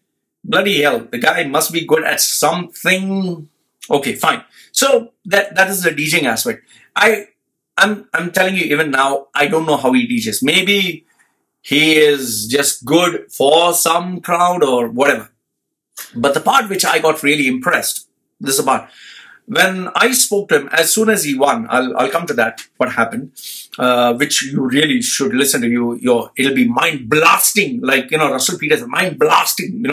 bloody hell, the guy must be good at something. Okay, fine. So that is the DJing aspect. I'm telling you, even now, I don't know how he DJs. Maybe he is just good for some crowd or whatever. But the part which I got really impressed, this is the part. When I spoke to him, as soon as he won, I'll come to that, what happened, which you really should listen to. It'll be mind-blasting, like, Russell Peters, mind-blasting,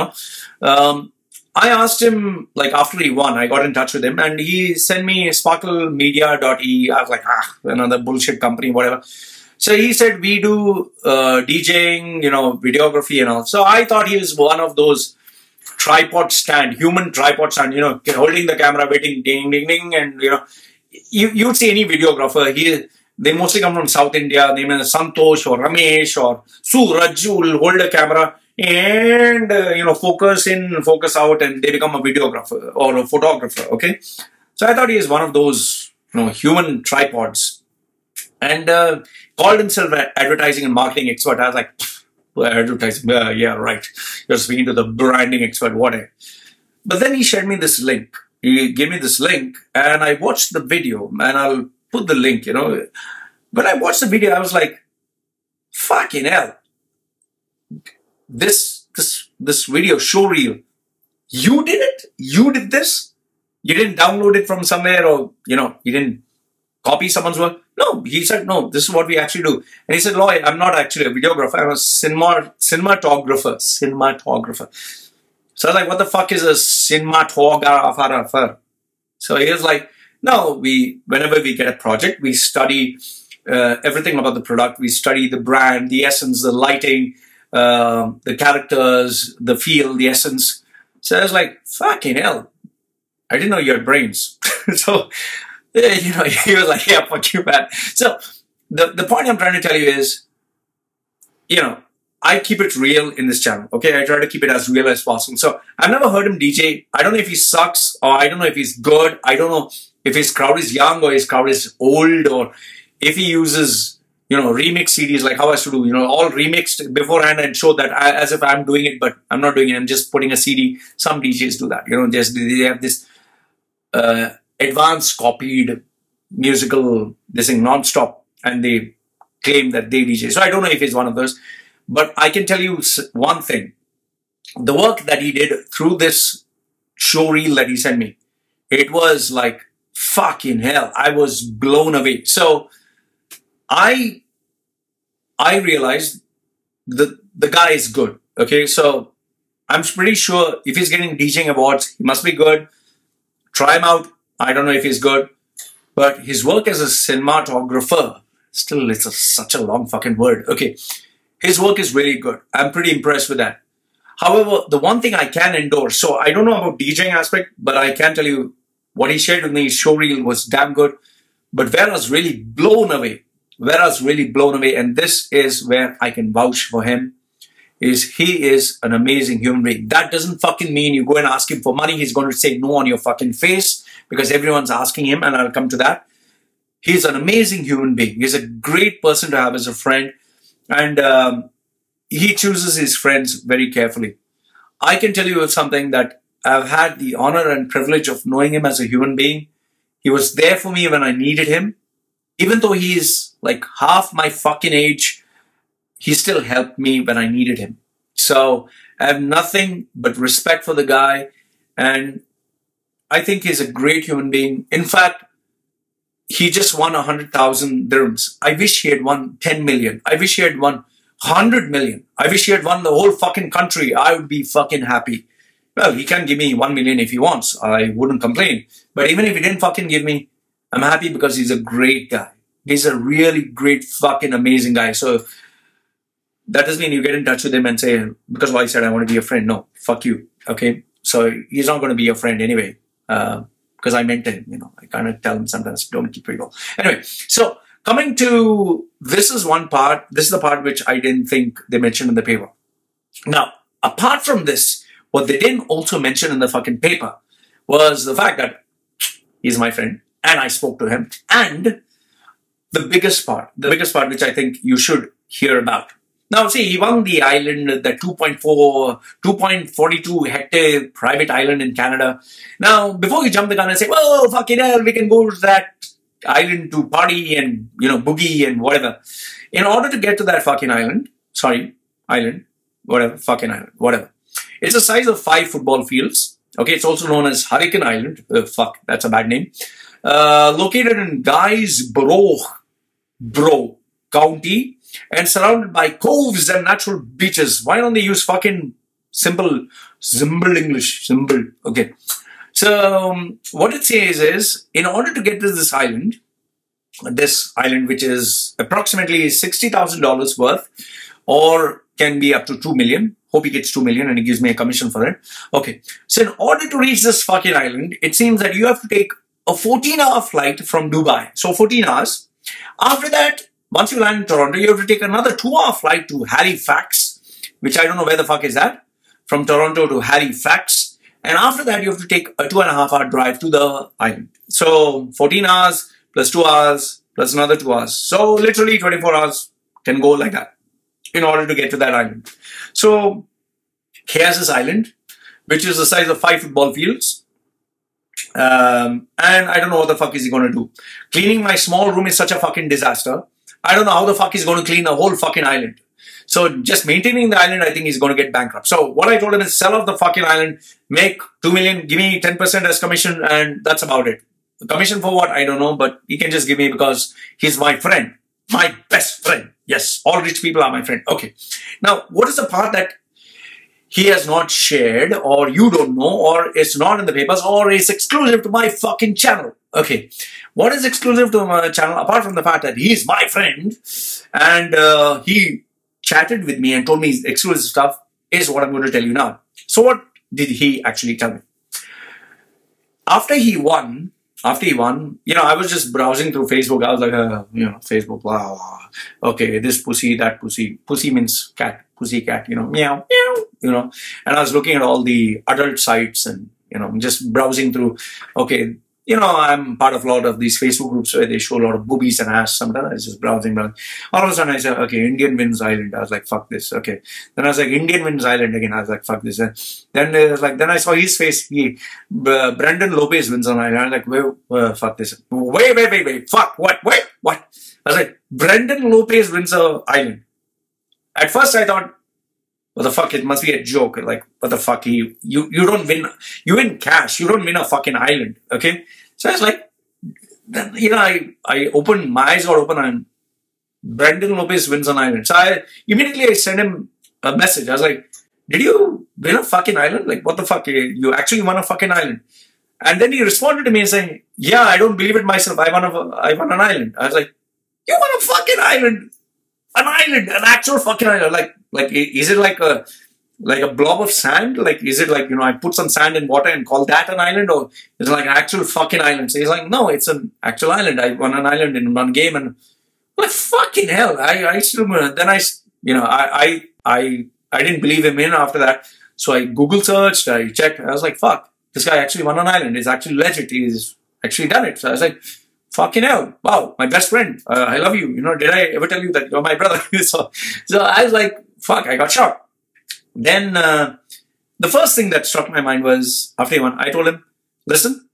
I asked him, like, after he won, I got in touch with him, and he sent me Sparkmedia.ae. I was like, another bullshit company, whatever. So he said, we do DJing, videography and all. So I thought he was one of those human tripod stand, holding the camera, waiting, ding, ding, ding. And, you'd see any videographer, they mostly come from South India, named Santosh or Ramesh or Suraj, who will hold a camera and, focus in, focus out, and they become a videographer or a photographer, okay? So I thought he is one of those, human tripods. And called himself an advertising and marketing expert. I was like, advertising, yeah, right. You're speaking to the branding expert, whatever. But then he shared me this link. He gave me this link, and I watched the video, and I'll put the link, When I watched the video, I was like, fucking hell. This video, showreel, you did it? You did this? You didn't download it from somewhere, or, you didn't copy someone's work? No, he said, no, this is what we actually do. And he said, Loy, I'm not actually a videographer. I'm a cinematographer. So I was like, what the fuck is a cinematographer? So he was like, no, whenever we get a project, we study everything about the product. We study the brand, the essence, the lighting, the characters, the feel, the essence. So I was like, fucking hell, I didn't know you had brains. So, he was like, yeah, fuck you, man. So the point I'm trying to tell you is, I keep it real in this channel, okay? I try to keep it as real as possible. So I've never heard him DJ. I don't know if he sucks, or I don't know if he's good. I don't know if his crowd is young or his crowd is old, or if he uses, remix CDs like how I used to do, all remixed beforehand and show that as if I'm doing it, but I'm not doing it. I'm just putting a CD. Some DJs do that, they have this advanced copied musical this thing non-stop, and they claim that they DJ. So I don't know if he's one of those, but I can tell you one thing. The work that he did through this show reel that he sent me, it was like, fucking hell, I was blown away. So I realized that the guy is good, okay? So I'm pretty sure if he's getting DJing awards, he must be good. Try him out. I don't know if he's good, but his work as a cinematographer, still, it's such a long fucking word. Okay, his work is really good. I'm pretty impressed with that. However, the one thing I can endorse, so I don't know about DJing aspect, but I can tell you what he shared with me, his showreel was damn good. But where I was really blown away, and this is where I can vouch for him, is he is an amazing human being. That doesn't fucking mean you go and ask him for money. He's going to say no on your fucking face because everyone's asking him, and I'll come to that. He's an amazing human being. He's a great person to have as a friend, and he chooses his friends very carefully. I can tell you something that I've had the honor and privilege of knowing him as a human being. He was there for me when I needed him. Even though he is like half my fucking age, he still helped me when I needed him. So I have nothing but respect for the guy, and I think he's a great human being. In fact, he just won 100,000 dirhams. I wish he had won 10 million. I wish he had won 100 million. I wish he had won the whole fucking country. I would be fucking happy. Well, he can give me 1 million if he wants. I wouldn't complain. But even if he didn't fucking give me, I'm happy because he's a great guy. He's a really great fucking amazing guy. So that doesn't mean you get in touch with him and say, because I said I want to be a friend. No, fuck you. Okay. So he's not going to be your friend anyway. Because I meant him, you know, I kind of tell him sometimes, don't keep people. Anyway, so coming to, this is one part, this is the part which I didn't think they mentioned in the paper. Now, apart from this, what they didn't also mention in the fucking paper was the fact that he's my friend and I spoke to him. And the biggest part which I think you should hear about. Now, see, he won the island, the 2.42 hectare private island in Canada. Now, before you jump the gun and say, well, fucking hell, we can go to that island to party and, you know, boogie and whatever. In order to get to that fucking island, whatever. It's the size of 5 football fields. Okay, it's also known as Hurricane Island. Fuck, that's a bad name. Located in Guysborough County and surrounded by coves and natural beaches. Why don't they use fucking simple English? Okay. So, what it says is, in order to get to this island, which is approximately $60,000 worth, or can be up to 2 million. Hope he gets 2 million and he gives me a commission for it. Okay. So in order to reach this fucking island, it seems that you have to take a 14-hour flight from Dubai. So 14 hours. After that, once you land in Toronto, you have to take another 2-hour flight to Halifax, which I don't know where the fuck is that. From Toronto to Halifax. And after that, you have to take a 2.5-hour drive to the island. So 14 hours plus 2 hours plus another 2 hours. So literally 24 hours can go like that in order to get to that island. So he has this island, which is the size of 5 football fields. And I don't know what the fuck is he going to do. Cleaning my small room is such a fucking disaster. I don't know how the fuck he's going to clean the whole fucking island. So just maintaining the island, I think he's going to get bankrupt. So what I told him is sell off the fucking island, make 2 million, give me 10% as commission, and that's about it. The commission for what? I don't know, but he can just give me because he's my friend. My best friend. Yes, all rich people are my friend. Okay. Now, what is the part that he has not shared, or you don't know, or it's not in the papers, or is exclusive to my fucking channel? Okay. What is exclusive to my channel, apart from the fact that he's my friend, and he chatted with me and told me exclusive stuff, is what I'm going to tell you now. So what did he actually tell me? After he won, you know, I was just browsing through Facebook. I was like, you know, Facebook, blah, blah. Okay, this pussy, that pussy. Pussy means cat, pussy cat, you know, meow, meow, you know. And I was looking at all the adult sites and, you know, just browsing through, okay, you know, I'm part of a lot of these Facebook groups where they show a lot of boobies and ass. Sometimes I was just browsing. All of a sudden I said, okay, Indian Wins Island. I was like, fuck this. Okay. Then I was like, Indian Wins Island again. I was like, fuck this. Then it was like, then I saw his face. Brendan Lopez wins on island. I was like, fuck this. Wait. Fuck. What? Wait. What? I was like, Brendan Lopez wins an island. At first I thought, what the fuck? It must be a joke. Like, what the fuck? You don't win. You win cash. You don't win a fucking island. Okay. So I was like, then, you know, I opened, my eyes got open and Brendan Lopez wins an island. So I sent him a message. I was like, did you win a fucking island? Like, what the fuck? You actually won a fucking island. And then he responded to me saying, yeah, I don't believe it myself. I won an island. I was like, you won a fucking island. An island, an actual fucking island. Like, is it like a blob of sand? Like, is it like, you know, I put some sand in water and call that an island? Or is it like an actual fucking island? So he's like, no, it's an actual island. I won an island in one game. And like, fucking hell. I still, then I didn't believe him in after that. So I Google searched, I checked. I was like, fuck, this guy actually won an island. It's actually legit. He's actually done it. So I was like, fucking hell. Wow, my best friend. I love you. You know, did I ever tell you that you're my brother? so I was like, fuck, I got shocked. Then the first thing that struck my mind was, after he won, I told him, listen,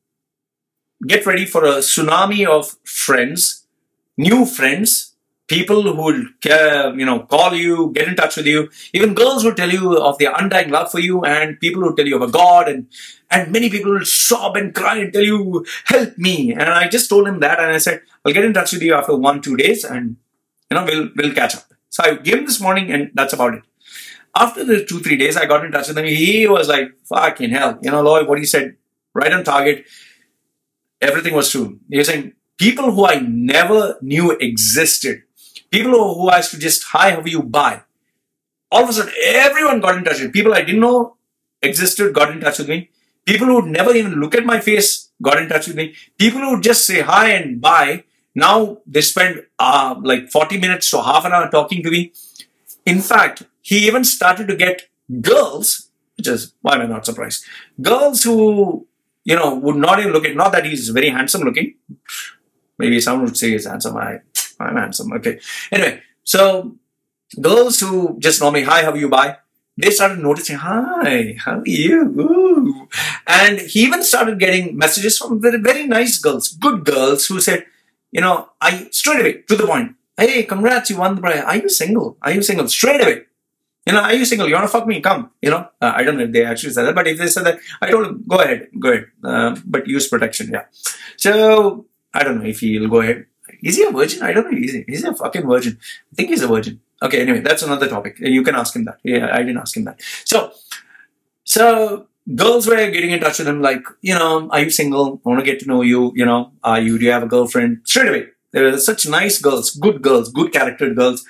get ready for a tsunami of friends, new friends, people who will, you know, call you, get in touch with you. Even girls will tell you of their undying love for you, and people will tell you of a God, and many people will sob and cry and tell you, help me. And I just told him that, and I said, I'll get in touch with you after 1-2 days, and, you know, we'll catch up. So I gave him this morning, and that's about it. After the 2-3 days, I got in touch with him. He was like, fucking hell. You know, Loy, what he said, right on target. Everything was true. He was saying, people who I never knew existed, people who I used to just, hi, how are you, bye. All of a sudden, everyone got in touch with me. People I didn't know existed got in touch with me. People who would never even look at my face got in touch with me. People who would just say hi and bye, now they spend like 40 minutes to half an hour talking to me. In fact, he even started to get girls, which is, why am I not surprised? Girls who, you know, would not even look at, not that he's very handsome looking. Maybe someone would say he's handsome. I'm handsome. Okay. Anyway, so girls who just normally, hi, how are you, bye, they started noticing, hi, how are you? Ooh. And he even started getting messages from very, very nice girls, good girls who said, you know, straight away, to the point, hey, congrats, you won the prize. Are you single? Are you single? Straight away. You know, are you single? You want to fuck me? Come. You know, I don't know if they actually said that, but if they said that, I told him, go ahead. But use protection, yeah. So, I don't know if he'll go ahead. Is he a virgin? I don't know. Is he a fucking virgin? I think he's a virgin. Okay, anyway, that's another topic. You can ask him that. Yeah, I didn't ask him that. So girls were getting in touch with him like, you know, are you single? I want to get to know you. You know, do you have a girlfriend? Straight away. There were such nice girls, good charactered girls.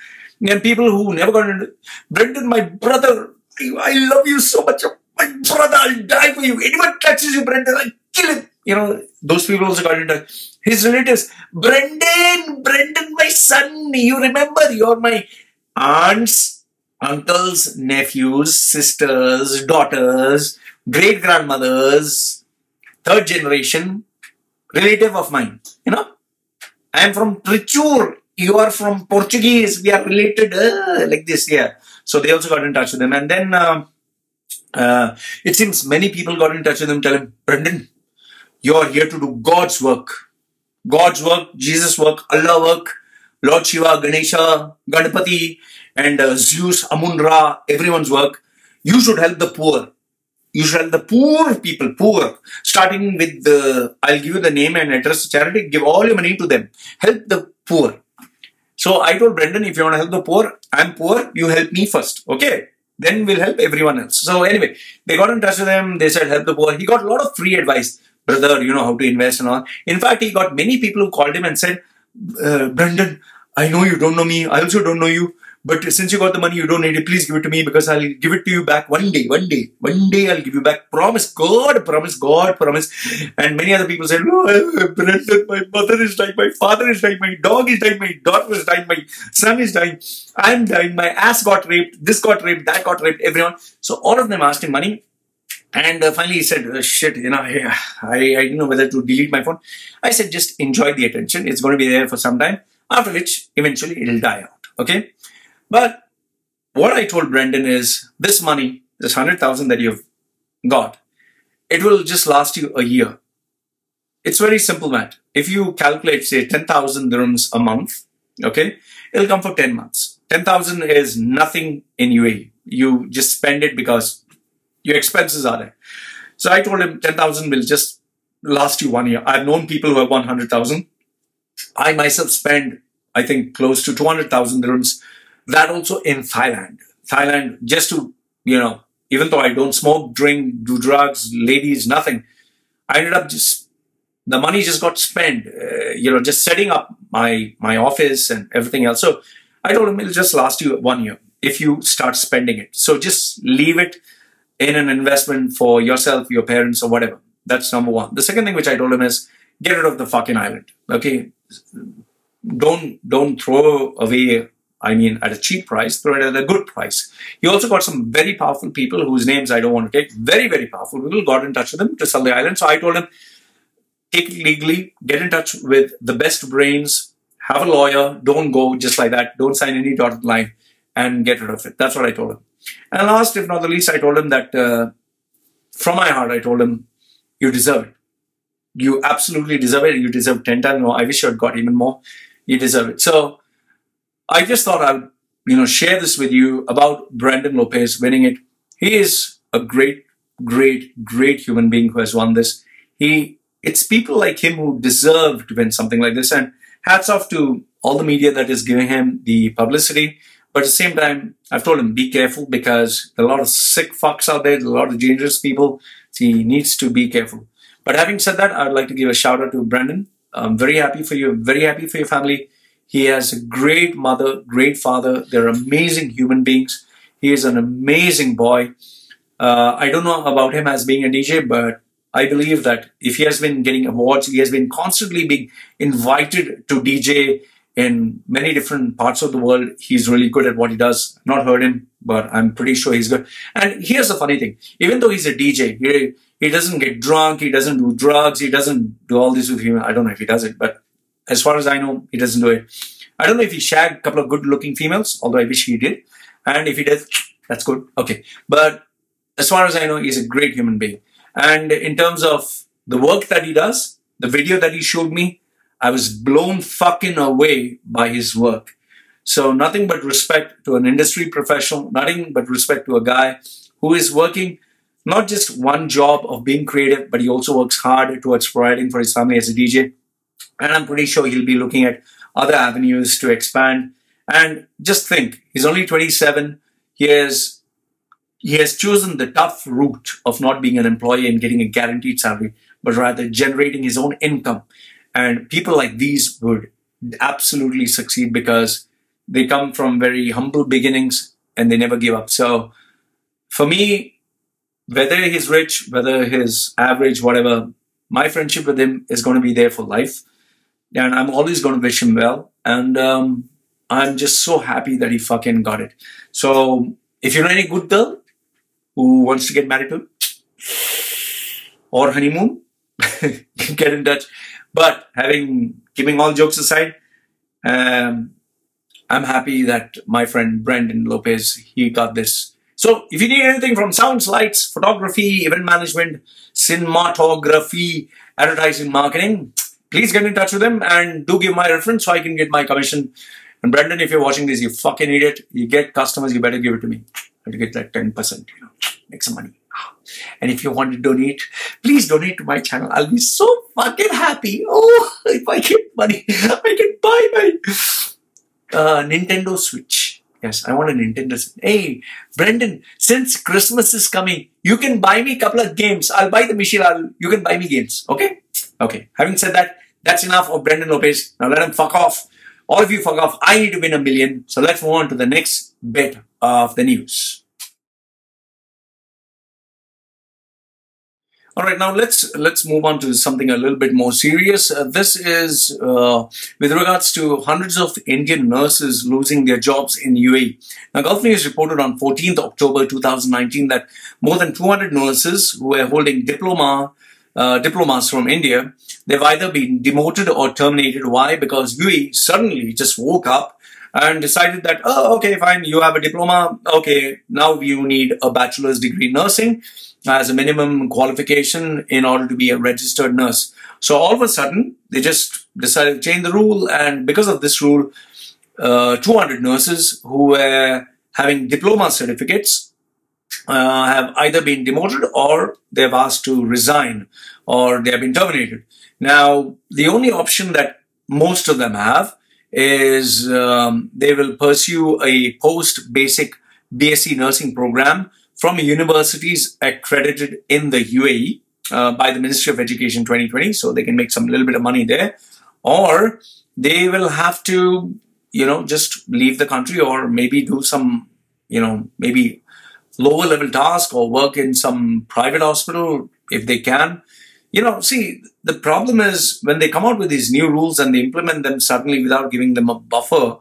And people who never got into, Brendan, my brother, I love you so much. My brother, I'll die for you. Anyone touches you, Brendan, I'll kill him. You know, those people also got in touch. His relatives, Brendan, my son, you remember, you're my aunts, uncles, nephews, sisters, daughters, great-grandmothers, third generation, relative of mine, you know. I am from Trichur, you are from Portuguese, we are related, like this, yeah. So they also got in touch with him. And then it seems many people got in touch with him, tell him, Brendan, you are here to do God's work, Jesus work, Allah work, Lord Shiva, Ganesha, Ganpati, and Zeus, Amun-Ra, everyone's work. You should help the poor. You should help the poor people, poor. Starting with I'll give you the name and address of charity, give all your money to them. Help the poor. So I told Brendan, if you want to help the poor, I'm poor, you help me first, okay? Then we'll help everyone else. So anyway, they got in touch with him, they said help the poor. He got a lot of free advice. Brother, you know how to invest and all. In fact, he got many people who called him and said, Brendan, I know you don't know me, I also don't know you. But since you got the money, you don't need it. Please give it to me because I'll give it to you back one day. One day I'll give you back. Promise, God promise. And many other people said, oh, Brendan, my mother is dying, my father is dying, my dog is dying, my daughter is dying, my son is dying, I'm dying, my ass got raped, this got raped, that got raped, everyone. So all of them asked him money. And finally he said, shit, you know, I didn't know whether to delete my phone. I said, just enjoy the attention. It's going to be there for some time. After which, eventually, it'll die out. Okay? But what I told Brendan is, this money, this 100,000 that you've got, it will just last you a year. It's very simple math. If you calculate, say, 10,000 dirhams a month, okay, it'll come for 10 months. 10,000 is nothing in UAE. You just spend it because your expenses are there. So I told him 10,000 will just last you 1 year. I've known people who have 100,000. I myself spend, I think, close to 200,000 dirhams. That also in Thailand. Thailand, just to, you know, even though I don't smoke, drink, do drugs, ladies, nothing, I ended up just, the money just got spent, you know, just setting up my office and everything else. So I told him it'll just last you 1 year if you start spending it. So just leave it in an investment for yourself, your parents, or whatever. That's number one. The second thing which I told him is, get rid of the fucking island. Okay? Don't throw away, I mean, at a cheap price, throw it at a good price. He also got some very powerful people whose names I don't want to take. Very, very powerful people got in touch with him to sell the island. So I told him, take it legally, get in touch with the best brains, have a lawyer, don't go just like that, don't sign any dotted line, and get rid of it. That's what I told him. And last, if not the least, I told him that, from my heart, I told him, you deserve it. You absolutely deserve it. You deserve 10 times more. I wish you had got even more. You deserve it. So I just thought I would, you know, share this with you about Brendan Lopez winning it. He is a great, great, great human being who has won this. It's people like him who deserve to win something like this. And hats off to all the media that is giving him the publicity. But at the same time, I've told him, be careful because there are a lot of sick fucks out there, there are a lot of dangerous people. So he needs to be careful. But having said that, I'd like to give a shout out to Brendan. I'm very happy for you, very happy for your family. He has a great mother, great father. They're amazing human beings. He is an amazing boy. I don't know about him as being a DJ, but I believe that if he has been getting awards, he has been constantly being invited to DJ in many different parts of the world. He's really good at what he does. I've not heard him, but I'm pretty sure he's good. And here's the funny thing. Even though he's a DJ, he doesn't get drunk, he doesn't do drugs, he doesn't do all this with him. I don't know if he does it, but as far as I know, he doesn't do it. I don't know if he shagged a couple of good-looking females, although I wish he did. And if he does, that's good. Okay. But as far as I know, he's a great human being. And in terms of the work that he does, the video that he showed me, I was blown fucking away by his work. So nothing but respect to an industry professional, nothing but respect to a guy who is working not just one job of being creative, but he also works hard towards providing for his family as a DJ. And I'm pretty sure he'll be looking at other avenues to expand. And just think, he's only 27. He has chosen the tough route of not being an employee and getting a guaranteed salary, but rather generating his own income. And people like these would absolutely succeed because they come from very humble beginnings and they never give up. So for me, whether he's rich, whether he's average, whatever, my friendship with him is going to be there for life. And I'm always going to wish him well. And I'm just so happy that he fucking got it. So if you know any good girl who wants to get married to, or honeymoon, get in touch. But keeping all jokes aside, I'm happy that my friend Brendan Lopez, he got this. So if you need anything from sounds, lights, photography, event management, cinematography, advertising, marketing, please get in touch with him and do give my reference so I can get my commission. And Brendan, if you're watching this, you fucking idiot. You get customers, you better give it to me. I have to get that 10%, make some money. And if you want to donate, please donate to my channel. I'll be so fucking happy. Oh, if I get money, I can buy my Nintendo Switch. Yes, I want a Nintendo Switch. Hey, Brendan, since Christmas is coming, you can buy me a couple of games. I'll buy the machine. You can buy me games. Okay? Okay. Having said that, that's enough of Brendan Lopez. Now let him fuck off. All of you fuck off. I need to win $1 million. So let's move on to the next bit of the news. All right, now let's move on to something a little bit more serious. This is with regards to hundreds of Indian nurses losing their jobs in UAE. Now, Gulf News reported on 14th October 2019 that more than 200 nurses who were holding diplomas from India, they've either been demoted or terminated. Why? Because UAE suddenly just woke up and decided that, oh, okay, fine, you have a diploma. Okay, now you need a bachelor's degree in nursing as a minimum qualification in order to be a registered nurse. So all of a sudden, they just decided to change the rule. And because of this rule, 200 nurses who were having diploma certificates have either been demoted or they've asked to resign or they have been terminated. Now, the only option that most of them have is they will pursue a post-basic BSc nursing program from universities accredited in the UAE by the Ministry of Education 2020, so they can make some little bit of money there, or they will have to, just leave the country or maybe do some, maybe lower level task or work in some private hospital if they can. See, the problem is when they come out with these new rules and they implement them suddenly without giving them a buffer,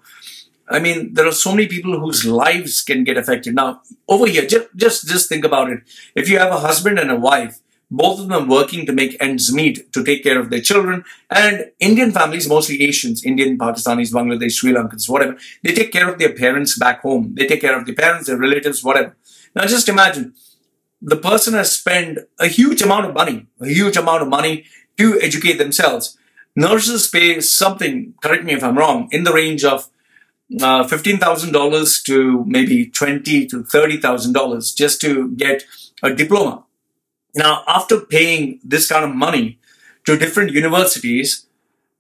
I mean, there are so many people whose lives can get affected. Now, over here, just think about it. If you have a husband and a wife, both of them working to make ends meet, to take care of their children, and Indian families, mostly Asians, Indian, Pakistanis, Bangladesh, Sri Lankans, whatever, they take care of their parents back home. They take care of their parents, their relatives, whatever. Now, just imagine, the person has spent a huge amount of money to educate themselves. Nurses pay something, correct me if I'm wrong, in the range of $15,000 to maybe $20,000 to $30,000 just to get a diploma. Now, after paying this kind of money to different universities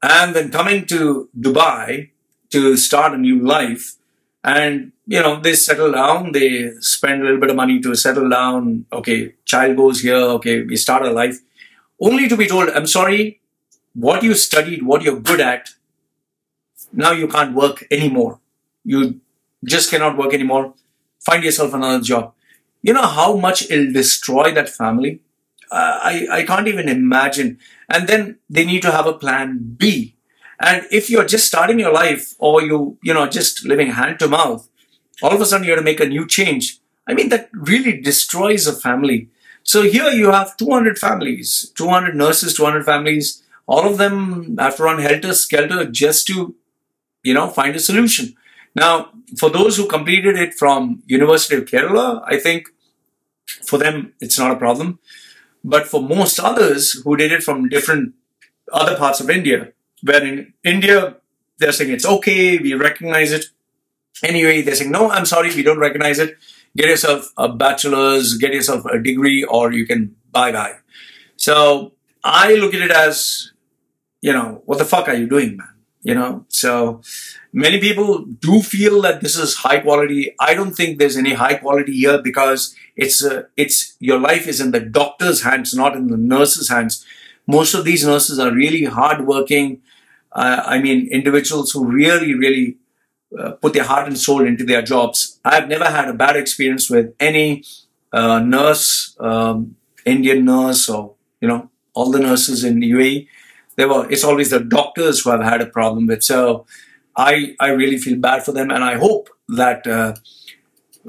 and then coming to Dubai to start a new life, And, they settle down, they spend a little bit of money to settle down. Okay, child goes here, okay, we start our life. Only to be told, I'm sorry, what you studied, what you're good at, now you can't work anymore. You just cannot work anymore. Find yourself another job. You know how much it'll destroy that family? I can't even imagine. And then they need to have a plan B. And if you're just starting your life, or just living hand to mouth, all of a sudden you have to make a new change. I mean, that really destroys a family. So here you have 200 families, 200 nurses, 200 families. All of them have to run helter-skelter just to, find a solution. Now, for those who completed it from University of Kerala, I think for them, it's not a problem. But for most others who did it from different other parts of India, where in India, they're saying it's okay, we recognize it. Anyway, they're saying, no, I'm sorry, we don't recognize it. Get yourself a bachelor's, get yourself a degree, or you can bye-bye. So I look at it as, what the fuck are you doing, man? So many people do feel that this is high quality. I don't think there's any high quality here, because your life is in the doctor's hands, not in the nurse's hands. Most of these nurses are really hardworking. Individuals who really, really put their heart and soul into their jobs. I've never had a bad experience with any nurse, Indian nurse, or, all the nurses in UAE. It's always the doctors who have had a problem with. So I really feel bad for them, and I hope that,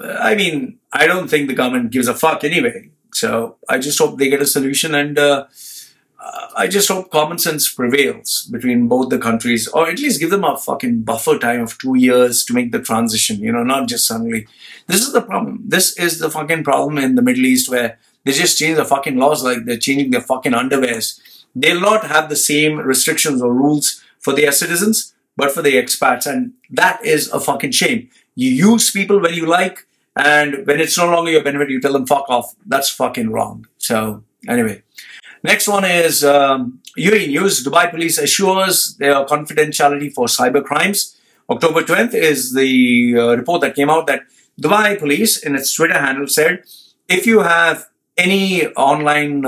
I don't think the government gives a fuck anyway. So I just hope they get a solution, and I just hope common sense prevails between both the countries, or at least give them a fucking buffer time of 2 years to make the transition, not just suddenly. This is the problem. This is the fucking problem in the Middle East, where they just change the fucking laws like they're changing their fucking underwears. They'll not have the same restrictions or rules for their citizens, but for the expats. And that is a fucking shame. You use people when you like, and when it's no longer your benefit, you tell them fuck off. That's fucking wrong. So anyway. Next one is UAE News. Dubai police assures their confidentiality for cyber crimes. October 20th is the report that came out that Dubai police, in its Twitter handle, said, if you have any online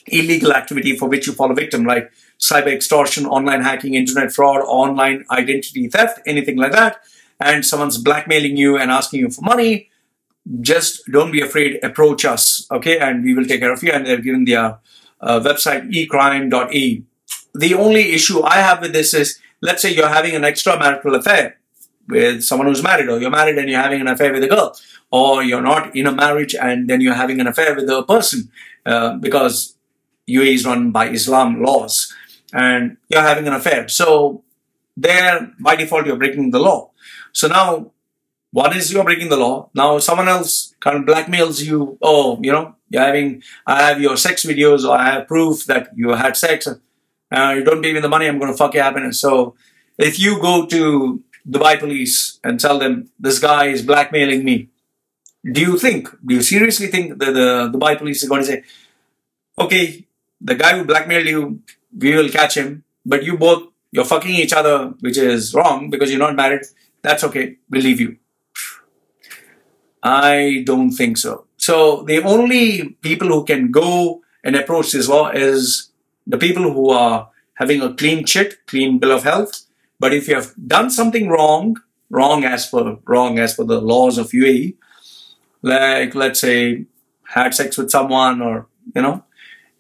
illegal activity for which you fall a victim, like cyber extortion, online hacking, internet fraud, online identity theft, anything like that, and someone's blackmailing you and asking you for money, just don't be afraid, approach us, okay, and we will take care of you. And they've given their website, ecrime.ae. The only issue I have with this is, let's say you're having an extramarital affair with someone who's married, or you're married and you're having an affair with a girl, or you're not in a marriage and then you're having an affair with a person, because UAE is run by Islam laws, and you're having an affair. So there, by default, you're breaking the law. So now, what is you're breaking the law? Now someone else kind of blackmails you. Oh, I have your sex videos, or I have proof that you had sex. You don't pay me the money, I'm going to fuck your happiness. So if you go to Dubai police and tell them, this guy is blackmailing me, do you seriously think that the Dubai police is going to say, okay, the guy who blackmailed you, we will catch him, but you're fucking each other, which is wrong because you're not married. That's okay, we'll leave you. I don't think so. So the only people who can go and approach this law is the people who are having a clean chit, clean bill of health. But if you have done something wrong as per the laws of UAE, like let's say had sex with someone, or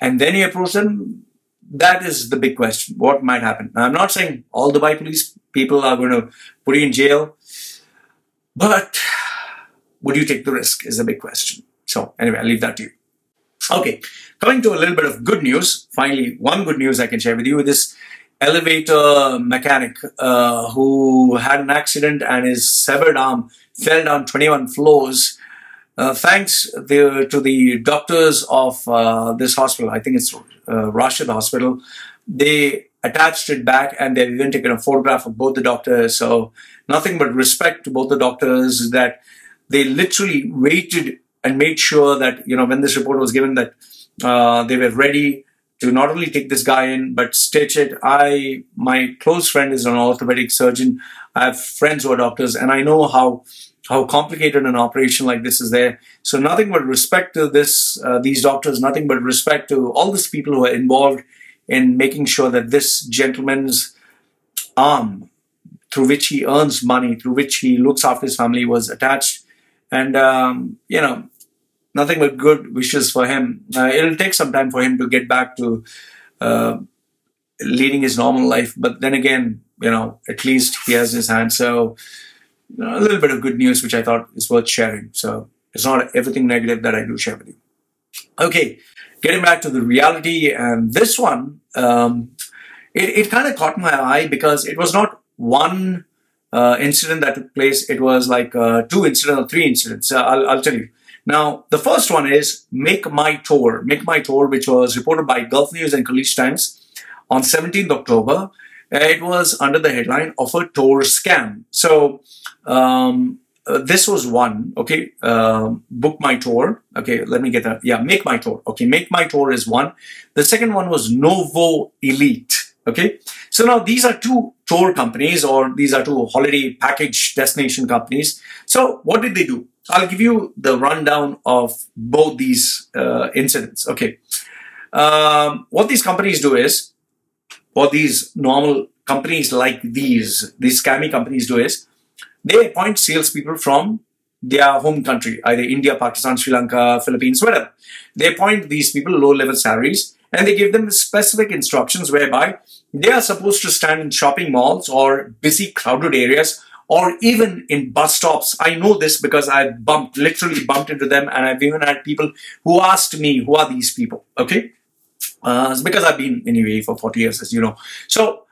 and then you approach them, that is the big question. What might happen? Now, I'm not saying all Dubai police people are going to put you in jail, but would you take the risk is a big question. So anyway, I'll leave that to you. Okay, coming to a little bit of good news. Finally, one good news I can share with you. This elevator mechanic who had an accident and his severed arm fell down 21 floors. Thanks to the doctors of this hospital, I think it's Rajnath Hospital, they attached it back, and they've even taken a photograph of both the doctors. So nothing but respect to both the doctors, that they literally waited and made sure that, when this report was given, that they were ready to not only take this guy in, but stitch it. My close friend is an orthopedic surgeon. I have friends who are doctors, and I know how complicated an operation like this is there. So nothing but respect to these doctors, nothing but respect to all these people who are involved in making sure that this gentleman's arm, through which he earns money, through which he looks after his family, was attached. And, you know, nothing but good wishes for him. It'll take some time for him to get back to leading his normal life. But then again, you know, at least he has his hand. So a little bit of good news, which I thought is worth sharing. So it's not everything negative that I do share with you. Okay, getting back to the reality, and this one, it kind of caught my eye because it was not one incident that took place. It was like 2 incidents or 3 incidents. I'll tell you. Now, the first one is Make My Tour. Make My Tour, which was reported by Gulf News and Khaleej Times on 17th October. It was under the headline of a tour scam. So, this was one, okay, Book My Tour. Okay, let me get that. Yeah, Make My Tour. Okay, Make My Tour is one. The second one was Novo Elite. Okay, so now these are 2 tour companies, or these are 2 holiday package destination companies. So what did they do? I'll give you the rundown of both these incidents. Okay, what these companies do is, what these normal companies like these scammy companies do is, they appoint salespeople from their home country, either India, Pakistan, Sri Lanka, Philippines, whatever. They appoint these people low-level salaries, and they give them specific instructions whereby they are supposed to stand in shopping malls or busy crowded areas, or even in bus stops. I know this because I literally bumped into them, and I've even had people who asked me, who are these people? Okay, it's because I've been in UAE for 40 years, as you know. So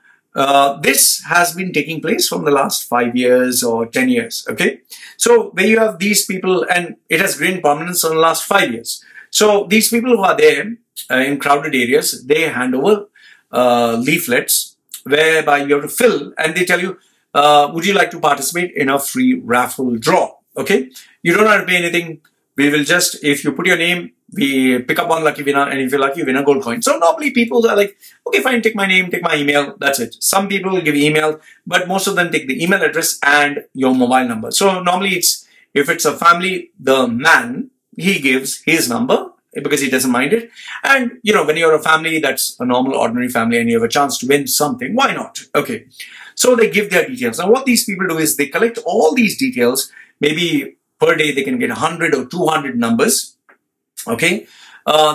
this has been taking place from the last 5 years or 10 years. Okay, so where you have these people, and it has gained prominence in the last 5 years. So these people who are there in crowded areas, they hand over leaflets whereby you have to fill, and they tell you, would you like to participate in a free raffle draw? Okay, you don't have to pay anything. We will just, if you put your name, we pick up one lucky winner, and if you're lucky, you win a gold coin. So normally people are like, okay, fine, take my name, take my email, that's it. Some people will give email, but most of them take the email address and your mobile number. So normally if it's a family, the man, he gives his number because he doesn't mind it. And you know, when you're a family that's a normal, ordinary family, and you have a chance to win something, why not? Okay, so they give their details. Now what these people do is they collect all these details. Maybe per day they can get 100 or 200 numbers. Okay,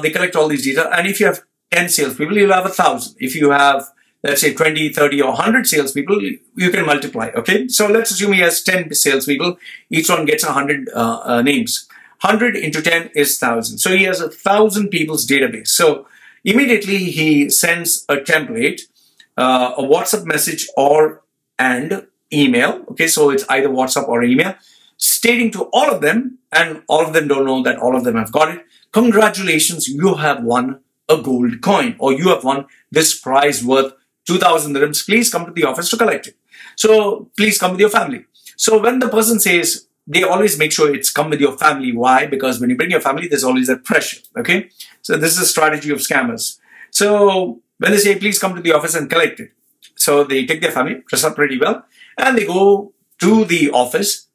they collect all these details, and if you have 10 salespeople, you'll have 1,000. If you have, let's say, 20, 30 or 100 salespeople, you can multiply. Okay, so let's assume he has 10 salespeople, each one gets 100 names. 100 into 10 is 1,000. So he has 1,000 people's database. So immediately he sends a template, a WhatsApp message and email. Okay, so it's either WhatsApp or email, stating to all of them, and all of them don't know that all of them have got it. Congratulations, you have won a gold coin, or you have won this prize worth 2,000 dirhams. Please come to the office to collect it. So please come with your family. So when the person says, they always make sure it's come with your family. Why? Because when you bring your family, there's always that pressure. Okay, so this is a strategy of scammers. So when they say, please come to the office and collect it, so they take their family, dress up pretty well, and they go to the office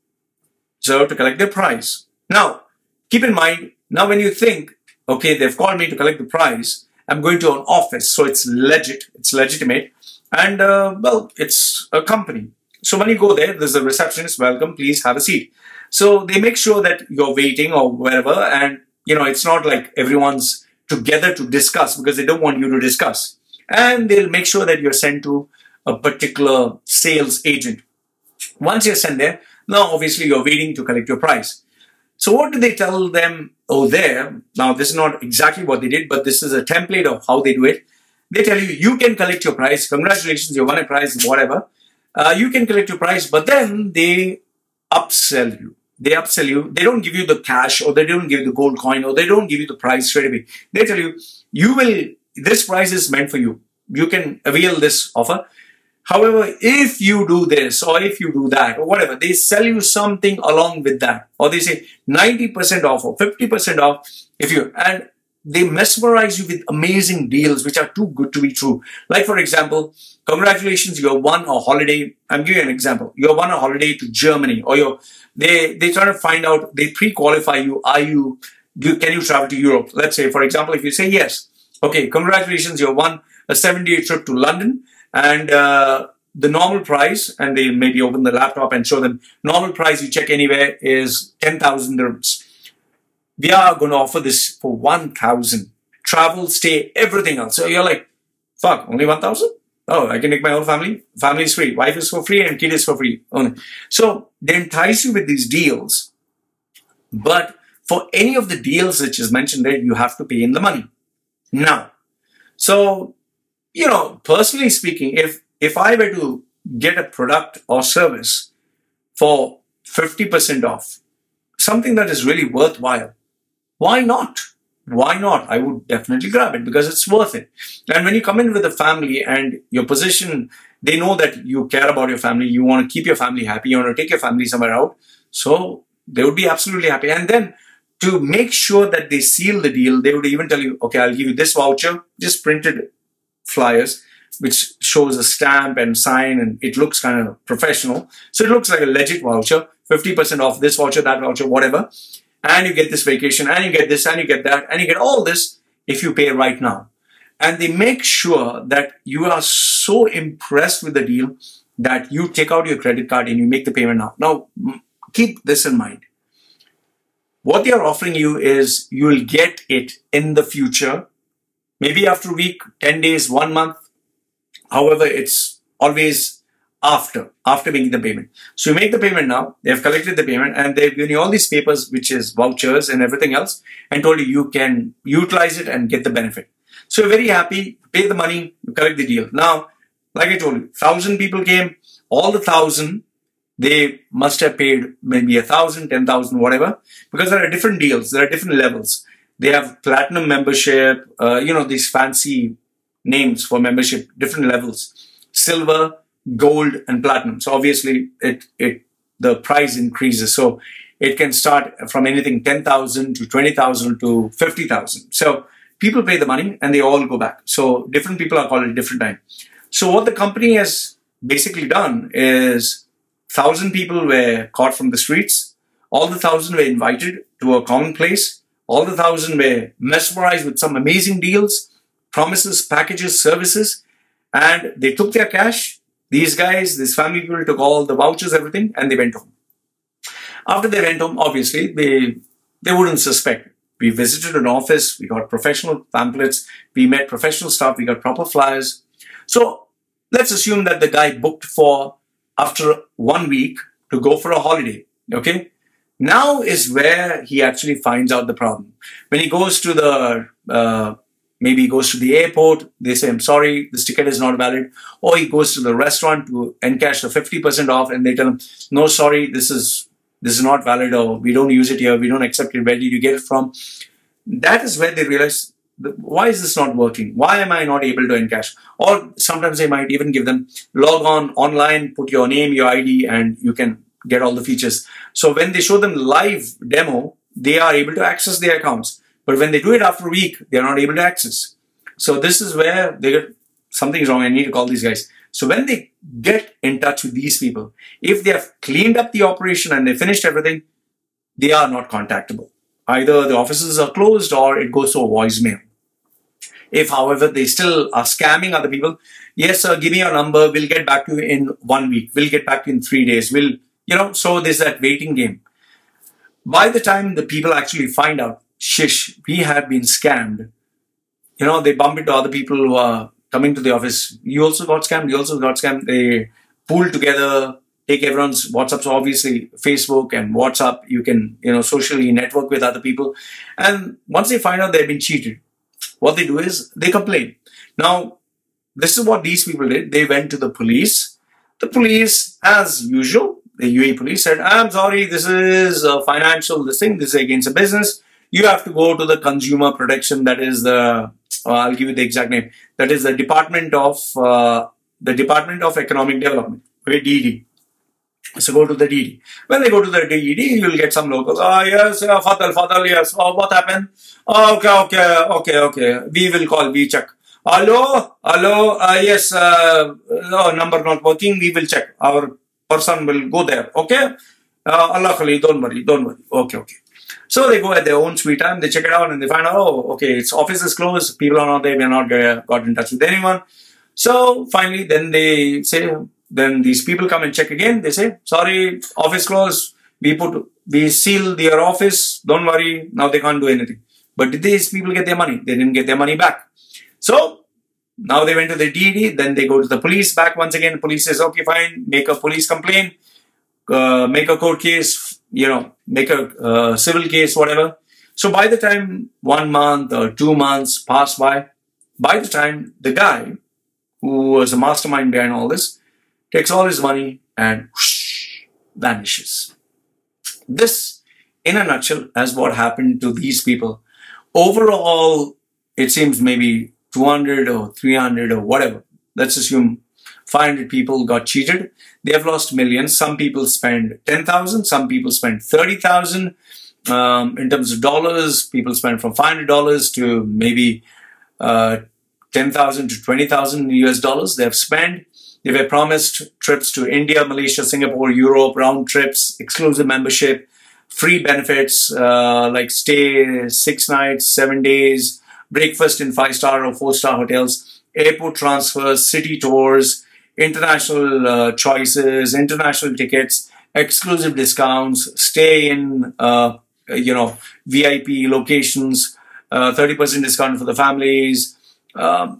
so to collect their prize. Now, keep in mind, now when you think, okay, they've called me to collect the prize, I'm going to an office, so it's legit, it's legitimate, and well, it's a company. So when you go there, there's a receptionist, welcome, please have a seat. So they make sure that you're waiting or wherever, and you know, it's not like everyone's together to discuss, because they don't want you to discuss. And they'll make sure that you're sent to a particular sales agent. Once you're sent there, now obviously you're waiting to collect your prize. So what do they tell them over there? Now this is not exactly what they did, but this is a template of how they do it. They tell you, you can collect your prize, congratulations, you won a prize, whatever. You can collect your prize, but then they upsell you. They upsell you. They don't give you the cash, or they don't give you the gold coin, or they don't give you the prize straight away. They tell you, this prize is meant for you. You can avail this offer. However, if you do this, or if you do that, or whatever, they sell you something along with that. Or they say 90% off or 50% off. And they mesmerize you with amazing deals which are too good to be true. Like, for example, congratulations, you won a holiday. I'm giving you an example. You won a holiday to Germany, or they try to find out, they pre-qualify you. Can you travel to Europe? Let's say, for example, if you say yes, okay, congratulations, you won a 7-day trip to London, and the normal price, and they maybe open the laptop and show them normal price you check anywhere is 10,000 dirhams. We are going to offer this for 1,000. Travel, stay, everything else. So you're like, fuck, only 1,000? Oh, I can take my whole family. Family is free. Wife is for free and kid is for free. Only. So they entice you with these deals. But for any of the deals which is mentioned there, you have to pay in the money. Now, so, personally speaking, if I were to get a product or service for 50% off, something that is really worthwhile, why not? Why not? I would definitely grab it because it's worth it. And when you come in with a family and your position, they know that you care about your family, you want to keep your family happy, you want to take your family somewhere out. So they would be absolutely happy. And then to make sure that they seal the deal, they would even tell you, okay, I'll give you this voucher, just printed flyers, which shows a stamp and sign, and it looks kind of professional. So it looks like a legit voucher, 50% off this voucher, that voucher, whatever. And you get this vacation, and you get this, and you get that, and you get all this if you pay right now. And they make sure that you are so impressed with the deal that you take out your credit card and you make the payment now. Now, keep this in mind. What they are offering you is you will get it in the future, maybe after a week, 10 days, 1 month. However, it's always after making the payment. So you make the payment now, they have collected the payment, and they've given you all these papers, which is vouchers and everything else, and told you you can utilize it and get the benefit. So you're very happy, pay the money, you collect the deal. Now, like I told you, 1,000 people came, all the 1,000, they must have paid maybe 1,000, 10,000, whatever, because there are different deals, there are different levels. They have platinum membership, these fancy names for membership, different levels, silver, gold, and platinum. So obviously the price increases. So it can start from anything 10,000 to 20,000 to 50,000. So people pay the money and they all go back. So different people are called at different time. So what the company has basically done is 1,000 people were caught from the streets. All the 1,000 were invited to a common place. All the 1,000 were mesmerized with some amazing deals, promises, packages, services, and they took their cash. These guys, these family people took all the vouchers, everything, and they went home. After they went home, obviously, they wouldn't suspect. We visited an office, we got professional pamphlets, we met professional staff, we got proper flyers. So let's assume that the guy booked for after 1 week to go for a holiday, okay? Now is where he actually finds out the problem. When he goes to the maybe he goes to the airport, they say, I'm sorry, this ticket is not valid. Or he goes to the restaurant to encash the 50% off, and they tell him, no, sorry, this is not valid, or we don't use it here, we don't accept it, where did you get it from? That is where they realize, why is this not working? Why am I not able to encash? Or sometimes they might even give them, log on online, put your name, your ID, and you can get all the features. So when they show them live demo, they are able to access their accounts. But when they do it after a week, they're not able to access. So this is where they get, something's wrong, I need to call these guys. So when they get in touch with these people, if they have cleaned up the operation and they finished everything, they are not contactable. Either the offices are closed or it goes to a voicemail. If, however, they still are scamming other people, yes, sir, give me your number, we'll get back to you in 1 week, we'll get back to you in 3 days, so there's that waiting game. By the time the people actually find out, shish, we have been scammed. They bump into other people who are coming to the office. You also got scammed. You also got scammed. They pool together, take everyone's WhatsApp. So obviously Facebook and WhatsApp, you can, socially network with other people. And once they find out they've been cheated, what they do is they complain. Now, this is what these people did. They went to the police. The police, as usual, the UAE police said, I'm sorry, this is a financial, this is against a business. You have to go to the consumer protection, that is the, I'll give you the exact name, that is the Department of Economic Development, DD. So go to the DD. When they go to the DD, you'll get some locals. Oh, yes, Fadal, yes. Oh, what happened? Oh, okay. We will call, we check. Hello, yes, no, number not working. We will check. Our person will go there. Okay? Allah Khali, don't worry. Okay. So they go at their own sweet time. They check it out and they find out, oh, okay, its office is closed. People are not there. We are not got in touch with anyone. So finally, then they say, then these people come and check again. They say, sorry, office closed. We sealed your office. Don't worry. Now they can't do anything. But did these people get their money? They didn't get their money back. So now they went to the DD. Then they go to the police back once again. The police says, okay, fine. Make a police complaint. Make a court case. Make a civil case, whatever. So by the time 1 month or 2 months pass by the time the guy who was a mastermind behind all this takes all his money and whoosh, vanishes. This, in a nutshell, is what happened to these people. Overall, it seems maybe 200 or 300 or whatever. Let's assume 500 people got cheated. They have lost millions. Some people spend 10,000. Some people spend 30,000. In terms of dollars, people spend from $500 to maybe 10,000 to 20,000 US dollars. They have spent. They were promised trips to India, Malaysia, Singapore, Europe, round trips, exclusive membership, free benefits like stay 6 nights, 7 days, breakfast in 5-star or 4-star hotels, airport transfers, city tours, international choices, international tickets, exclusive discounts, stay in VIP locations, 30% discount for the families,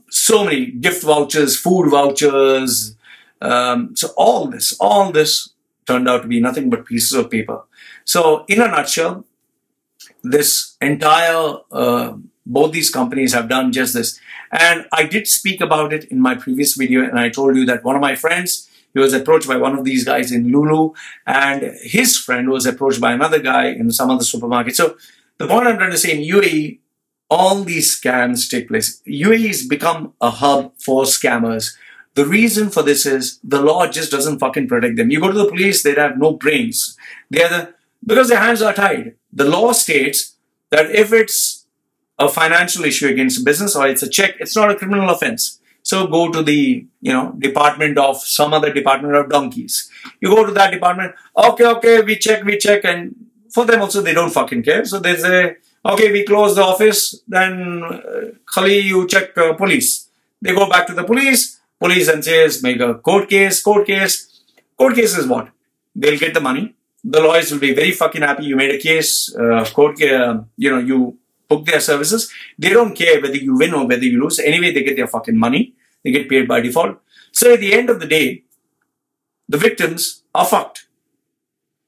so many gift vouchers, food vouchers. So all this turned out to be nothing but pieces of paper. So in a nutshell, this entire both these companies have done just this. And I did speak about it in my previous video, and I told you that one of my friends, he was approached by one of these guys in Lulu, and his friend was approached by another guy in some other supermarket. So the point I'm trying to say, in UAE, all these scams take place. UAE has become a hub for scammers. The reason for this is the law just doesn't fucking protect them. You go to the police, they have no brains. Because their hands are tied. The law states that if it's a financial issue against a business or it's a check, it's not a criminal offense. So go to the, department of some other department of donkeys. You go to that department, okay, we check, and for them also, they don't fucking care. So they say, okay, we close the office, then Khali, you check police. They go back to the police then says, make a court case. Court case is what? They'll get the money. The lawyers will be very fucking happy. You made a case, you book their services. They don't care whether you win or whether you lose. Anyway, they get their fucking money. They get paid by default. So at the end of the day, the victims are fucked.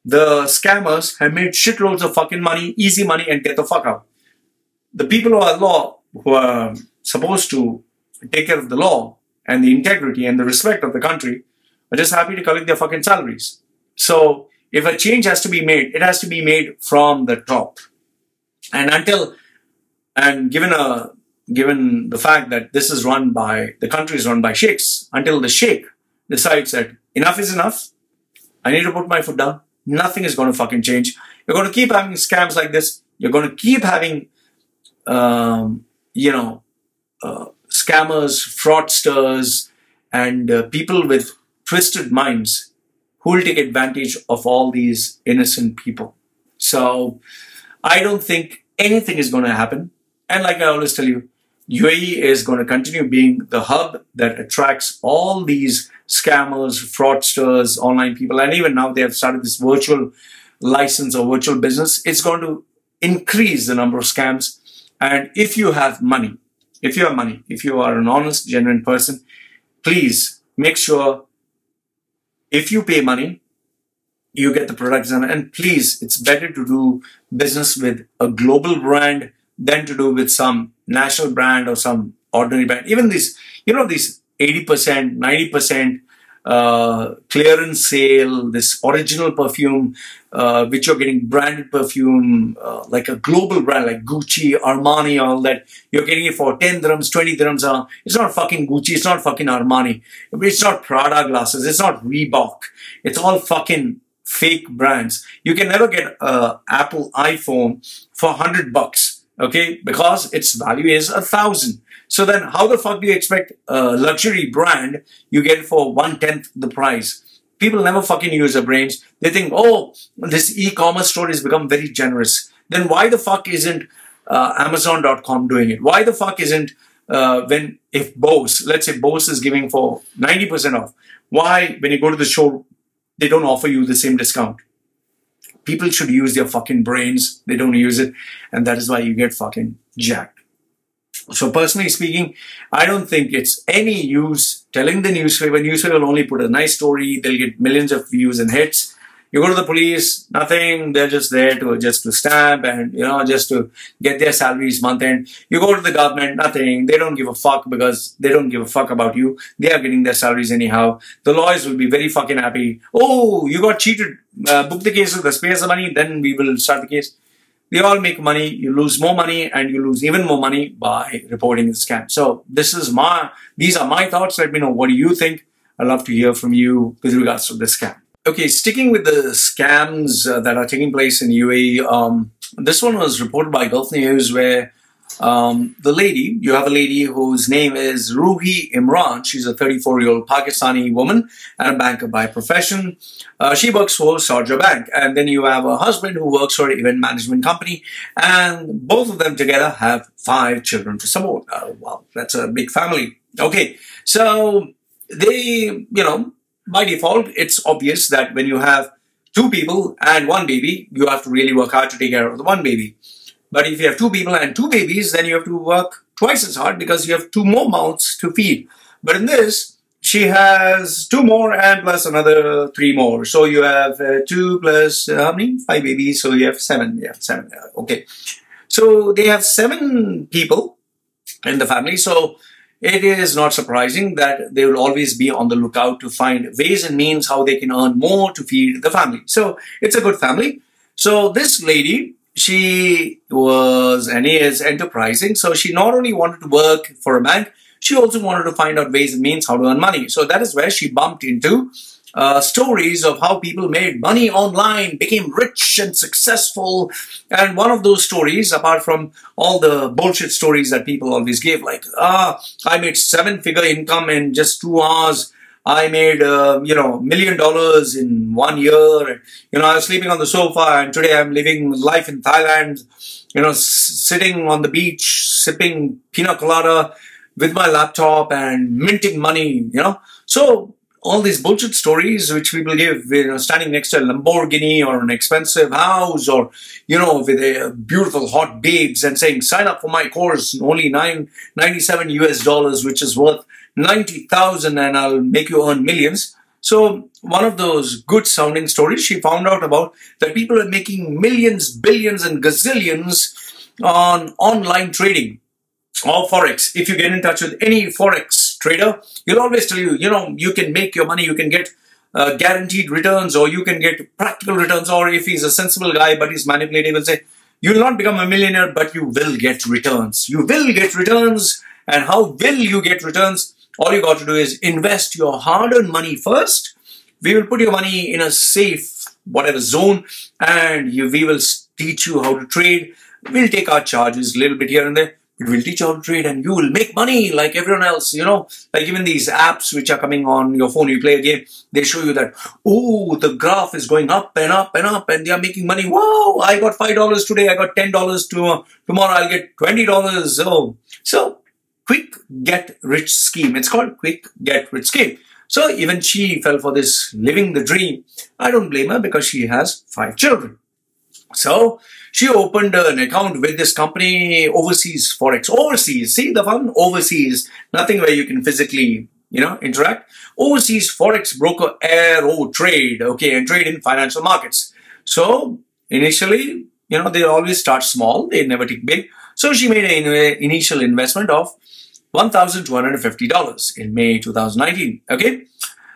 The scammers have made shitloads of fucking money, easy money, and get the fuck out. The people who are law, who are supposed to take care of the law and the integrity and the respect of the country, are just happy to collect their fucking salaries. So if a change has to be made, it has to be made from the top. And given the fact that this is run by, the country is run by sheikhs, until the sheikh decides that enough is enough, I need to put my foot down, nothing is going to fucking change. You're going to keep having scams like this. You're going to keep having, scammers, fraudsters, and people with twisted minds who will take advantage of all these innocent people. So I don't think anything is going to happen. And like I always tell you, UAE is going to continue being the hub that attracts all these scammers, fraudsters, online people. And even now they have started this virtual license or virtual business. It's going to increase the number of scams. And if you have money, if you are an honest, genuine person, please make sure if you pay money, you get the products. And please, it's better to do business with a global brand than to do with some national brand or some ordinary brand. Even these, these 80%, 90% clearance sale, this original perfume, which you're getting branded perfume, like a global brand like Gucci, Armani, all that. You're getting it for 10 dirhams, 20 dirhams. It's not fucking Gucci, it's not fucking Armani. It's not Prada glasses, it's not Reebok. It's all fucking fake brands. You can never get a Apple iPhone for $100, okay? Because its value is 1,000. So then how the fuck do you expect a luxury brand you get for 1/10 the price? People never fucking use their brains. They think, oh, this e-commerce store has become very generous. Then why the fuck isn't Amazon.com doing it? Why the fuck isn't if Bose, let's say Bose is giving for 90% off, why when you go to the show, they don't offer you the same discount? People should use their fucking brains. They don't use it. And that is why you get fucking jacked. So personally speaking, I don't think it's any use telling the newspaper will only put a nice story, they'll get millions of views and hits. You go to the police, nothing, they're just there to stamp and, just to get their salaries month end. You go to the government, nothing, they don't give a fuck because they don't give a fuck about you. They are getting their salaries anyhow. The lawyers will be very fucking happy. Oh, you got cheated, book the case with us, pay us the money, then we will start the case. They all make money, you lose more money, and you lose even more money by reporting the scam. So these are my thoughts. Let me know, what do you think? I'd love to hear from you with regards to this scam. Okay, sticking with the scams that are taking place in UAE, this one was reported by Gulf News where you have a lady whose name is Ruhi Imran. She's a 34-year-old Pakistani woman and a banker by profession. She works for Sharjah Bank. And then you have a husband who works for an event management company. And both of them together have 5 children to support. Wow, that's a big family. Okay, so they, by default, it's obvious that when you have 2 people and 1 baby, you have to really work hard to take care of the 1 baby. But if you have 2 people and 2 babies, then you have to work twice as hard because you have 2 more mouths to feed. But in this, she has 2 more and plus another 3 more. So you have 2 plus, how many? 5 babies. So you have 7. Yeah, 7. Okay. So they have 7 people in the family. So it is not surprising that they will always be on the lookout to find ways and means how they can earn more to feed the family. So it's a good family. So this lady, she was and is enterprising. So she not only wanted to work for a bank, she also wanted to find out ways and means how to earn money. So that is where she bumped into stories of how people made money online, became rich and successful. And one of those stories, apart from all the bullshit stories that people always give, like, I made 7-figure income in just 2 hours. I made, $1 million in 1 year. I was sleeping on the sofa and today I'm living life in Thailand, sitting on the beach, sipping pina colada with my laptop and minting money, So all these bullshit stories which people give, standing next to a Lamborghini or an expensive house or, with a beautiful hot babes and saying, sign up for my course, only $97 US, which is worth 90,000 and I'll make you earn millions. So one of those good sounding stories, she found out about that people are making millions, billions and gazillions on online trading or Forex. If you get in touch with any Forex trader, he'll always tell you, you can make your money, you can get guaranteed returns or you can get practical returns, or if he's a sensible guy but he's manipulative, he'll say, you will not become a millionaire, but you will get returns. You will get returns. And how will you get returns? All you got to do is invest your hard-earned money first. We will put your money in a safe, whatever zone, and we will teach you how to trade. We'll take our charges a little bit here and there. But we'll teach you how to trade and you will make money like everyone else, Like even these apps which are coming on your phone, you play a game, they show you that, oh, the graph is going up and up and up and they are making money. Wow, I got $5 today, I got $10 tomorrow, I'll get $20. Oh, so quick get rich scheme. It's called quick get rich scheme. So even she fell for this living the dream. I don't blame her because she has 5 children. So she opened an account with this company, Overseas Forex. Overseas, see the fun? Overseas, nothing where you can physically, interact. Overseas Forex broker Aero Trade, okay, and trade in financial markets. So initially, they always start small. They never take big. So she made an initial investment of $1,250 in May 2019. Okay.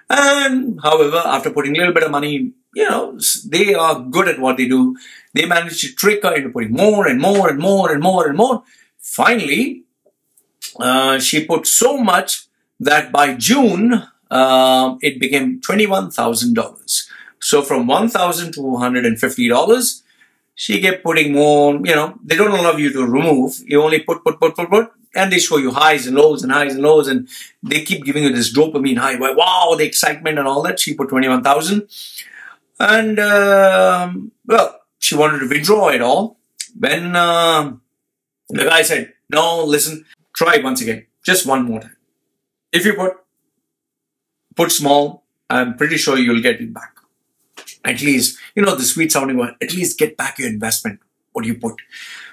And however, after putting a little bit of money, they are good at what they do. They managed to trick her into putting more and more and more and more and more. Finally, she put so much that by June, it became $21,000. So from $1,250, she kept putting more, they don't allow you to remove. You only put, and they show you highs and lows and highs and lows, and they keep giving you this dopamine high. Wow, the excitement and all that. She put 21,000. And, well, she wanted to withdraw it all. When the guy said, no, listen, try once again. Just one more time. If you put small, I'm pretty sure you'll get it back. At least, the sweet sounding one, at least get back your investment, what you put.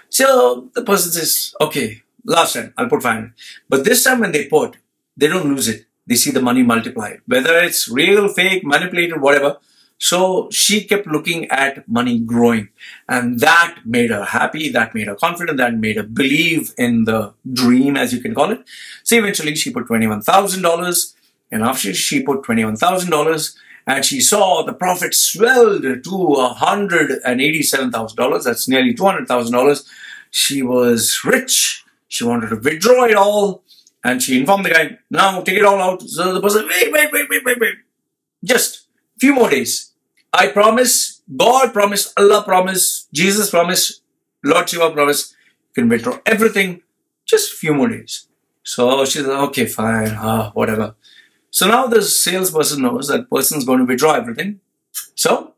So the person says, okay, last time I'll put 500. But this time when they put, they don't lose it. They see the money multiply. Whether it's real, fake, manipulated, whatever. So she kept looking at money growing. And that made her happy. That made her confident. That made her believe in the dream, as you can call it. So eventually she put $21,000. And after she put $21,000, and she saw the profit swelled to $187,000. That's nearly $200,000. She was rich. She wanted to withdraw it all. And she informed the guy, now take it all out. So the person, wait. Just a few more days. I promise, God promised, Allah promised, Jesus promised, Lord Shiva promised, you can withdraw everything. Just a few more days. So she said, okay, fine, whatever. So now the salesperson knows that person's going to withdraw everything. So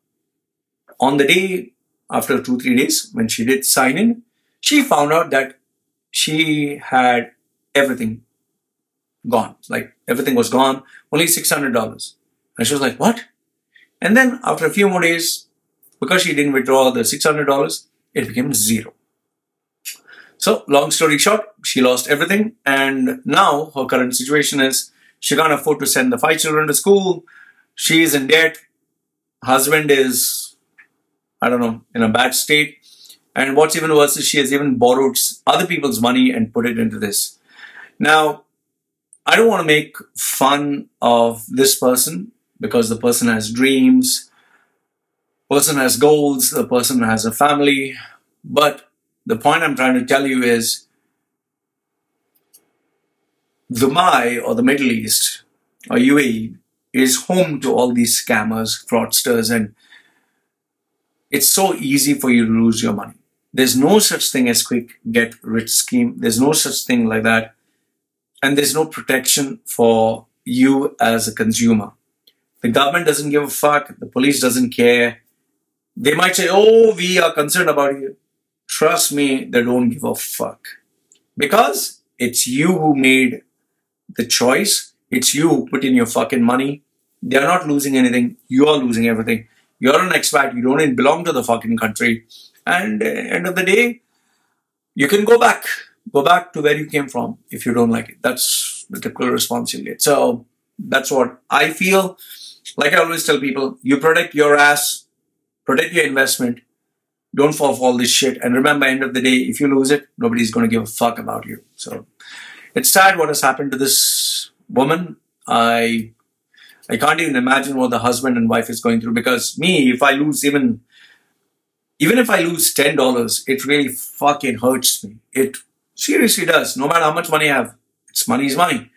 on the day after 2-3 days, when she did sign in, she found out that she had everything gone. Like everything was gone, only $600. And she was like, what? And then after a few more days, because she didn't withdraw the $600, it became zero. So long story short, she lost everything. And now her current situation is, she can't afford to send the 5 children to school. She is in debt. Husband is, I don't know, in a bad state. And what's even worse is she has even borrowed other people's money and put it into this. Now, I don't want to make fun of this person because the person has dreams, person has goals, the person has a family. But the point I'm trying to tell you is, Dubai or the Middle East or UAE is home to all these scammers, fraudsters, and it's so easy for you to lose your money. There's no such thing as quick get rich scheme. There's no such thing like that. And there's no protection for you as a consumer. The government doesn't give a fuck. The police doesn't care. They might say, oh, we are concerned about you. Trust me, they don't give a fuck. Because it's you who made the choice. It's you who put in your fucking money. They're not losing anything. You are losing everything. You're an expat. You don't even belong to the fucking country. And end of the day, you can go back. Go back to where you came from if you don't like it. That's the typical response you'll get. So that's what I feel. Like I always tell people, you protect your ass, protect your investment. Don't fall for all this shit. And remember, end of the day, if you lose it, nobody's going to give a fuck about you. So it's sad what has happened to this woman. I can't even imagine what the husband and wife is going through, because me, if I lose even if I lose $10, it really fucking hurts me. It seriously does. No matter how much money I have, it's money is money.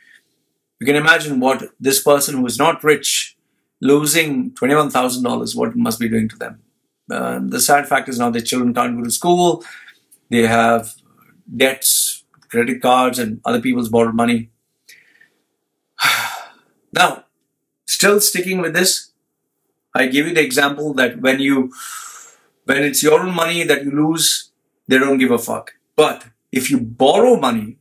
You can imagine what this person who is not rich, losing $21,000, what it must be doing to them. The sad fact is now their children can't go to school. They have debts, credit cards, and other people's borrowed money. Now, still sticking with this, I give you the example that when it's your own money that you lose, they don't give a fuck. But if you borrow money,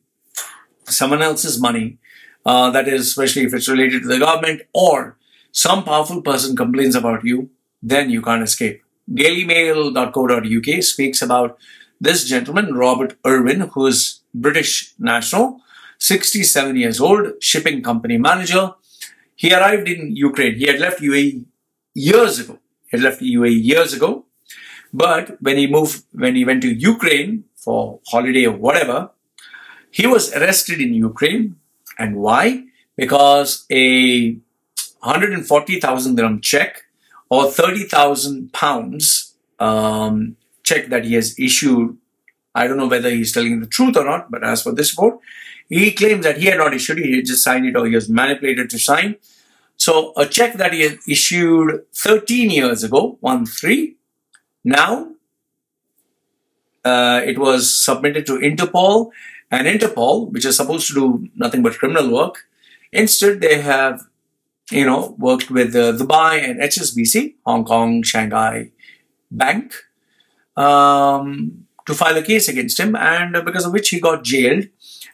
someone else's money, that is, especially if it's related to the government or some powerful person complains about you, then you can't escape. dailymail.co.uk speaks about this gentleman, Robert Irwin, who is British national, 67 years old, shipping company manager. He arrived in Ukraine. He had left UAE years ago. But when he went to Ukraine for holiday or whatever, he was arrested in Ukraine. And why? Because a 140,000 dirham check or 30,000 pounds check that he has issued. I don't know whether he's telling the truth or not, but as for this report, he claims that he had not issued it, he just signed it or he was manipulated to sign. So a check that he had issued 13 years ago, 1-3, now it was submitted to Interpol, and Interpol, which is supposed to do nothing but criminal work, instead they have, worked with Dubai and HSBC, Hong Kong, Shanghai Bank, to file a case against him, and because of which he got jailed,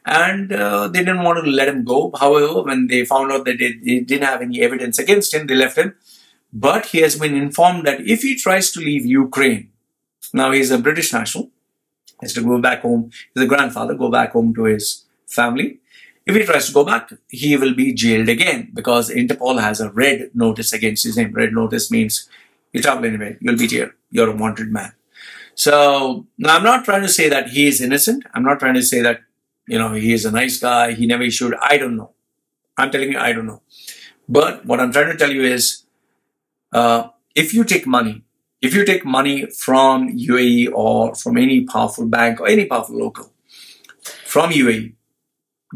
and they didn't want to let him go. However, when they found out that they didn't have any evidence against him, they left him. But he has been informed that if he tries to leave Ukraine, now he's a British national, he has to go back home, he's a grandfather, go back home to his family. If he tries to go back, he will be jailed again because Interpol has a red notice against his name. Red notice means you travel anyway, you'll be jailed, you're a wanted man. So now I'm not trying to say that he is innocent. I'm not trying to say that, he is a nice guy, he never issued. I don't know. I'm telling you, I don't know. But what I'm trying to tell you is, if you take money from UAE or from any powerful bank or any powerful local from UAE,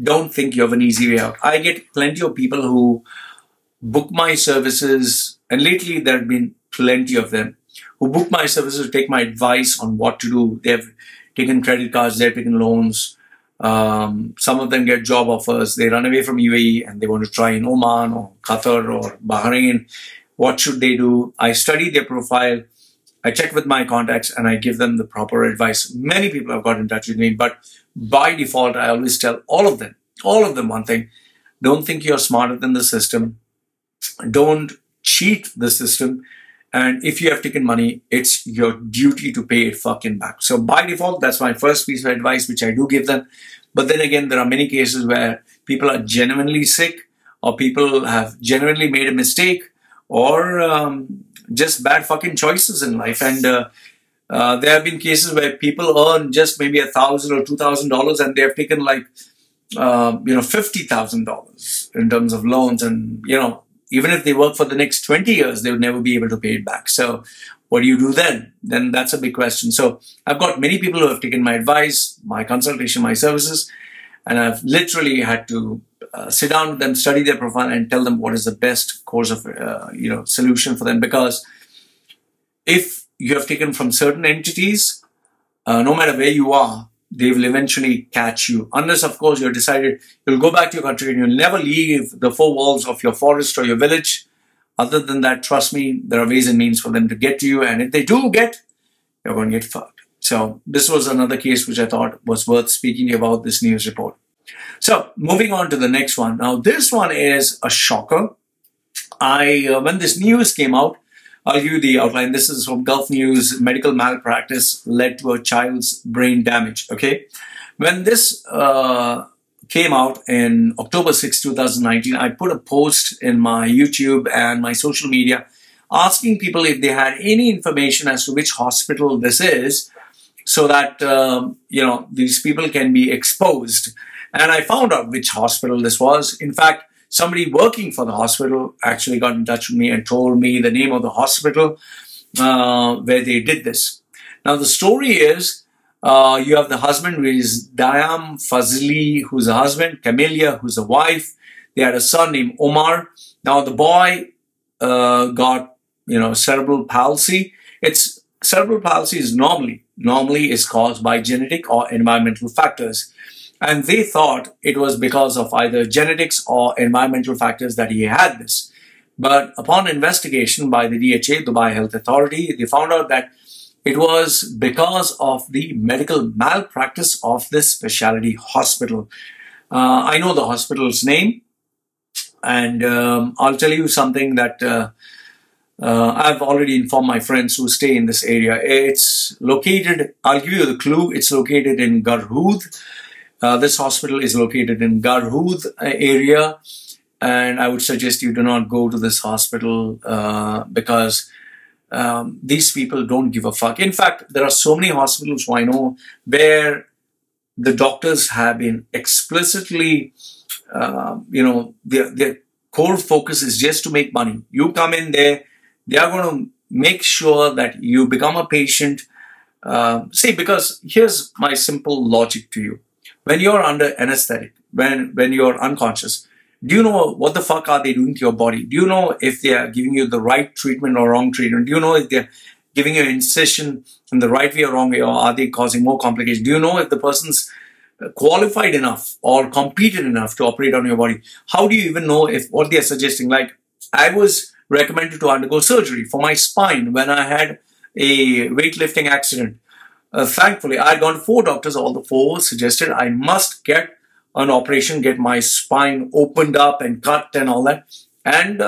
don't think you have an easy way out. I get plenty of people who book my services, and lately there have been plenty of them who book my services to take my advice on what to do. They've taken credit cards, they've taken loans. Some of them get job offers. They run away from UAE and they want to try in Oman or Qatar or Bahrain. What should they do? I study their profile. I check with my contacts and I give them the proper advice. Many people have got in touch with me, but by default, I always tell all of them one thing. Don't think you're smarter than the system. Don't cheat the system. And if you have taken money, it's your duty to pay it fucking back. So by default, that's my first piece of advice, which I do give them. But then again, there are many cases where people are genuinely sick, or people have genuinely made a mistake, or just bad fucking choices in life. And there have been cases where people earn just maybe $1,000 or $2,000 and they have taken like, $50,000 in terms of loans. And, even if they work for the next 20 years, they would never be able to pay it back. So what do you do then? Then that's a big question. So I've got many people who have taken my advice, my consultation, my services, and I've literally had to sit down with them, study their profile, and tell them what is the best course of, solution for them. Because if you have taken from certain entities, no matter where you are, they will eventually catch you. Unless, of course, you're decided you'll go back to your country and you'll never leave the four walls of your forest or your village. Other than that, trust me, there are ways and means for them to get to you. And if they do get, you're going to get fucked. So this was another case which I thought was worth speaking about, this news report. So moving on to the next one. Now, this one is a shocker. When this news came out, I'll give you the outline. This is from Gulf News. Medical malpractice led to a child's brain damage. Okay. When this came out in October 6, 2019, I put a post in my YouTube and my social media asking people if they had any information as to which hospital this is, so that, these people can be exposed. And I found out which hospital this was. In fact, somebody working for the hospital actually got in touch with me and told me the name of the hospital where they did this. Now, the story is you have the husband, who is Dayam Fazli, who's a husband, Camelia, who's a wife. They had a son named Omar. Now, the boy got, cerebral palsy. Cerebral palsy is normally is caused by genetic or environmental factors. And they thought it was because of either genetics or environmental factors that he had this. But upon investigation by the DHA, Dubai Health Authority, they found out that it was because of the medical malpractice of this specialty hospital. I know the hospital's name, and I'll tell you something that I've already informed my friends who stay in this area. It's located, I'll give you the clue, it's located in Garhoud. This hospital is located in Garhoud area, and I would suggest you do not go to this hospital because these people don't give a fuck. In fact, there are so many hospitals who I know where the doctors have been explicitly, they're core focus is just to make money. You come in there, they are going to make sure that you become a patient. See, because here's my simple logic to you. When you're under anesthetic, when you're unconscious, do you know what the fuck are they doing to your body? Do you know if they are giving you the right treatment or wrong treatment? Do you know if they're giving you incision in the right way or wrong way, or are they causing more complications? Do you know if the person's qualified enough or competent enough to operate on your body? How do you even know if what they're suggesting? Like, I was recommended to undergo surgery for my spine when I had a weightlifting accident. Thankfully, I had gone to 4 doctors. All the 4 suggested I must get an operation, get my spine opened up and cut and all that. And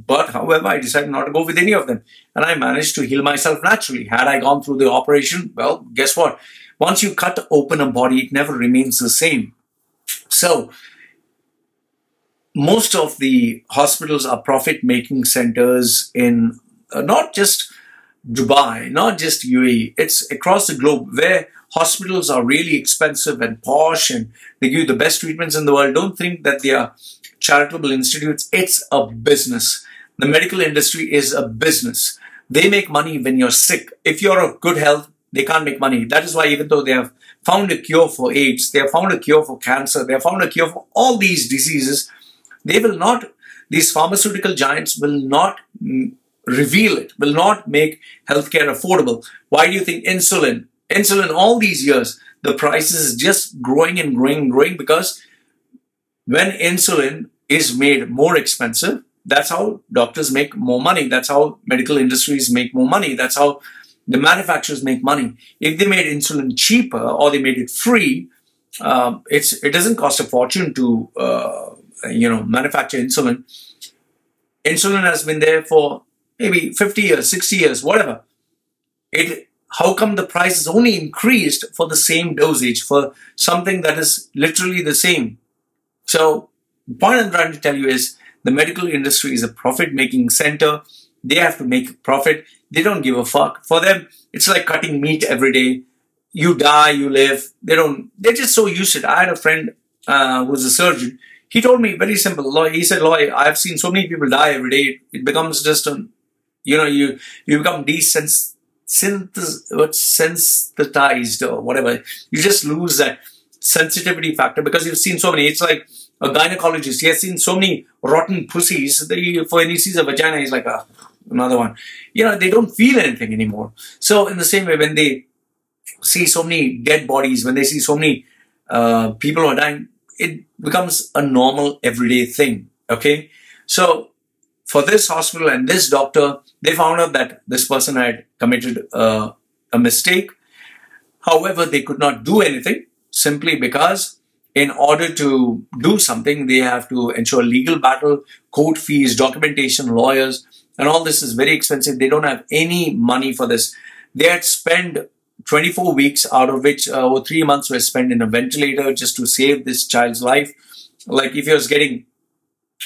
but however, I decided not to go with any of them, and I managed to heal myself naturally. Had I gone through the operation, well, guess what? Once you cut open a body, it never remains the same. So most of the hospitals are profit-making centers in not just Dubai, not just UAE. It's across the globe where hospitals are really expensive and posh and they give you the best treatments in the world. Don't think that they are charitable institutes. It's a business. The medical industry is a business. They make money when you're sick. If you're of good health, they can't make money. That is why even though they have found a cure for AIDS, they have found a cure for cancer, they have found a cure for all these diseases, they will not, these pharmaceutical giants will not reveal it, will not make healthcare affordable. Why do you think insulin, all these years, the price is just growing and growing and growing? Because when insulin is made more expensive, that's how doctors make more money. That's how medical industries make more money. That's how the manufacturers make money. If they made insulin cheaper or they made it free, it doesn't cost a fortune to manufacture insulin. Insulin has been there for maybe 50 years, 60 years, whatever. How come the price is only increased for the same dosage, for something that is literally the same? So the point I'm trying to tell you is the medical industry is a profit-making center. They have to make profit. They don't give a fuck. For them, it's like cutting meat every day. You die, you live. They're just so used to it. I had a friend who was a surgeon. He told me very simple. Loy, he said, Loy, I've seen so many people die every day. It becomes just you become sensitized or whatever. You just lose that sensitivity factor because you've seen so many. It's like a gynecologist. He has seen so many rotten pussies that when he sees a vagina, he's like, another one. They don't feel anything anymore. So in the same way, when they see so many dead bodies, when they see so many people who are dying, it becomes a normal everyday thing. Okay. So for this hospital and this doctor, they found out that this person had committed a mistake. However, they could not do anything simply because in order to do something, they have to ensure legal battle, court fees, documentation, lawyers, and all this is very expensive. They don't have any money for this. They had spent 24 weeks, out of which 3 months were spent in a ventilator just to save this child's life. Like if he was getting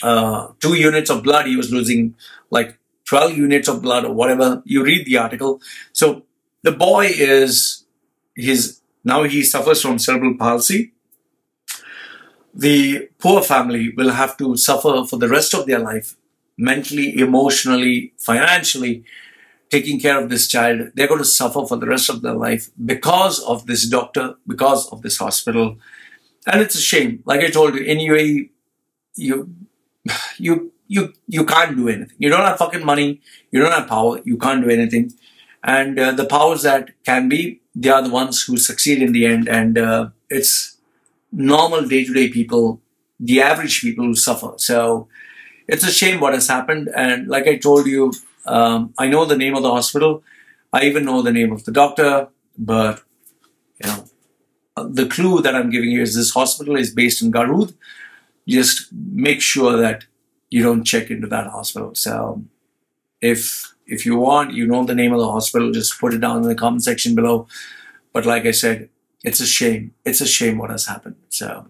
2 units of blood, he was losing like 12 units of blood or whatever. You read the article. So the boy now he suffers from cerebral palsy. The poor family will have to suffer for the rest of their life, mentally, emotionally, financially, taking care of this child. They're going to suffer for the rest of their life because of this doctor, because of this hospital. And it's a shame. Like I told you, in UAE, you can't do anything. You don't have fucking money. You don't have power. You can't do anything. And the powers that can be, they are the ones who succeed in the end. And it's normal day-to-day people, the average people who suffer. So it's a shame what has happened. And like I told you, I know the name of the hospital. I even know the name of the doctor. But, the clue that I'm giving you is this hospital is based in Garud. Just make sure that you don't check into that hospital. So if you want, the name of the hospital, just put it down in the comment section below. But like I said, it's a shame. It's a shame what has happened. So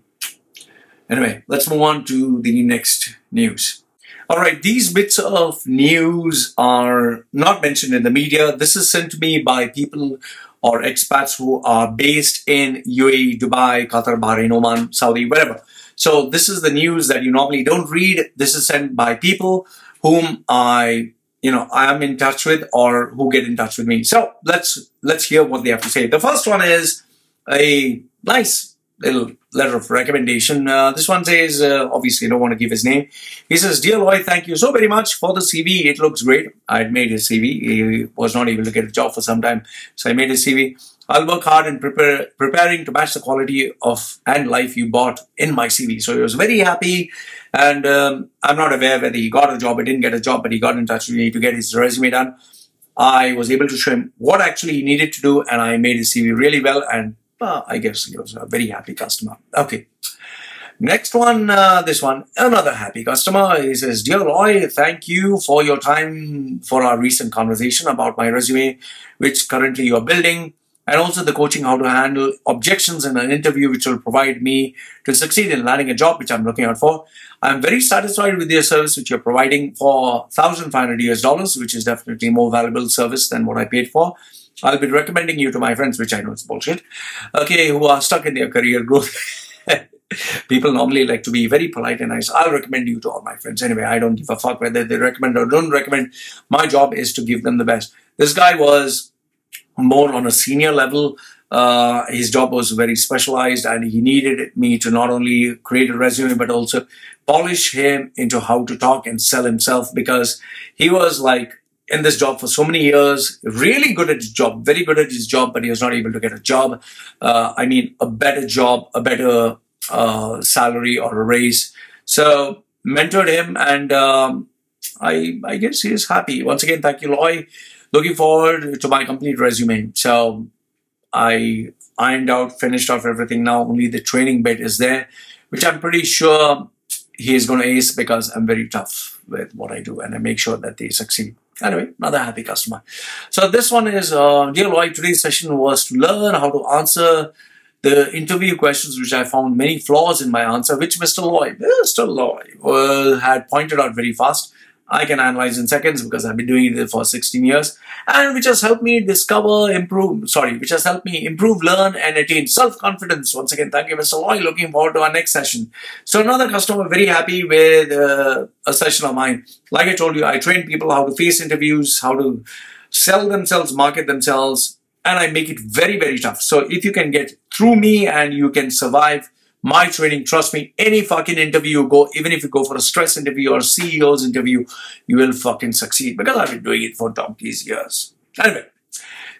anyway, let's move on to the next news. All right, these bits of news are not mentioned in the media. This is sent to me by people or expats who are based in UAE, Dubai, Qatar, Bahrain, Oman, Saudi, wherever. So this is the news that you normally don't read. This is sent by people whom I am in touch with or who get in touch with me. So let's hear what they have to say. The first one is a nice little letter of recommendation. This one says, obviously I don't want to give his name. He says, "Dear Loy, thank you so very much for the CV. It looks great." I had made his CV. He was not able to get a job for some time, so I made his CV. "I'll work hard in preparing to match the quality of and life you bought in my CV." So he was very happy, and I'm not aware whether he got a job or didn't get a job, but he got in touch with me to get his resume done. I was able to show him what actually he needed to do, and I made his CV really well, and I guess he was a very happy customer. Okay. Next one, this one, another happy customer. He says, "Dear Loy, thank you for your time for our recent conversation about my resume, which currently you are building, and also the coaching how to handle objections in an interview, which will provide me to succeed in landing a job, which I'm looking out for. I'm very satisfied with your service, which you're providing for $1,500 US, which is definitely more valuable service than what I paid for. I'll be recommending you to my friends," which I know is bullshit, okay, "who are stuck in their career growth." People normally like to be very polite and nice. "I'll recommend you to all my friends." Anyway, I don't give a fuck whether they recommend or don't recommend. My job is to give them the best. This guy was more on a senior level. His job was very specialized, and he needed me to not only create a resume, but also polish him into how to talk and sell himself, because he was like in this job for so many years, really good at his job, very good at his job, but he was not able to get a job. I mean, a better job, a better salary or a raise. So mentored him, and I guess he is happy. Once again, thank you, Loy. Looking forward to my complete resume. So I ironed out, finished off everything. Now only the training bit is there, which I'm pretty sure he is going to ace, because I'm very tough with what I do and I make sure that they succeed. Anyway, another happy customer. So this one is, "Dear Loy, today's session was to learn how to answer the interview questions, which I found many flaws in my answer, which Mr. Loy had pointed out very fast. I can analyze in seconds because I've been doing it for 16 years, and which has helped me improve, learn, and attain self-confidence." Once again, thank you, Mr. Loy. Looking forward to our next session. So another customer very happy with a session of mine. Like I told you, I train people how to face interviews, how to sell themselves, market themselves, and I make it very, very tough. So if you can get through me and you can survive my training, trust me, any fucking interview you go, even if you go for a stress interview or a CEO's interview, you will fucking succeed, because I've been doing it for donkey's years. Anyway,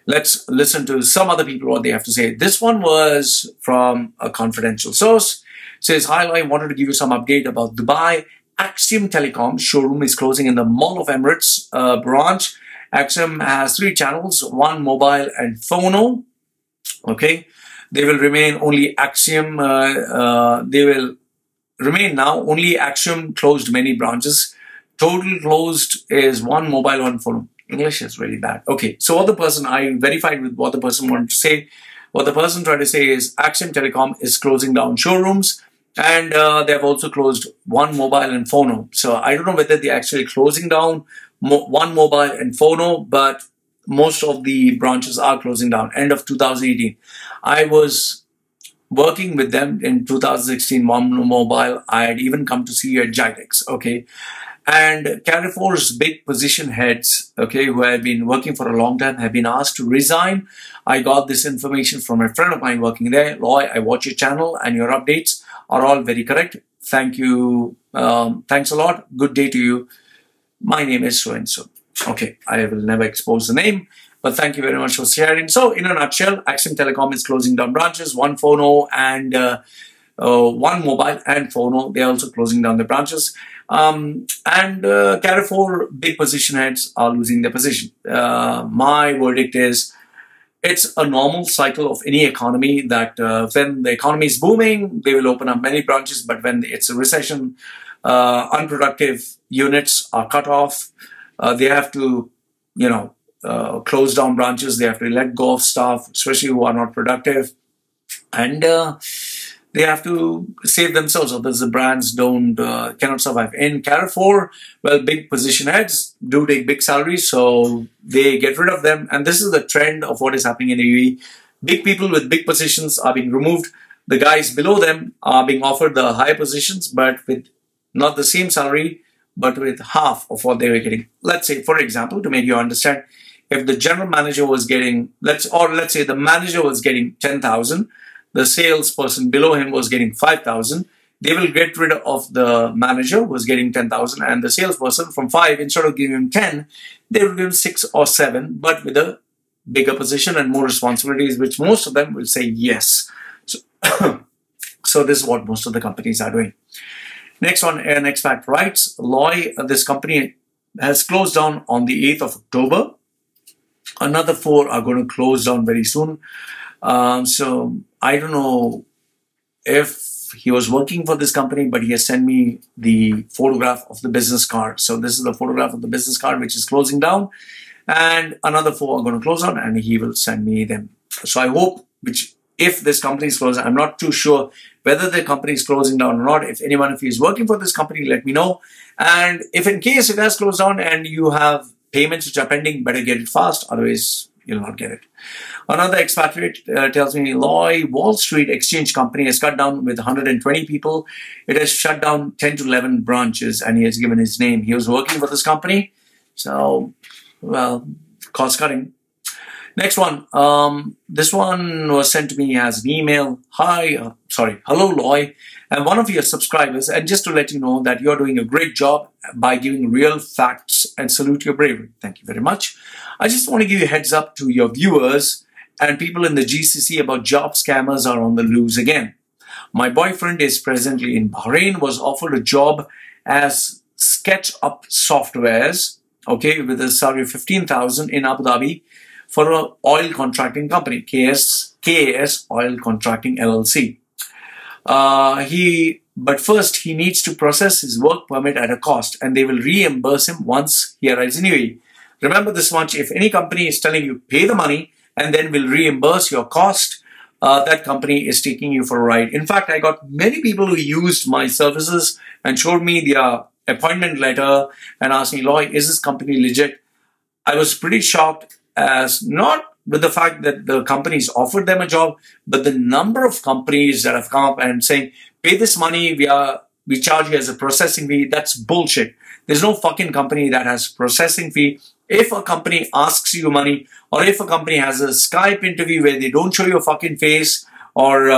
let's listen to some other people what they have to say. This one was from a confidential source. It says, "Hi, I wanted to give you some update about Dubai. Axiom Telecom showroom is closing in the Mall of Emirates branch. Axiom has 3 channels, one mobile and phono. Okay. They will remain only Axiom. They will remain now only Axiom, closed many branches. Total closed is one mobile, one phone." English is really bad. Okay, so what the person, I verified with what the person wanted to say. What the person tried to say is Axiom Telecom is closing down showrooms, and they have also closed one mobile and phono. So I don't know whether they're actually closing down one mobile and phono, but most of the branches are closing down. End of 2018. I was working with them in 2016, one mobile. I had even come to see you at Jitex, okay? And Carrefour's big position heads, okay, who have been working for a long time, have been asked to resign. I got this information from a friend of mine working there. "Loy, I watch your channel and your updates are all very correct. Thank you. Thanks a lot. Good day to you. My name is so-and-so." Okay, I will never expose the name, but thank you very much for sharing. So in a nutshell, Axiom Telecom is closing down branches, one phono and one mobile and phono. They're also closing down the branches. Carrefour big position heads are losing their position. My verdict is, it's a normal cycle of any economy that when the economy is booming, they will open up many branches, but when it's a recession, unproductive units are cut off. They have to, close down branches. They have to let go of staff, especially who are not productive. And they have to save themselves, otherwise the brands cannot survive. In Carrefour, well, big position heads do take big salaries, so they get rid of them. And this is the trend of what is happening in the UAE. Big people with big positions are being removed. The guys below them are being offered the higher positions, but with not the same salary, but with half of what they were getting. Let's say, for example, to make you understand, if the general manager was getting, let's say the manager was getting 10,000, the salesperson below him was getting 5,000, they will get rid of the manager who was getting 10,000, and the salesperson from 5, instead of giving him 10, they will give him 6 or 7, but with a bigger position and more responsibilities, which most of them will say yes. So, so this is what most of the companies are doing. Next one, an expat writes, Loy, this company has closed down on the 8th of October. Another 4 are going to close down very soon. So I don't know if he was working for this company, but he has sent me the photograph of the business card. So this is the photograph of the business card, which is closing down. And another 4 are going to close down, and he will send me them. So I hope, if this company is closing, I'm not too sure whether the company is closing down or not. If anyone, if he's working for this company, let me know. And if in case it has closed down and you have payments which are pending, better get it fast, otherwise you'll not get it. Another expatriate tells me, Loy, Wall Street Exchange Company has cut down with 120 people. It has shut down 10 to 11 branches, and he has given his name. He was working for this company. So, well, cost cutting. Next one. This one was sent to me as an email. Hello, Loy. I'm one of your subscribers, and just to let you know that you're doing a great job by giving real facts, and salute your bravery. Thank you very much. I just want to give you a heads up to your viewers and people in the GCC about job scammers are on the loose again. My boyfriend is presently in Bahrain, was offered a job as SketchUp Softwares, okay, with a salary of 15,000 in Abu Dhabi for an oil contracting company, KAS Oil Contracting LLC. But first he needs to process his work permit at a cost, and they will reimburse him once he arrives in UAE. Remember this much, if any company is telling you pay the money and then will reimburse your cost, that company is taking you for a ride. In fact, I got many people who used my services and showed me their appointment letter and asked me, Loy, is this company legit? I was pretty shocked, as not with the fact that the companies offered them a job, but the number of companies that have come up and saying, pay this money, we charge you as a processing fee. That's bullshit. There's no fucking company that has processing fee. If a company asks you money, or if a company has a Skype interview where they don't show your fucking face, or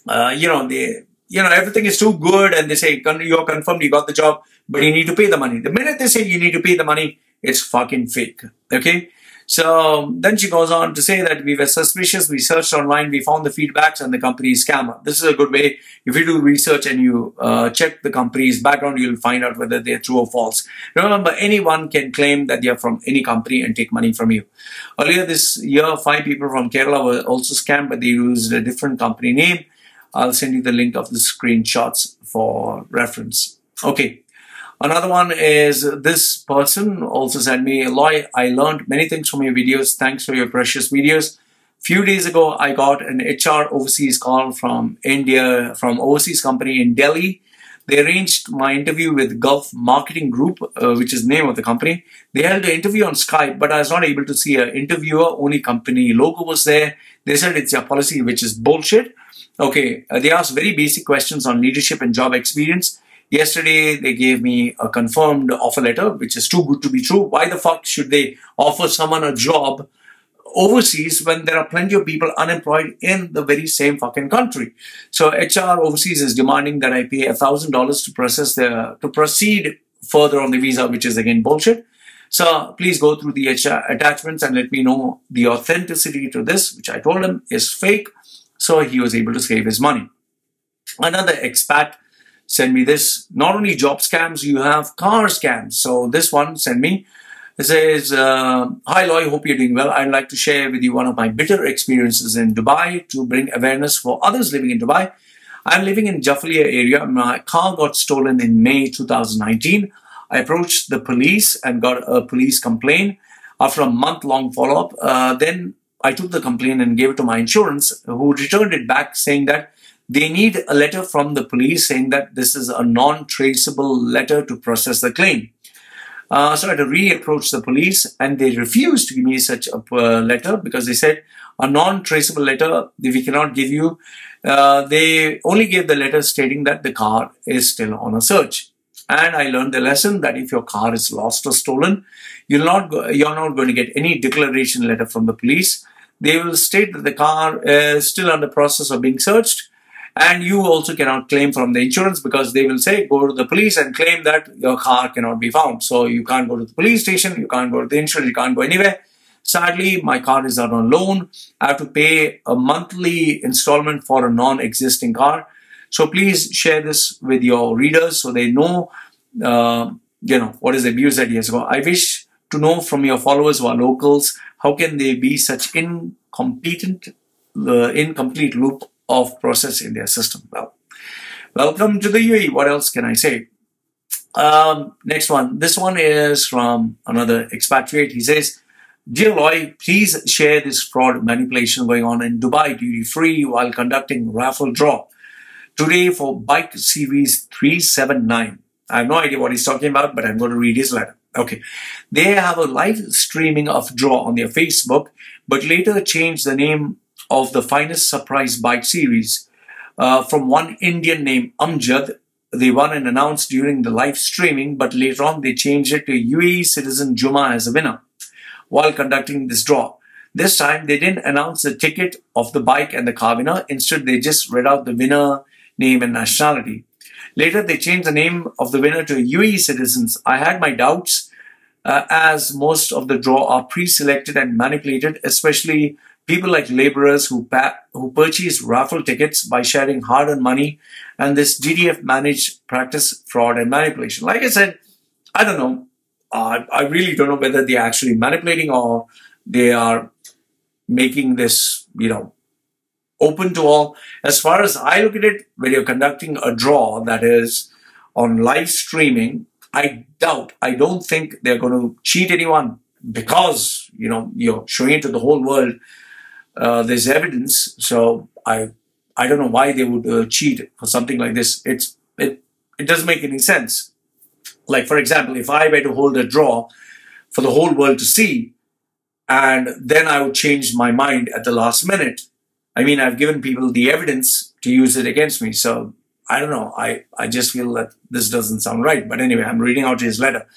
everything is too good and they say you're confirmed, you got the job, but you need to pay the money. The minute they say you need to pay the money, it's fucking fake. Okay. So then she goes on to say that we were suspicious, we searched online, we found the feedbacks, and the company is scammer. This is a good way. If you do research and you check the company's background, you'll find out whether they're true or false. Remember, anyone can claim that they're from any company and take money from you. Earlier this year, 5 people from Kerala were also scammed, but they used a different company name. I'll send you the link of the screenshots for reference. Okay. Another one is this person also sent me, Loy, I learned many things from your videos. Thanks for your precious videos. Few days ago, I got an HR overseas call from India, from overseas company in Delhi. They arranged my interview with Gulf Marketing Group, which is the name of the company. They held the interview on Skype, but I was not able to see an interviewer. Only company logo was there. They said it's your policy, which is bullshit. Okay, they asked very basic questions on leadership and job experience. Yesterday, they gave me a confirmed offer letter, which is too good to be true. Why the fuck should they offer someone a job overseas when there are plenty of people unemployed in the very same fucking country? So HR overseas is demanding that I pay $1,000 to proceed further on the visa, which is again bullshit. So please go through the HR attachments and let me know the authenticity to this, which I told him is fake. So he was able to save his money. Another expat send me this. Not only job scams, you have car scams. So this one sent me. It says, hi Loy, hope you're doing well. I'd like to share with you one of my bitter experiences in Dubai to bring awareness for others living in Dubai. I'm living in Jaffalia area. My car got stolen in May 2019. I approached the police and got a police complaint. After a month-long follow-up, then I took the complaint and gave it to my insurance, who returned it back saying that they need a letter from the police saying that this is a non-traceable letter to process the claim. So I had to re-approach the police, and they refused to give me such a letter because they said, A non-traceable letter we cannot give you. They only gave the letter stating that the car is still on a search. And I learned the lesson that if your car is lost or stolen, you're not going to get any declaration letter from the police. They will state that the car is still under process of being searched, and you also cannot claim from the insurance, because they will say go to the police and claim that your car cannot be found. So you can't go to the police station, you can't go to the insurance, you can't go anywhere. Sadly, my car is out on loan. I have to pay a monthly installment for a non-existing car. So please share this with your readers so they know, what is the abuse that he has got. I wish to know from your followers who are locals, how can they be such incomplete loop of process in their system? Well, welcome to the UAE. What else can I say? Next one. This one is from another expatriate. He says, "Dear Loy, please share this fraud manipulation going on in Dubai duty-free while conducting raffle draw today for bike series 379. I have no idea what he's talking about, but I'm going to read his letter. Okay. They have a live streaming of draw on their Facebook, but later changed the name of the finest surprise bike series from one Indian named Amjad. They won and announced during the live streaming, but later on they changed it to UAE citizen Juma as a winner while conducting this draw. This time they didn't announce the ticket of the bike and the car winner. Instead, they just read out the winner name and nationality. Later, they changed the name of the winner to UAE citizens. I had my doubts as most of the draw are pre-selected and manipulated, especially people like laborers who purchase raffle tickets by sharing hard-earned money, and this DDF managed practice fraud and manipulation. Like I said, I don't know. I really don't know whether they're actually manipulating or they are making this, open to all. As far as I look at it, when you're conducting a draw that is on live streaming, I don't think they're going to cheat anyone, because, you're showing it to the whole world. There's evidence. So I don't know why they would cheat for something like this. It doesn't make any sense. Like, for example, if I were to hold a draw for the whole world to see, and then I would change my mind at the last minute, I mean, I've given people the evidence to use it against me. So I don't know. I just feel that this doesn't sound right. But anyway, I'm reading out his letter.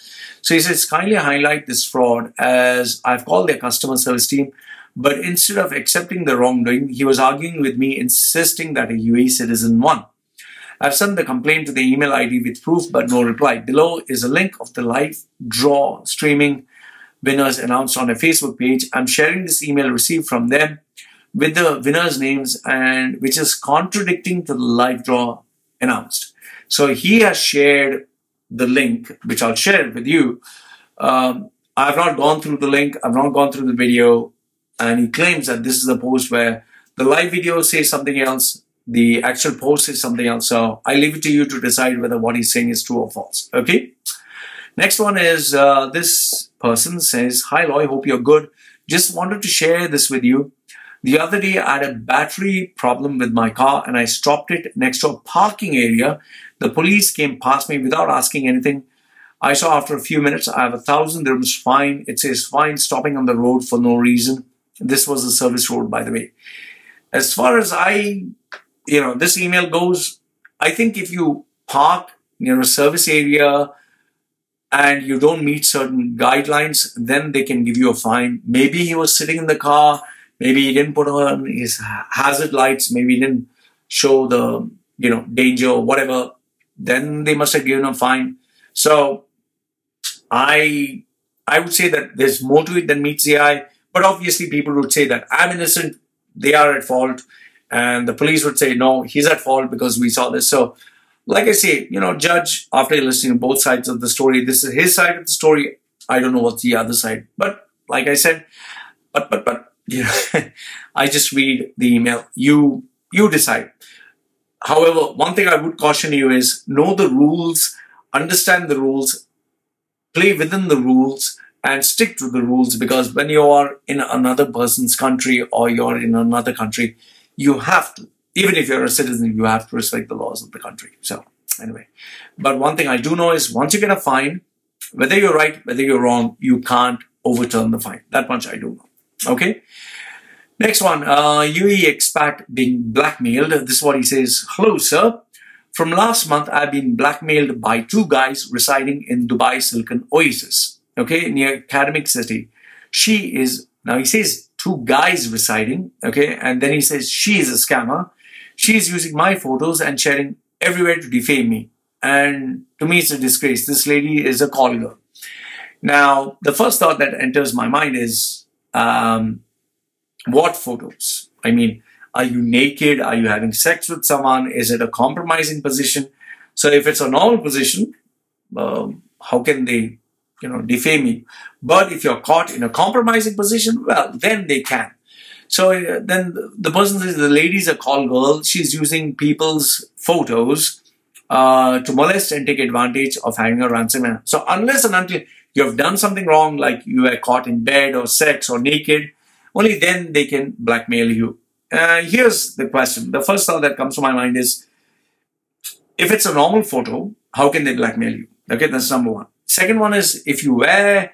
So he says, kindly highlight this fraud, as I've called their customer service team, but instead of accepting the wrongdoing, he was arguing with me, insisting that a UAE citizen won. I've sent the complaint to the email ID with proof, but no reply. Below is a link of the live draw streaming winners announced on a Facebook page. I'm sharing this email received from them with the winners' names, and which is contradicting to the live draw announced. So he has shared the link, which I'll share with you. I've not gone through the link. I've not gone through the video. And he claims that this is the post where the live video says something else, the actual post is something else. So I leave it to you to decide whether what he's saying is true or false. Okay. Next one is this person says, "Hi Loy, hope you're good. Just wanted to share this with you. The other day I had a battery problem with my car and I stopped it next to a parking area. The police came past me without asking anything. I saw after a few minutes I have 1,000 dirhams fine. It says fine stopping on the road for no reason." This was a service road, by the way. As far as this email goes, I think if you park near a service area and you don't meet certain guidelines, then they can give you a fine. Maybe he was sitting in the car, maybe he didn't put on his hazard lights, maybe he didn't show the, danger or whatever, then they must have given a fine. So I would say that there's more to it than meets the eye. But obviously people would say that I'm innocent, they are at fault. And the police would say, no, he's at fault because we saw this. So like I say, judge after listening to both sides of the story. This is his side of the story. I don't know what's the other side. But like I said, I just read the email. You decide. However, one thing I would caution you is know the rules, understand the rules, play within the rules, and stick to the rules, because when you are in another person's country or you're in another country, you have to, even if you're a citizen, you have to respect the laws of the country. So anyway, but one thing I do know is once you get a fine, whether you're right, whether you're wrong, you can't overturn the fine. That much I do know. Okay. Next one, UAE Expat being blackmailed. This is what he says. Hello, sir. From last month, I've been blackmailed by two guys residing in Dubai Silicon Oasis, okay, near Academic City. Now he says two guys residing, okay, and then he says she is a scammer. She is using my photos and sharing everywhere to defame me. And to me, it's a disgrace. This lady is a call girl. Now, the first thought that enters my mind is, what photos? I mean, are you naked? Are you having sex with someone? Is it a compromising position? So if it's a normal position, how can they, defame you? But if you're caught in a compromising position, well, then they can. So then the person says the lady's a call girl. She's using people's photos to molest and take advantage of having a ransom. So unless and until you have done something wrong, like you were caught in bed or sex or naked, only then they can blackmail you. Here's the question. The first thought that comes to my mind is, if it's a normal photo, how can they blackmail you? Okay, that's number one. Second one is, if you were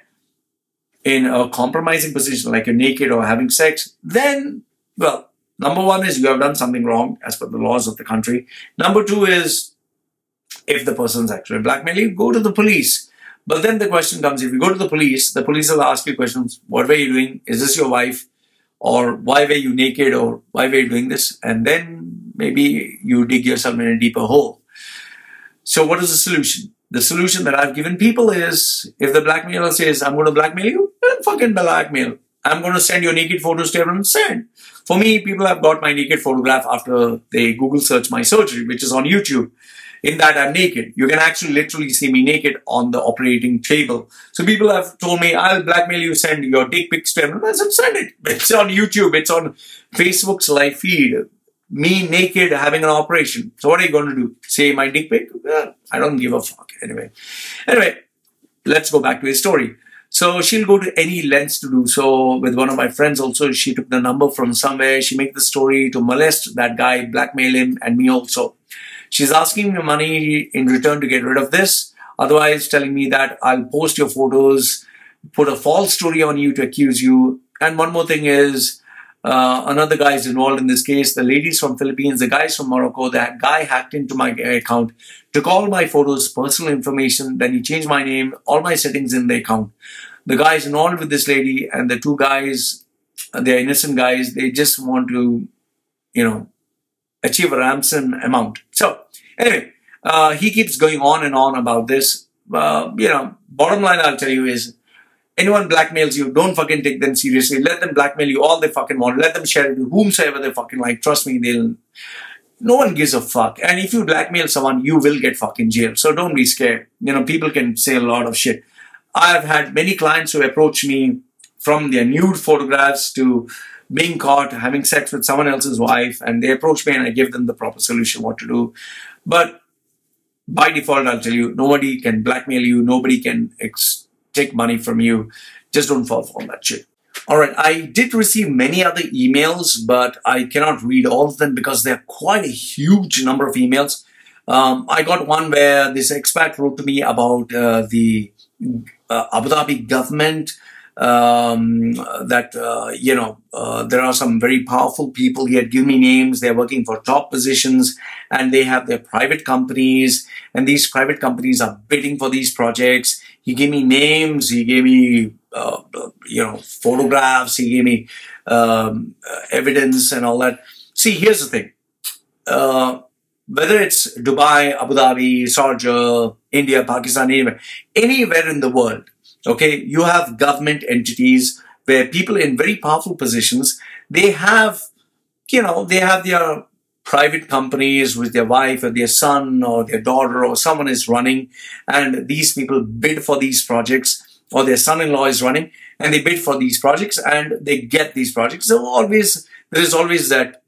in a compromising position, like you're naked or having sex, then, well, number one is you have done something wrong as per the laws of the country. Number two is, if the person's actually blackmailing you, go to the police. But then the question comes, if you go to the police will ask you questions. What were you doing? Is this your wife? Or why were you naked? Or why were you doing this? And then maybe you dig yourself in a deeper hole. So what is the solution? The solution that I've given people is, if the blackmailer says, I'm going to blackmail you, then fucking blackmail. I'm going to send your naked photos to everyone. Send. For me, people have got my naked photograph after they Google search my surgery, which is on YouTube. In that, I'm naked. You can actually literally see me naked on the operating table. So people have told me, I'll blackmail you, send your dick pics to everyone. I said, send it. It's on YouTube. It's on Facebook's live feed. Me naked having an operation. So what are you going to do? Say my dick pic? I don't give a fuck. Anyway, let's go back to his story. So she'll go to any lengths to do so. With one of my friends also, she took the number from somewhere. She made the story to molest that guy, blackmail him, and me also. She's asking me money in return to get rid of this. Otherwise, telling me that I'll post your photos, put a false story on you to accuse you. And one more thing is, another guy is involved in this case. The ladies from Philippines, the guys from Morocco, that guy hacked into my account, took all my photos, personal information, then he changed my name, all my settings in the account. The guy is involved with this lady, and the two guys, they're innocent guys. They just want to, achieve a ransom amount. So anyway, he keeps going on and on about this. Bottom line I'll tell you is, anyone blackmails you, don't fucking take them seriously. Let them blackmail you all they fucking want. Let them share it with whomsoever they fucking like. Trust me, no one gives a fuck. And if you blackmail someone, you will get fucking jail. So don't be scared. People can say a lot of shit. I've had many clients who approach me from their nude photographs to being caught having sex with someone else's wife, and they approach me and I give them the proper solution what to do. But by default, I'll tell you, nobody can blackmail you. Nobody can take money from you. Just don't fall for all that shit. All right, I did receive many other emails, but I cannot read all of them because there are quite a huge number of emails. I got one where this expat wrote to me about the Abu Dhabi government, there are some very powerful people. He had given me names. They're working for top positions and they have their private companies, and these private companies are bidding for these projects. He gave me names. He gave me, photographs. He gave me evidence and all that. See, here's the thing. Whether it's Dubai, Abu Dhabi, Sharjah, India, Pakistan, anywhere in the world, okay, you have government entities where people in very powerful positions, they have their private companies with their wife or their son or their daughter or someone is running, and these people bid for these projects, or their son-in-law is running and they bid for these projects and they get these projects. So there is always that,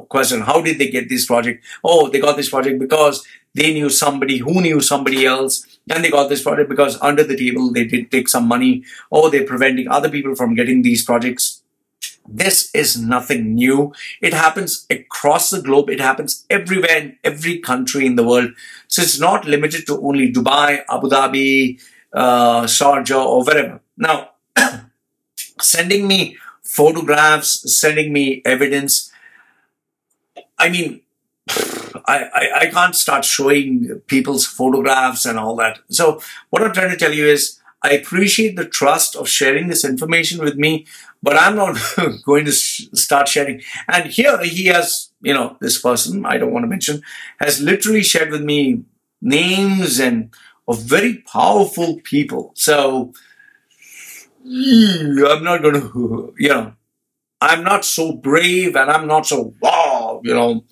question, how did they get this project? Oh, they got this project because they knew somebody who knew somebody else, and they got this project because under the table they did take some money, or they're preventing other people from getting these projects. This is nothing new. It happens across the globe. It happens everywhere in every country in the world. So it's not limited to only Dubai, Abu Dhabi, Sharjah or wherever. Now, sending me photographs, sending me evidence. I mean, I can't start showing people's photographs and all that. So what I'm trying to tell you is, I appreciate the trust of sharing this information with me, but I'm not going to start sharing. And here he has, you know, this person, I don't want to mention, has literally shared with me names and of very powerful people. So I'm not going to, you know, I'm not so brave and I'm not so, wow, you know,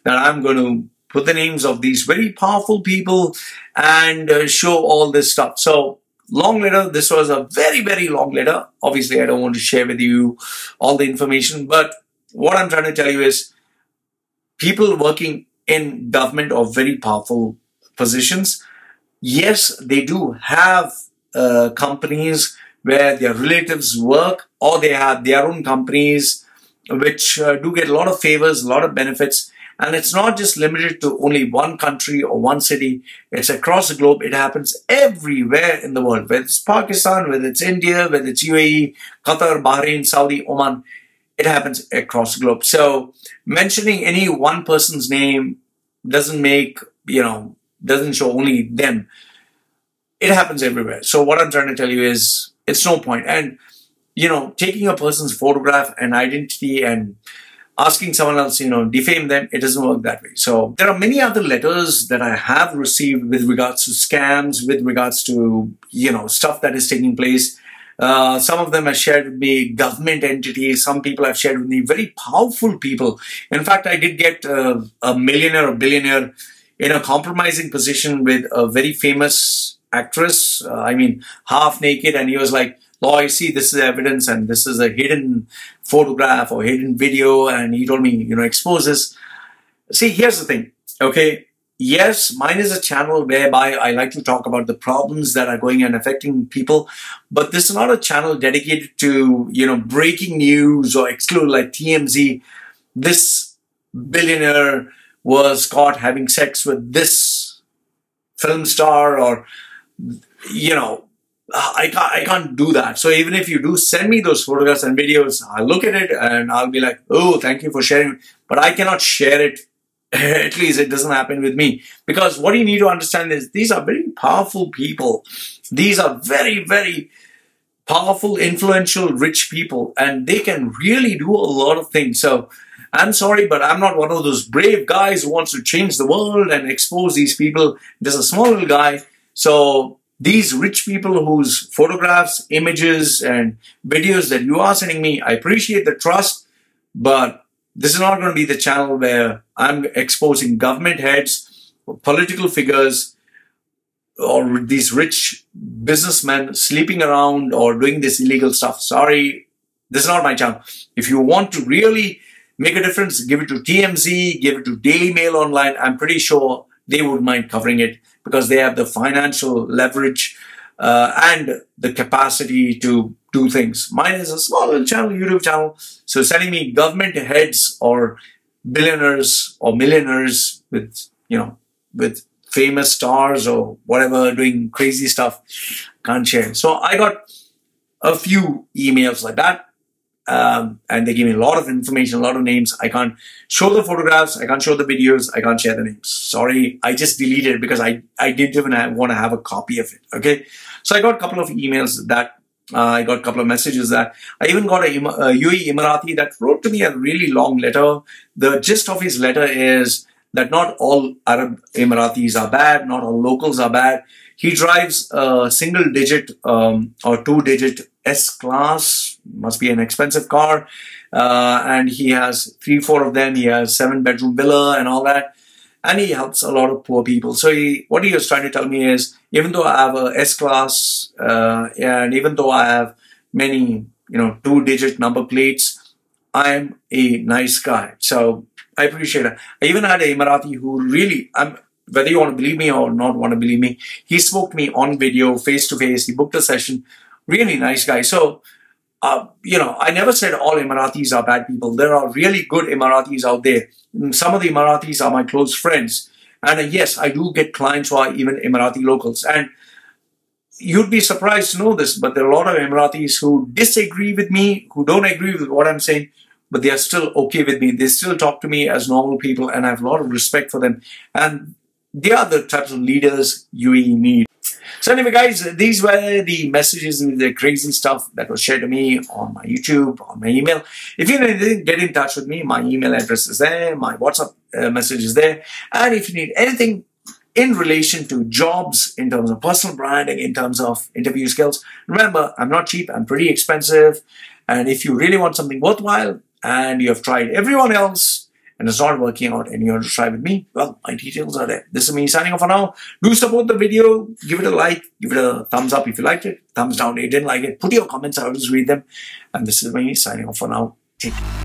that I'm going to put the names of these very powerful people and show all this stuff. So long letter, this was a very, very long letter. Obviously, I don't want to share with you all the information, but what I'm trying to tell you is people working in government or very powerful positions, yes, they do have companies where their relatives work, or they have their own companies which do get a lot of favors, a lot of benefits. And it's not just limited to only one country or one city. It's across the globe. It happens everywhere in the world, whether it's Pakistan, whether it's India, whether it's UAE, Qatar, Bahrain, Saudi, Oman. It happens across the globe. So mentioning any one person's name doesn't make, you know, doesn't show only them. It happens everywhere. So what I'm trying to tell you is, it's no point. And, you know, taking a person's photograph and identity and asking someone else, you know, defame them, it doesn't work that way. So there are many other letters that I have received with regards to scams, with regards to, you know, stuff that is taking place. Some of them have shared with me government entities. Some people have shared with me very powerful people. In fact, I did get a millionaire or billionaire in a compromising position with a very famous actress. I mean, half naked, and he was like, Loy, see, this is evidence and this is a hidden photograph or hidden video. And he told me, you know, expose this. See, here's the thing, okay? Yes, mine is a channel whereby I like to talk about the problems that are going and affecting people. But this is not a channel dedicated to, you know, breaking news or exclude like TMZ. This billionaire was caught having sex with this film star, or, you know, I can't do that. So even if you do send me those photographs and videos, I'll look at it and I'll be like, oh, thank you for sharing. But I cannot share it. At least it doesn't happen with me. Because what you need to understand is these are very powerful people. These are very, very powerful, influential, rich people. And they can really do a lot of things. So I'm sorry, but I'm not one of those brave guys who wants to change the world and expose these people. There's a small little guy. So these rich people whose photographs, images, and videos that you are sending me, I appreciate the trust, but this is not going to be the channel where I'm exposing government heads, or political figures, or these rich businessmen sleeping around or doing this illegal stuff. Sorry, this is not my channel. If you want to really make a difference, give it to TMZ, give it to Daily Mail Online. I'm pretty sure they would mind covering it, because they have the financial leverage and the capacity to do things. Mine is a small little channel, YouTube channel. So sending me government heads or billionaires or millionaires with, you know, with famous stars or whatever doing crazy stuff, can't share. So I got a few emails like that. And they give me a lot of information, a lot of names. I can't show the photographs, I can't show the videos, I can't share the names. Sorry, I just deleted it because I didn't even want to have a copy of it, okay? So I got a couple of emails that, I got a couple of messages that, I even got a UAE Emirati that wrote to me a really long letter. The gist of his letter is that not all Arab Emiratis are bad, not all locals are bad. He drives a single digit or 2-digit S-Class, must be an expensive car, and he has 3-4 of them. He has 7-bedroom villa and all that, and he helps a lot of poor people. So what he was trying to tell me is, even though I have a S-Class and even though I have many, you know, 2-digit number plates, I'm a nice guy. So I appreciate it. I even had an Emirati who really, whether you want to believe me or not want to believe me, he spoke to me on video, face to face. He booked a session. Really nice guy. So, you know, I never said all Emiratis are bad people. There are really good Emiratis out there. Some of the Emiratis are my close friends. And yes, I do get clients who are even Emirati locals. And you'd be surprised to know this, but there are a lot of Emiratis who disagree with me, who don't agree with what I'm saying, but they are still okay with me. They still talk to me as normal people, and I have a lot of respect for them. And they are the types of leaders UAE need. So anyway, guys, these were the messages with the crazy stuff that was shared to me on my YouTube, on my email. If you need anything, get in touch with me. My email address is there. My WhatsApp message is there. And if you need anything in relation to jobs, in terms of personal branding, in terms of interview skills, remember, I'm not cheap. I'm pretty expensive. And if you really want something worthwhile and you have tried everyone else, and it's not working out and you want to try with me, well, my details are there. This is me signing off for now. Do support the video. Give it a like. Give it a thumbs up if you liked it. Thumbs down if you didn't like it. Put your comments. I always read them. And this is me signing off for now. Take care.